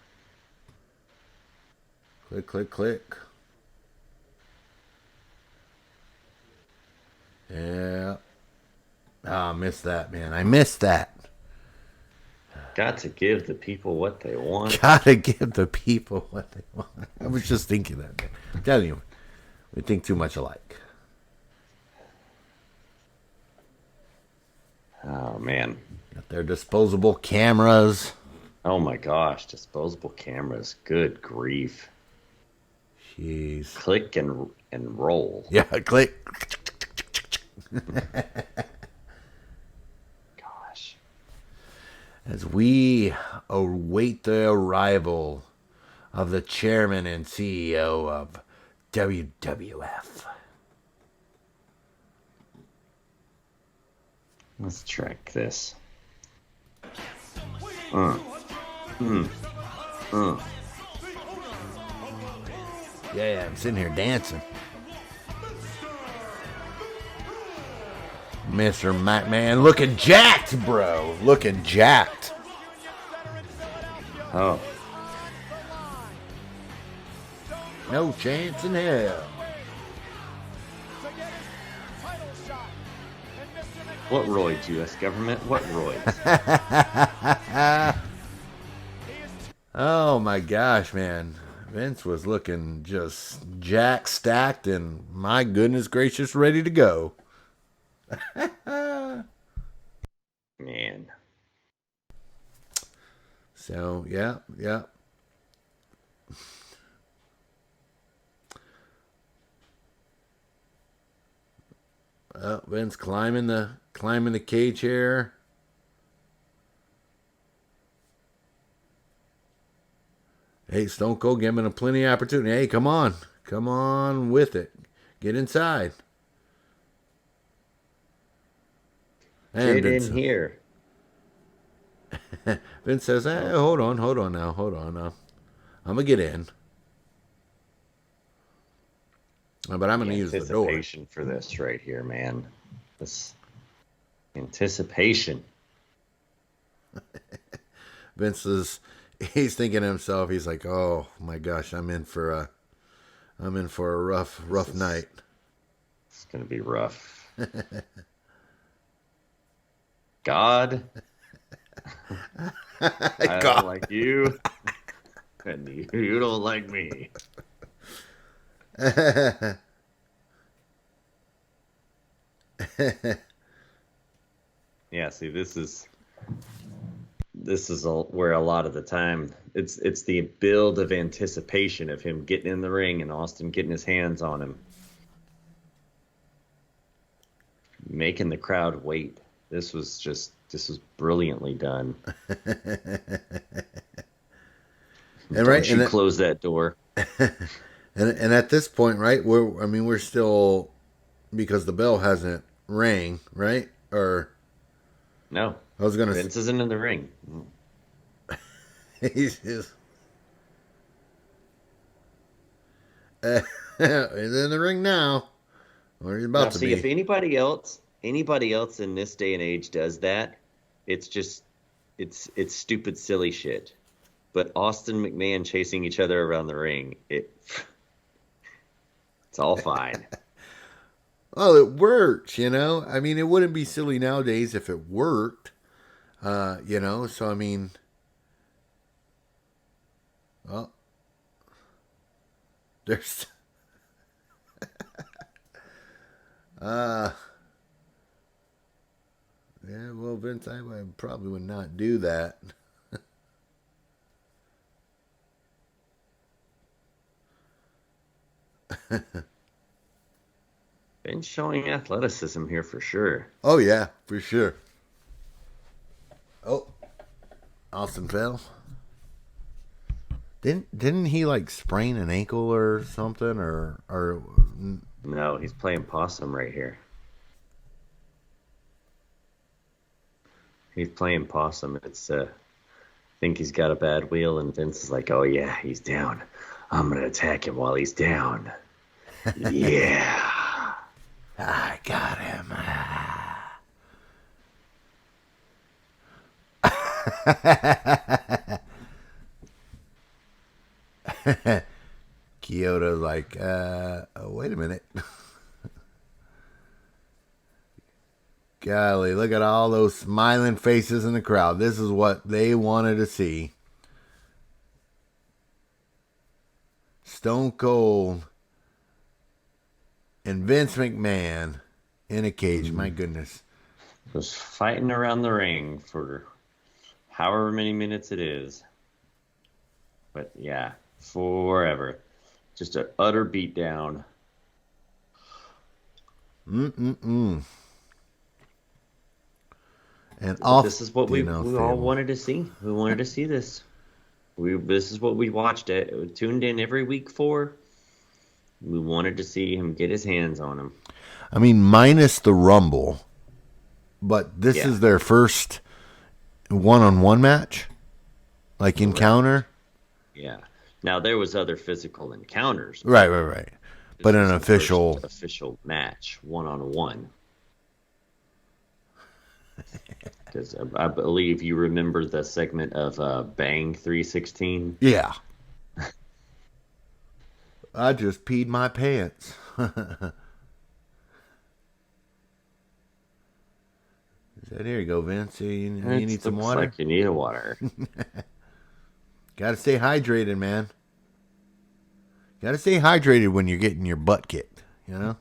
Click. Yeah. Oh, I missed that, man. I missed that. Got to give the people what they want. Gotta give the people what they want. I was just thinking that, man. I'm telling you, we think too much alike. Oh, man. Got their disposable cameras. Oh, my gosh. Disposable cameras. Good grief. Jeez. Click and roll. Yeah, click. Gosh. as we await the arrival of the chairman and CEO of WWF. Let's track this. Yeah, I'm sitting here dancing. Mr. McMahon looking jacked, bro. Looking jacked. Oh. No chance in hell. What roids, U.S. government? What roids? Oh my gosh, man. Vince was looking just jack stacked and my goodness gracious ready to go. Man. So, yeah. Vince climbing the cage here. Hey, Stone Cold giving him plenty of opportunity. Hey, come on with it. Get inside. And Get Vince, in here. Vince says, hey, hold on now. I'm going to get in. But I'm going to use the door. Anticipation for this right here, man. This anticipation. Vince he's thinking to himself, he's like, oh my gosh, I'm in for a rough night. It's going to be rough. God. I don't like you. And you don't like me. Yeah, see, this is where a lot of the time it's the build of anticipation of him getting in the ring and Austin getting his hands on him, making the crowd wait. This was brilliantly done. Don't you close that door. And at this point, right? We're still, because the bell hasn't rang, right? Or no, Vince isn't in the ring. He's in the ring now, or he's about to be. See, if anybody else in this day and age does that, it's stupid, silly shit. But Austin McMahon chasing each other around the ring, it's all fine. Well, it works, you know. I mean, it wouldn't be silly nowadays if it worked, you know. So I mean, well, there's, yeah. Well, Vince, I probably would not do that. Been showing athleticism here for sure. Oh yeah, for sure. Oh, Austin fell. Didn't he like sprain an ankle or something or? No, he's playing possum right here. He's playing possum. It's I think he's got a bad wheel, and Vince is like, "Oh yeah, he's down. I'm gonna attack him while he's down." Yeah. I got him. Kyoto's like, oh, wait a minute. Golly, look at all those smiling faces in the crowd. This is what they wanted to see. Stone Cold and Vince McMahon in a cage. My goodness. Just fighting around the ring for however many minutes it is. But yeah, forever. Just an utter beatdown. And off, this is what we all wanted to see. We wanted to see this. This is what we watched it. Tuned in every week for. We wanted to see him get his hands on him. I mean, minus the Rumble, but this is their first one-on-one match, like encounter. Yeah. Now there was other physical encounters. Right. But an official match, one-on-one. Because I believe you remember the segment of Bang 316. Yeah. I just peed my pants. Here you go, Vince. You need some water? Looks like you need a water. Got to stay hydrated, man. Got to stay hydrated when you're getting your butt kicked, you know?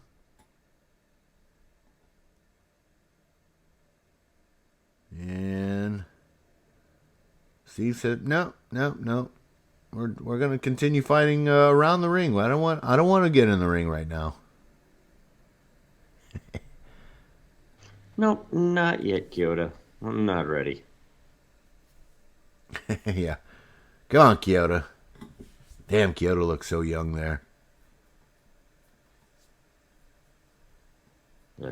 And Steve said, no. We're going to continue fighting around the ring. I don't want to get in the ring right now. Nope, not yet, Kyoto. I'm not ready. Yeah. Go on, Kyoto. Damn, Kyoto looks so young there.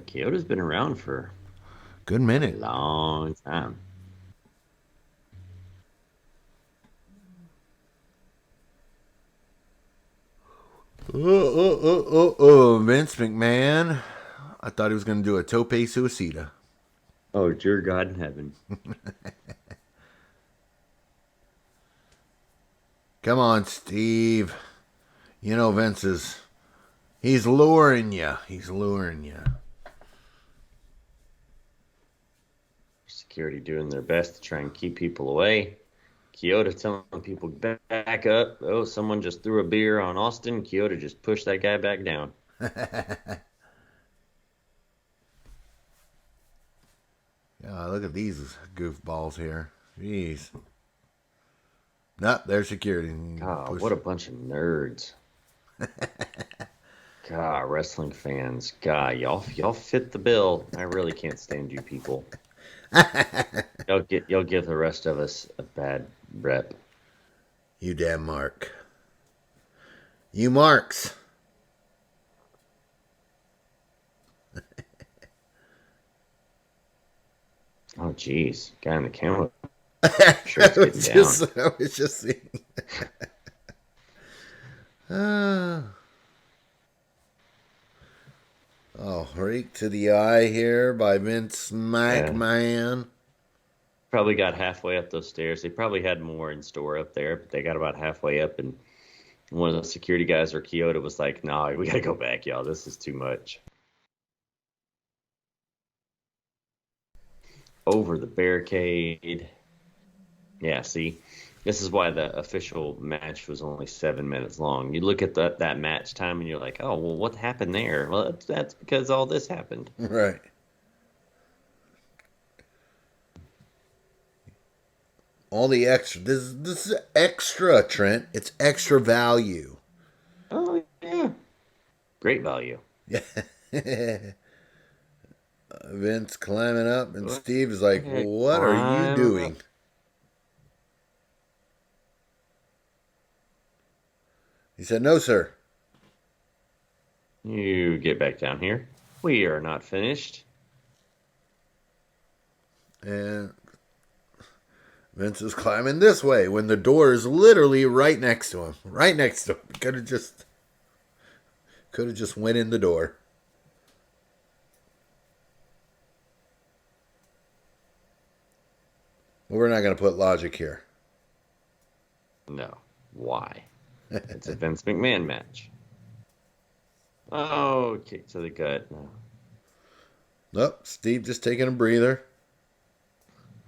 Kyoto's been around for good minute. A long time. Vince McMahon. I thought he was going to do a tope suicida. Oh, dear God in heaven. Come on, Steve. You know Vince he's luring you. Security doing their best to try and keep people away. Kyoto telling people back up. Oh, someone just threw a beer on Austin. Kyoto just pushed that guy back down. Yeah, look at these goofballs here. Jeez. Nope, there's security. God, what a bunch of nerds. God, wrestling fans. God, y'all fit the bill. I really can't stand you people. You'll give the rest of us a bad rep. You damn Mark. You Marks. Oh, jeez. Guy in the camera. I was just seeing. Rake to the eye here by Vince McMahon. Probably got halfway up those stairs. They probably had more in store up there, but they got about halfway up, and one of the security guys or Kyoto was like, "Nah, we got to go back, y'all. This is too much." Over the barricade. Yeah, see, this is why the official match was only 7 minutes long. You look at that match time and you're like, oh, well, what happened there? Well, that's because all this happened. Right. All the extra. This is extra, Trent. It's extra value. Oh, yeah. Great value. Yeah. Vince climbing up, and Steve is like, what are you doing? He said, no, sir. You get back down here. We are not finished. And Vince is climbing this way when the door is literally right next to him. Right next to him. Could have just went in the door. We're not going to put logic here. No. Why? It's a Vince McMahon match. Oh, kick to the gut. No. Nope, Steve just taking a breather.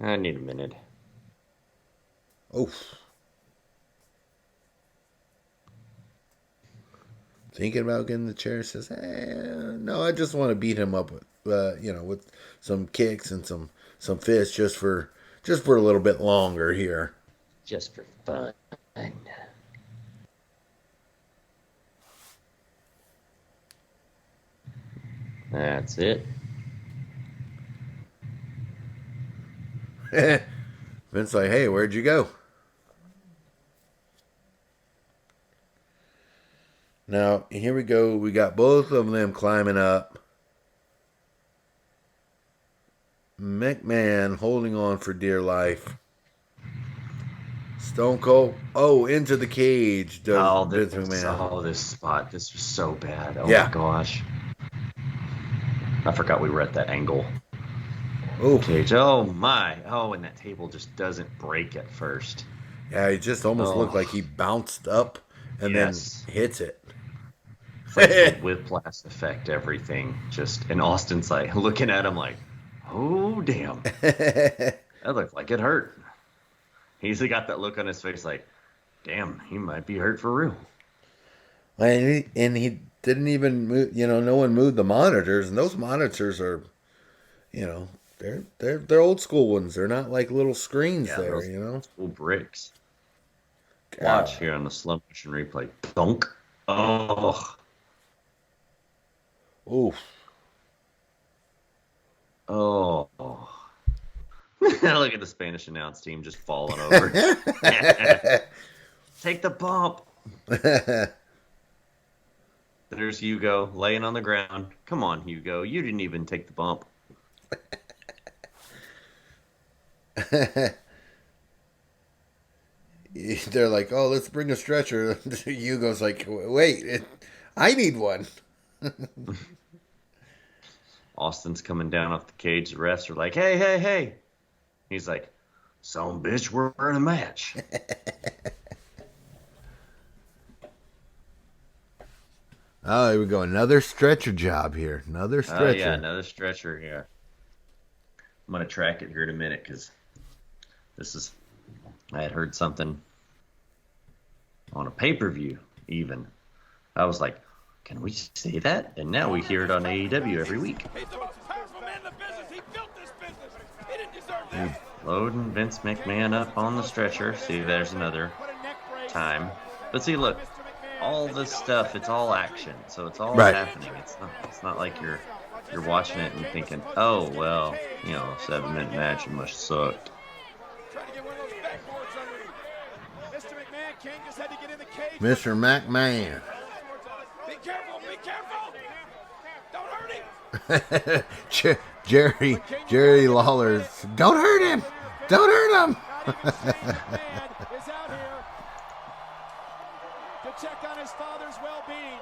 I need a minute. Oof. Thinking about getting the chair, says, no, I just want to beat him up with, with some kicks and some fists just for a little bit longer here. Just for fun. That's it. Vince like, hey, where'd you go? Now, here we go. We got both of them climbing up. McMahon holding on for dear life. Stone Cold, into the cage. Vince McMahon. This spot. This was so bad. Oh, yeah. My gosh. I forgot we were at that angle. Oh. Cage. Oh, my. Oh, and that table just doesn't break at first. Yeah, it just almost looked like he bounced up and then hits it. It's like the whiplash effect, everything. And Austin's like looking at him like, oh, damn. That looked like it hurt. He's got that look on his face like, damn, he might be hurt for real. And he didn't even move, no one moved the monitors, and those monitors are, they're old school ones. They're not like little screens there, School bricks. Watch here on the slow motion replay. Dunk. Oh. Oof. Oh. Look at the Spanish announce team just falling over. Take the bump. There's Hugo laying on the ground. Come on, Hugo. You didn't even take the bump. They're like, oh, let's bring a stretcher. Hugo's like, wait, I need one. Austin's coming down off the cage. The refs are like, hey. He's like, some bitch, we're in a match. Oh, here we go. Another stretcher job here. Another stretcher. Oh, yeah, another stretcher here. I'm going to track it here in a minute because I had heard something on a pay-per-view even. I was like, can we say that? And now we hear it on AEW every week. He's the most powerful man in the business. He built this business. He didn't deserve this. Loading Vince McMahon up on the stretcher. See, there's another time. But see, look, all this stuff, it's all action. So it's all happening. It's not like you're watching it and thinking, oh, well, 7-minute match, it must have sucked. Mr. McMahon. Be careful. Don't hurt him. Jerry Lawler's, don't hurt him. Is out here to check on his father's well-being.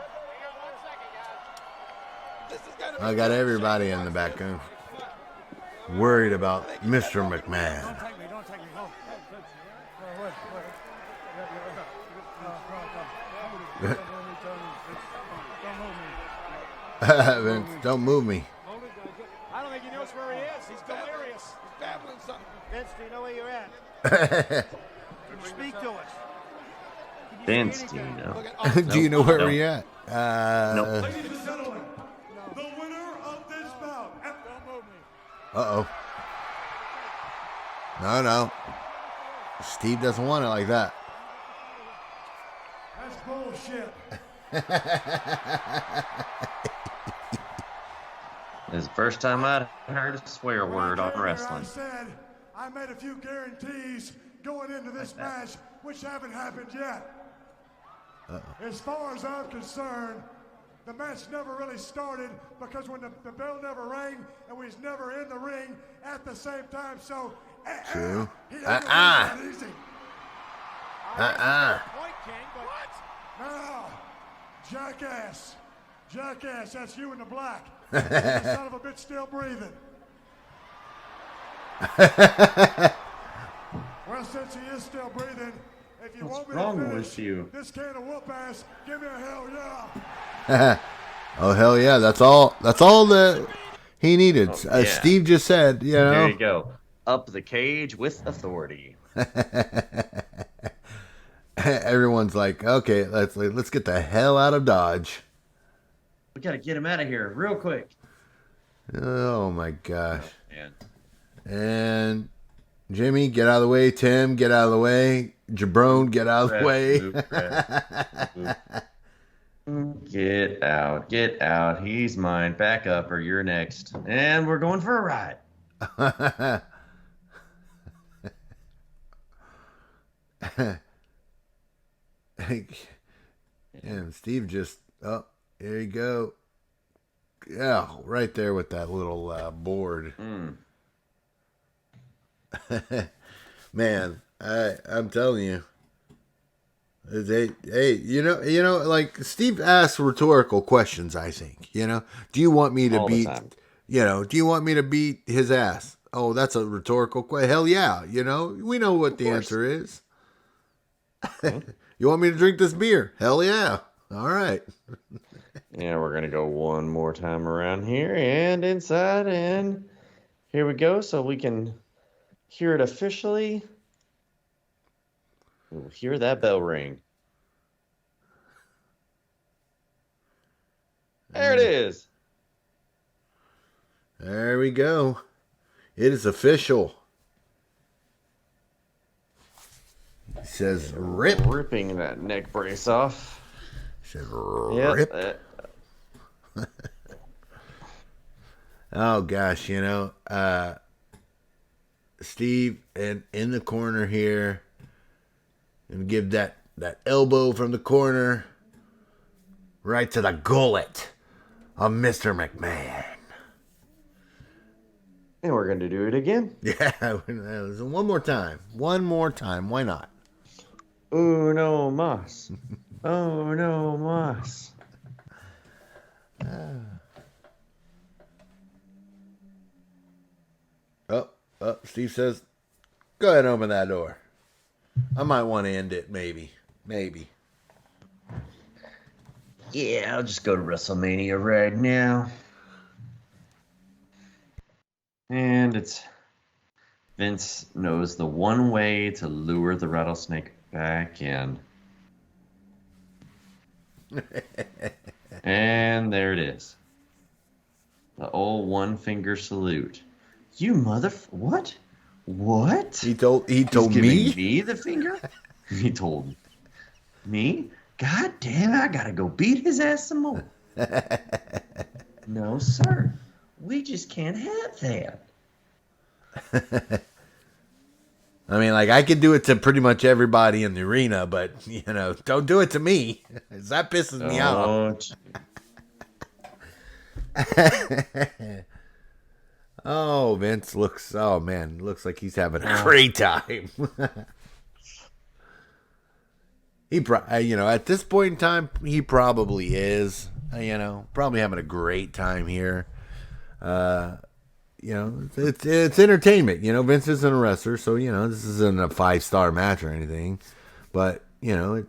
I got everybody in the back room worried about Mr. McMahon. Don't take me. Vince, don't move me. I don't think he knows where he is. He's delirious. He's babbling something. Vince, do you know where you're at? Speak to us. Vince, do you know? Do you know where we're at? Nope. Ladies and gentlemen, the winner of this bout. Don't move me. Uh-oh. No. Steve doesn't want it like that. That's bullshit. It's the first time I'd heard a swear word on wrestling. I said I made a few guarantees going into this match, which haven't happened yet. As far as I'm concerned, the match never really started because when the bell never rang and we was never in the ring at the same time. So, True. He ain't gonna make that easy. Point, King, but No, jackass, that's you in the black. The son of a bitch still breathing. Well, since he is still breathing, if you want me wrong to finish with you? this can of whoop ass, give me a hell yeah. Oh, hell yeah. That's all that he needed. Oh, yeah. Steve just said, There you go. Up the cage with authority. Everyone's like, okay, let's get the hell out of Dodge. We got to get him out of here real quick. Oh, my gosh. Man. And Jimmy, get out of the way. Tim, get out of the way. Jabron, get out of the way. Get out. He's mine. Back up or you're next. And we're going for a ride. And Steve just, oh, here you go. Yeah, right there with that little board. Man, I'm telling you. Hey, you know, like Steve asks rhetorical questions, I think. You know, do you want me to All the beat, time. do you want me to beat his ass? Oh, that's a rhetorical question. Hell yeah. You know, we know what the answer is. You want me to drink this beer? Hell yeah. All right. Yeah, we're going to go one more time around here and inside, and here we go, so we can hear it officially. We'll hear that bell ring. There it is. There we go. It is official. He says rip. Ripping that neck brace off. He says rip. Yep. Oh gosh, Steve and in the corner here, and give that elbow from the corner right to the gullet of Mr. McMahon. And we're going to do it again. Yeah, one more time. One more time. Why not? Uno mas. Uno mas. Oh, Steve says, go ahead and open that door. I might want to end it, maybe. Yeah, I'll just go to WrestleMania right now. And Vince knows the one way to lure the rattlesnake back in. And there it is. The old one finger salute. You what? What? He told He's me? giving me the finger? He told me? God damn, I gotta go beat his ass some more. No, sir. We just can't have that. I mean, like, I could do it to pretty much everybody in the arena, but, don't do it to me. That pisses me off. Oh, Vince looks like he's having a great time. At this point in time, he probably is, probably having a great time here. It's entertainment. Vince isn't a wrestler, so, this isn't a 5-star match or anything. But, it's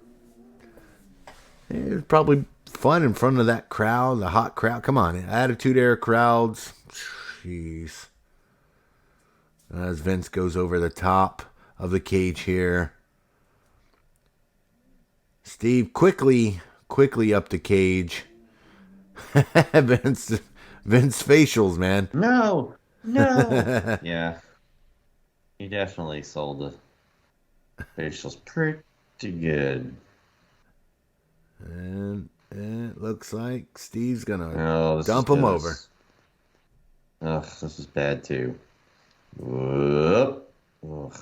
probably fun in front of that crowd, the hot crowd. Come on, Attitude Era crowds. Jeez. As Vince goes over the top of the cage here. Steve quickly up the cage. Vince facials, man. No. Yeah. He definitely sold the facials pretty good. And it looks like Steve's gonna dump him over. Ugh, this is bad too. Whoop. Ugh.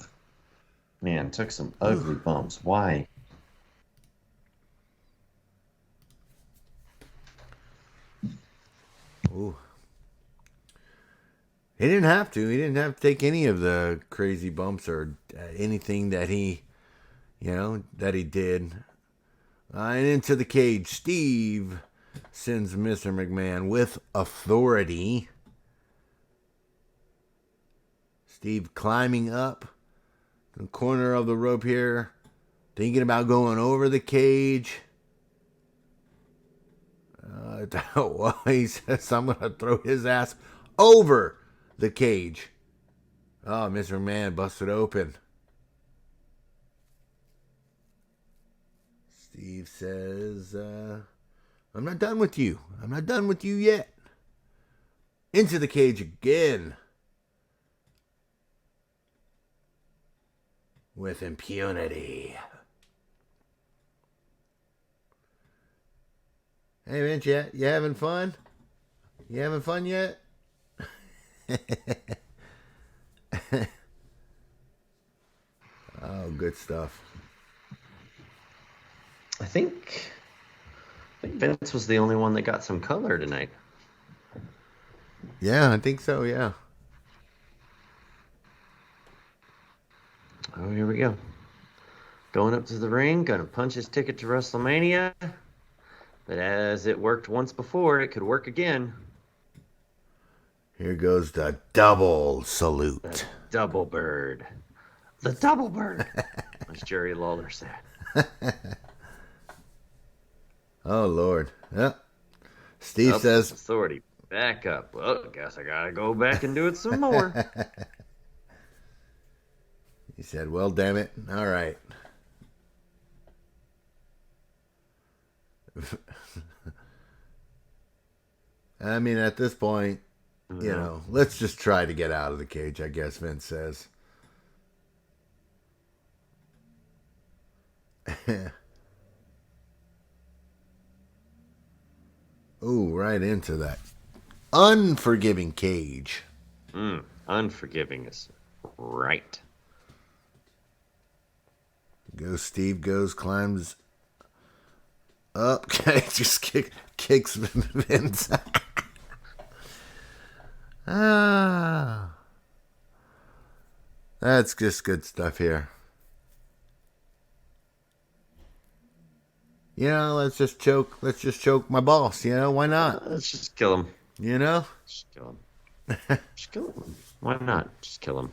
Man, took some ugly bumps. Why? Ooh. He didn't have to. He didn't have to take any of the crazy bumps or anything that he did. And into the cage, Steve sends Mr. McMahon with authority. Steve climbing up the corner of the rope here, thinking about going over the cage. He says, I'm going to throw his ass over the cage. Oh, Mr. McMahon busted open. Steve says, I'm not done with you. I'm not done with you yet. Into the cage again. With impunity. Hey, Vince, you having fun? You having fun yet? Oh, good stuff. I think Vince was the only one that got some color tonight. Yeah, I think so, yeah. Oh, here we go. Going up to the ring, gonna punch his ticket to WrestleMania. But as it worked once before, it could work again. Here goes the double salute. The double bird. The double bird, as Jerry Lawler said. Oh, Lord. Yep. Steve says... Authority, back up. Well, I guess I gotta go back and do it some more. He said, well, damn it. All right. I mean, at this point, you know, let's just try to get out of the cage, I guess Vince says. Ooh, right into that unforgiving cage. Unforgiving is right. Steve goes, climbs up, just kicks Vince. That's just good stuff here. You know, let's just choke my boss, you know, why not? Let's just kill him. You know? Just kill him. Just kill him. Why not? Just kill him.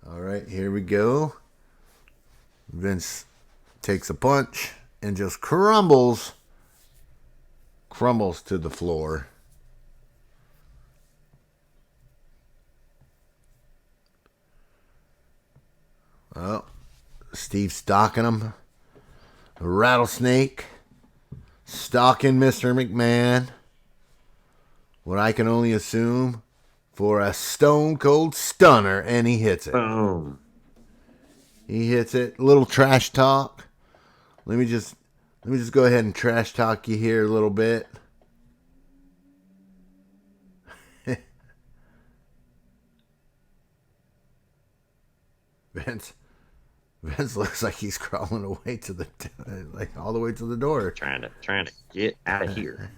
All right, here we go. Vince takes a punch and just crumbles to the floor. Well, Steve's stalking him. A rattlesnake. Stalking Mr. McMahon. What I can only assume for a stone cold stunner, and he hits it. Boom. He hits it. A little trash talk. Let me just go ahead and trash talk you here a little bit. Vince looks like he's crawling away to the all the way to the door. Trying to get out of here.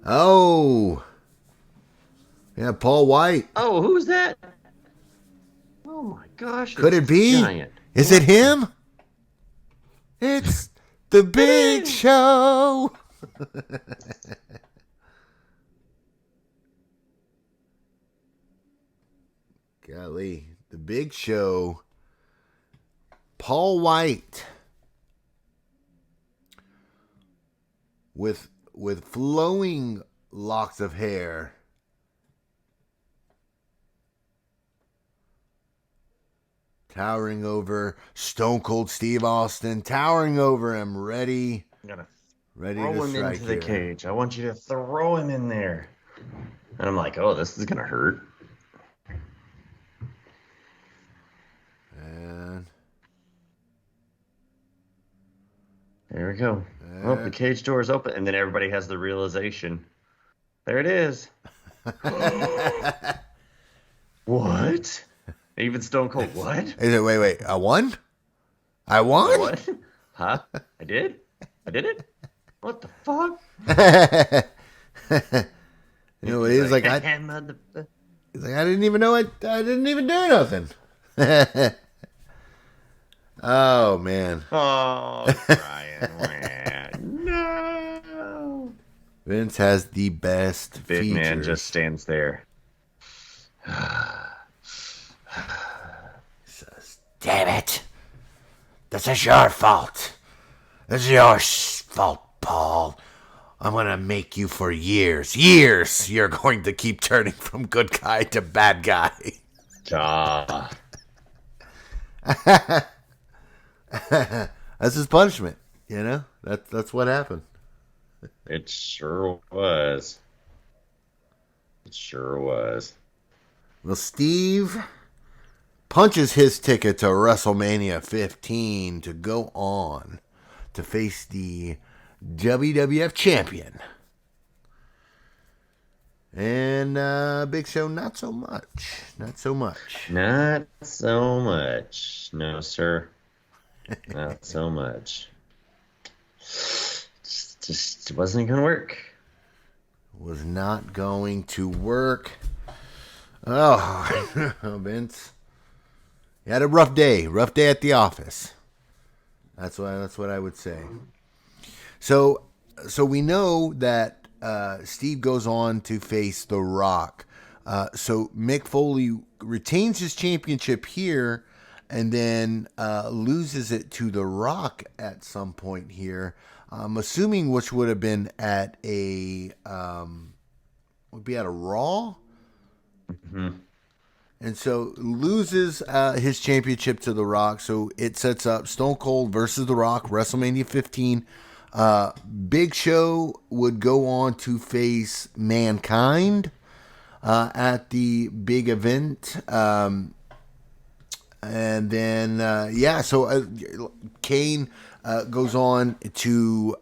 Oh. Yeah, Paul White. Oh, who's that? Oh my gosh. Could it be? Giant. Is it him? It's the Big Show. Golly, the Big Show. Paul White with flowing locks of hair. Towering over Stone Cold Steve Austin, towering over him, ready I'm to throw him strike into the here. cage. I want you to throw him in there. And I'm like, oh, this is gonna hurt. And there we go. Oh, the cage door is open, and then everybody has the realization. There it is. What? Even Stone Cold, what? Is it, wait, I won? I won? What? Huh? I did? I did it? What the fuck? You know, he's like, I didn't even know it. I didn't even do nothing. Oh, man. Oh, Brian. No. Vince has the best Big features. man just stands there. Says, damn it. This is your fault. This is your fault, Paul. I'm going to make you for years. You're going to keep turning from good guy to bad guy. That's his punishment, you know? That's what happened. It sure was. It sure was. Well, Steve punches his ticket to WrestleMania 15 to go on to face the WWF champion. And Big Show, not so much. Not so much. Not so much. No, sir. Not so much. Just wasn't going to work. Was not going to work. Oh, Vince. You had a rough day. Rough day at the office. That's what I would say. So we know that Steve goes on to face The Rock. So Mick Foley retains his championship here and then loses it to The Rock at some point here. I'm assuming which would have been at a would be at a Raw. Mm-hmm. And so loses his championship to The Rock. So it sets up Stone Cold versus The Rock, WrestleMania 15. Big Show would go on to face Mankind at the big event. And then, so Kane goes on to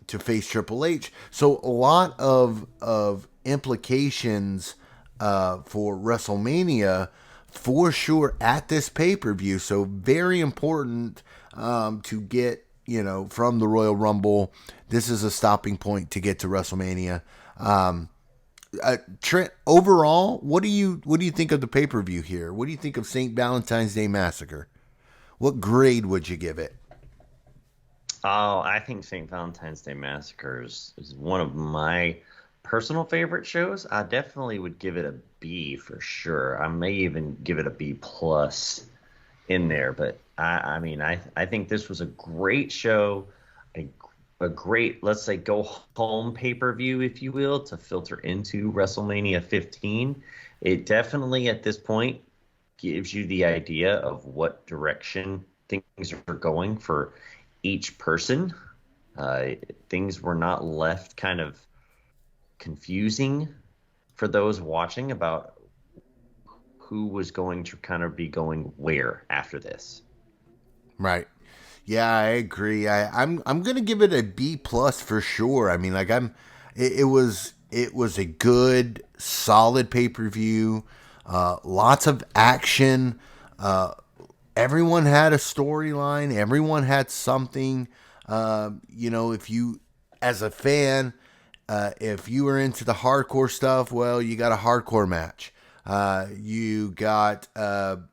face Triple H. So a lot of implications for WrestleMania for sure at this pay-per-view. So very important to get, from the Royal Rumble. This is a stopping point to get to WrestleMania. Trent, overall, what do you think of the pay-per-view here? What do you think of St. Valentine's Day Massacre? What grade would you give it? Oh, I think St. Valentine's Day Massacre is one of my personal favorite shows. I definitely would give it a B for sure. I may even give it a B plus in there, but I think this was a great show, a great, let's say, go home pay-per-view, if you will, to filter into WrestleMania 15. It definitely at this point gives you the idea of what direction things are going for each person. Things were not left kind of confusing for those watching about who was going to kind of be going where after this. Right. Yeah, I agree. I'm gonna give it a B plus for sure. I mean, like it was a good, solid pay-per-view. Lots of action. Everyone had a storyline. Everyone had something. If you, as a fan, if you were into the hardcore stuff, well, you got a hardcore match. You got, the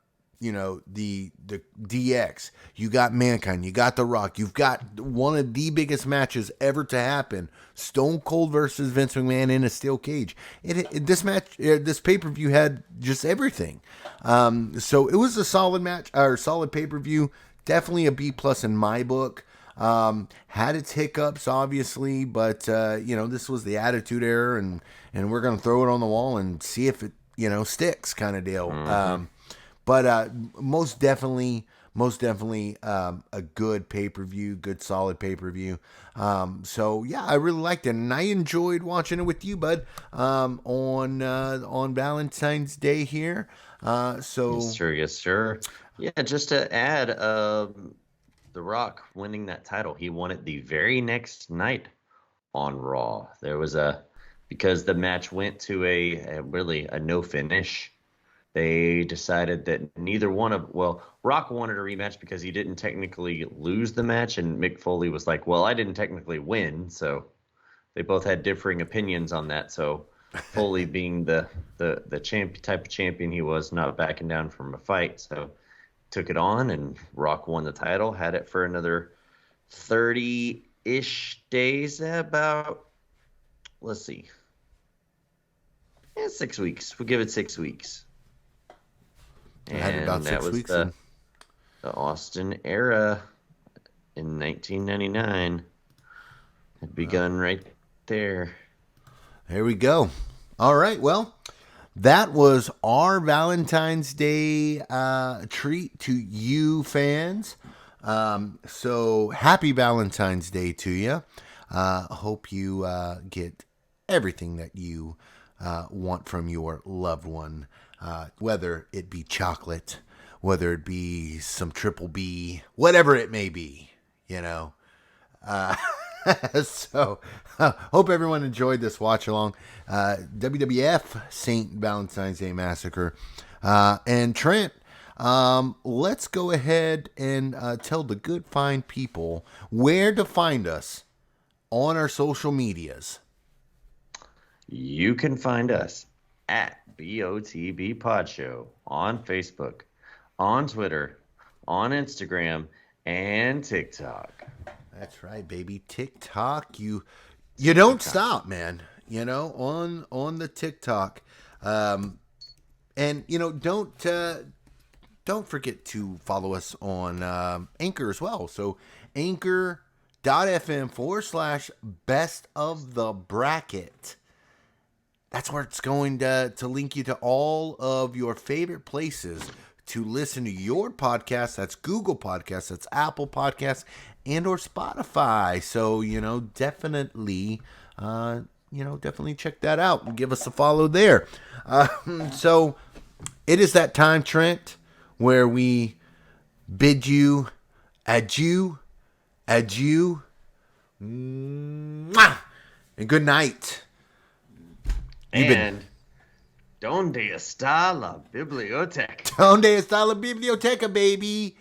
DX. You got Mankind. You got The Rock. You've got one of the biggest matches ever to happen. Stone Cold versus Vince McMahon in a steel cage. This pay-per-view had just everything. So it was a solid match, or solid pay-per-view. Definitely a B plus in my book. Had its hiccups, obviously, but this was the Attitude Era, and we're gonna throw it on the wall and see if it sticks, kind of deal. Mm-hmm. But most definitely a good pay-per-view, good solid pay-per-view. So yeah, I really liked it, and I enjoyed watching it with you, bud. On Valentine's Day here. Yes, sir. Yeah, just to add, The Rock winning that title, he won it the very next night on Raw. There was because the match went to a no finish. They decided that Rock wanted a rematch because he didn't technically lose the match, and Mick Foley was like, well, I didn't technically win, so they both had differing opinions on that. So Foley, being the type of champion he was, not backing down from a fight, so took it on, and Rock won the title, had it for another 30-ish days, about, let's see, 6 weeks. We'll give it 6 weeks. And about 6 was weeks. The Austin era in 1999 had begun right there. There we go. All right. Well, that was our Valentine's Day treat to you fans. So happy Valentine's Day to you. Hope you get everything that you want from your loved one. Whether it be chocolate, whether it be some Triple B, whatever it may be, So, hope everyone enjoyed this watch along. WWF St. Valentine's Day Massacre. And Trent, let's go ahead and tell the good fine people where to find us on our social medias. You can find us at BOTB Pod Show on Facebook, on Twitter, on Instagram, and TikTok. That's right, baby. TikTok, you don't stop, man. You know, on the TikTok, and you know, don't forget to follow us on Anchor as well. So anchor.fm/best of the bracket. That's where it's going to link you to all of your favorite places to listen to your podcast. That's Google Podcasts, that's Apple Podcasts, and or Spotify. So, definitely check that out and give us a follow there. So it is that time, Trent, where we bid you adieu, mwah, and good night. And donde está la biblioteca? Donde está la biblioteca, baby?